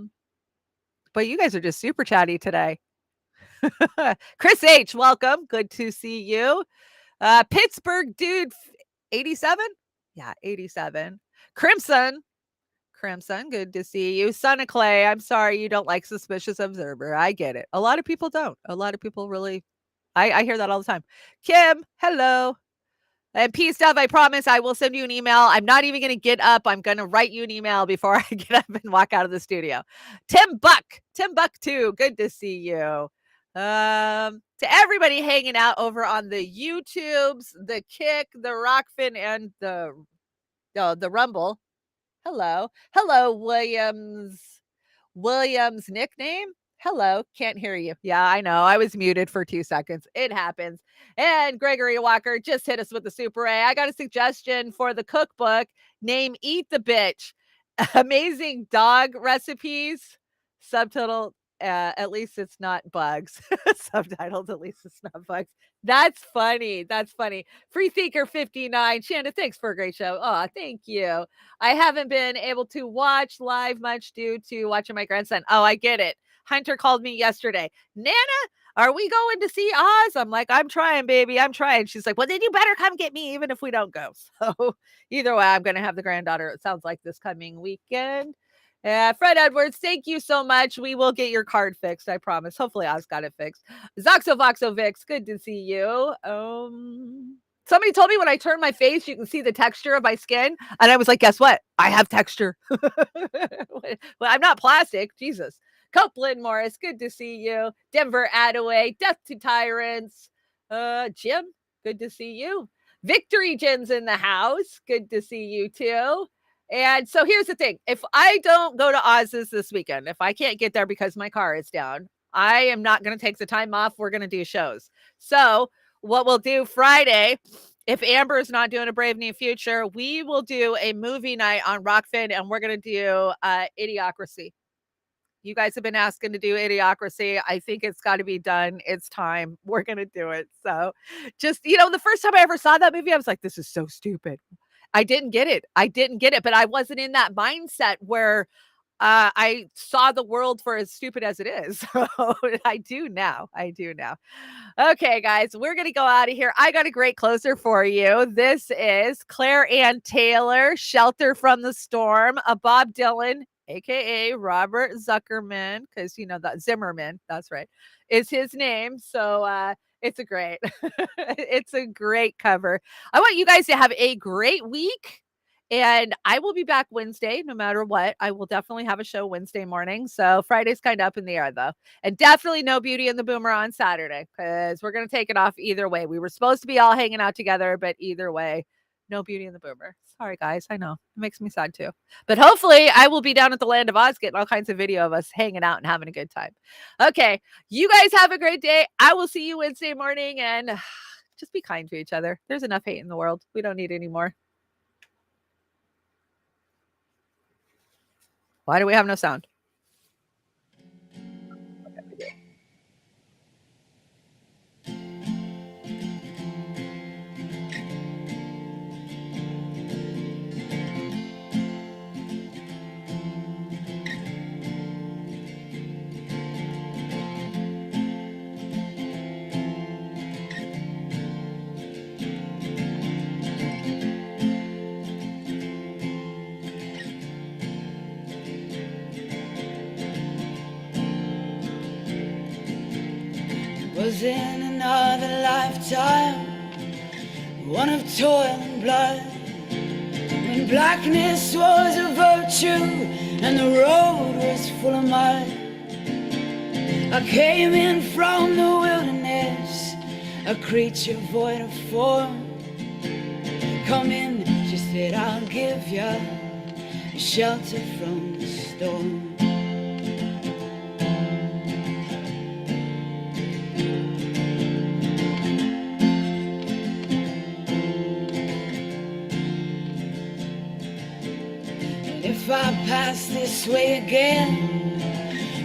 you guys are just super chatty today. Chris H, welcome. Good to see you. Pittsburgh dude, 87? Yeah, 87. Crimson, good to see you. Son of Clay, I'm sorry you don't like Suspicious Observer. I get it. A lot of people don't. A lot of people really, I hear that all the time. Kim, hello. And peace, Dove, I promise I will send you an email. I'm not even going to get up. I'm going to write you an email before I get up and walk out of the studio. Tim Buck too. Good to see you. To everybody hanging out over on the YouTubes, the Kick, the Rokfin, and the Rumble. Hello, Williams nickname. Hello, can't hear you. Yeah, I know. I was muted for 2 seconds. It happens. And Gregory Walker just hit us with the Super A. I got a suggestion for the cookbook. Name Eat the Bitch. Amazing dog recipes. Subtitle, at least it's not bugs. Subtitled, at least it's not bugs. That's funny. Freethinker 59. Shanda, thanks for a great show. Oh, thank you. I haven't been able to watch live much due to watching my grandson. Oh, I get it. Hunter called me yesterday. Nana, are we going to see Oz? I'm like, I'm trying, baby. I'm trying. She's like, well, then you better come get me even if we don't go. So either way, I'm going to have the granddaughter. It sounds like this coming weekend. Yeah, Fred Edwards, thank you so much. We will get your card fixed, I promise. Hopefully Oz got it fixed. Zoxovoxovix, good to see you. Somebody told me when I turn my face, you can see the texture of my skin. And I was like, guess what? I have texture. Well, I'm not plastic. Jesus. Copeland Morris, good to see you. Denver Attaway, Death to Tyrants. Jim, good to see you. Victory Jen's in the house. Good to see you too. And so here's the thing. If I don't go to Oz's this weekend, if I can't get there because my car is down, I am not going to take the time off. We're going to do shows. So what we'll do Friday, if Amber is not doing a Brave New Future, we will do a movie night on Rokfin, and we're going to do Idiocracy. You guys have been asking to do Idiocracy. I think it's got to be done. It's time. We're going to do it. So just, the first time I ever saw that movie, I was like, this is so stupid. I didn't get it. But I wasn't in that mindset where I saw the world for as stupid as it is. So I do now. Okay, guys, we're going to go out of here. I got a great closer for you. This is Claire Ann Taylor, Shelter from the Storm, a Bob Dylan, a.k.a. Robert Zuckerman, because, that Zimmerman, that's right, is his name. So it's a great cover. I want you guys to have a great week. And I will be back Wednesday, no matter what. I will definitely have a show Wednesday morning. So Friday's kind of up in the air, though. And definitely no Beauty and the Boomer on Saturday, because we're going to take it off either way. We were supposed to be all hanging out together, but either way, no Beauty and the Boomer. Sorry, guys. I know. It makes me sad, too. But hopefully I will be down at the Land of Oz getting all kinds of video of us hanging out and having a good time. Okay. You guys have a great day. I will see you Wednesday morning. And just be kind to each other. There's enough hate in the world. We don't need any more. Why do we have no sound? Was in another lifetime, one of toil and blood, when blackness was a virtue and the road was full of mud. I came in from the wilderness, a creature void of form. Come in, she said, I'll give you a shelter from the storm. If I pass this way again,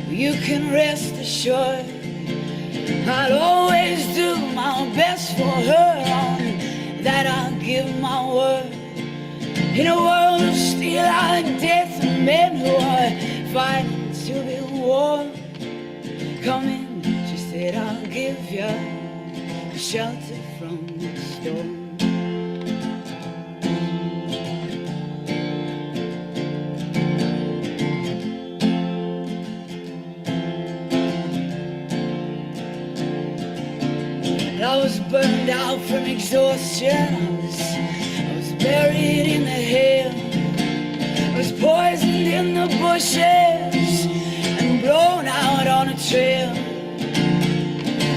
you can rest assured I'll always do my best for her, on that I'll give my word. In a world of steel-eyed death and men who are fighting to be warm, come in, she said, I'll give you a shelter from the storm. I was burned out from exhaustion, I was buried in the hail, I was poisoned in the bushes and blown out on a trail.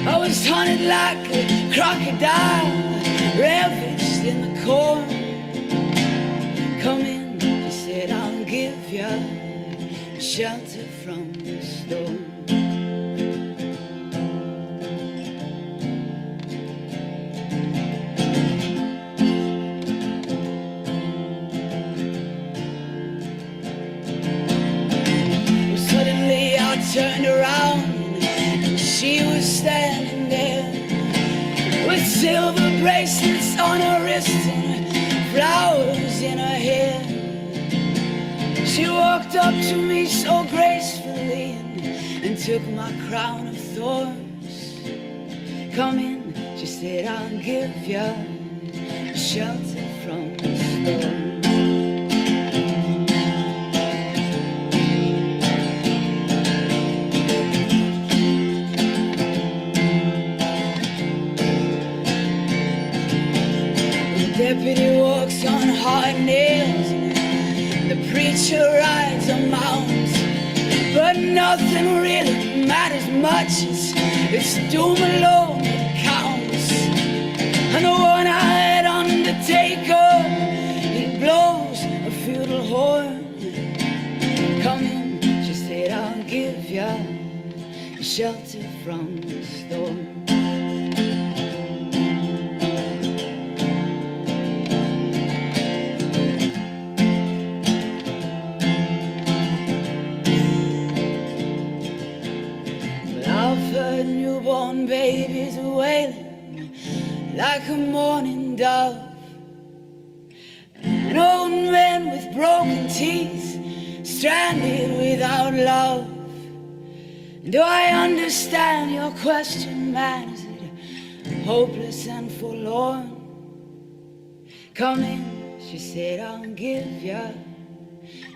I was hunted like a crocodile, ravaged in the corn. Come in, she said, I'll give you a shelter from the storm. Turned around and she was standing there with silver bracelets on her wrists and flowers in her hair. She walked up to me so gracefully and took my crown of thorns. Come in, she said, I'll give you a shelter from the storm. deputy walks on hard nails, the preacher rides a mount, but nothing really matters much. It's doom alone that counts. And the one-eyed undertaker, he blows a feudal horn. Come in, she said, I'll give ya shelter from the storm. I've heard newborn babies wailing like a mourning dove, and old men with broken teeth stranded without love. Do I understand your question, man? Is it hopeless and forlorn? Come in, she said, I'll give ya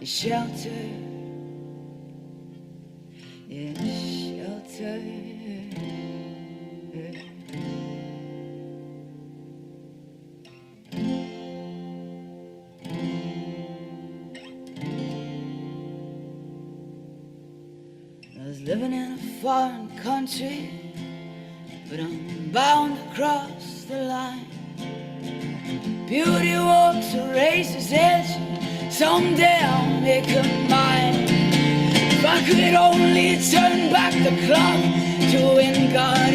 shelter. Yeah, shelter. I was living in a foreign country, but I'm bound to cross the line. Beauty walks a razor's edge, someday I'll make her mine. If I could only turn back the clock to when God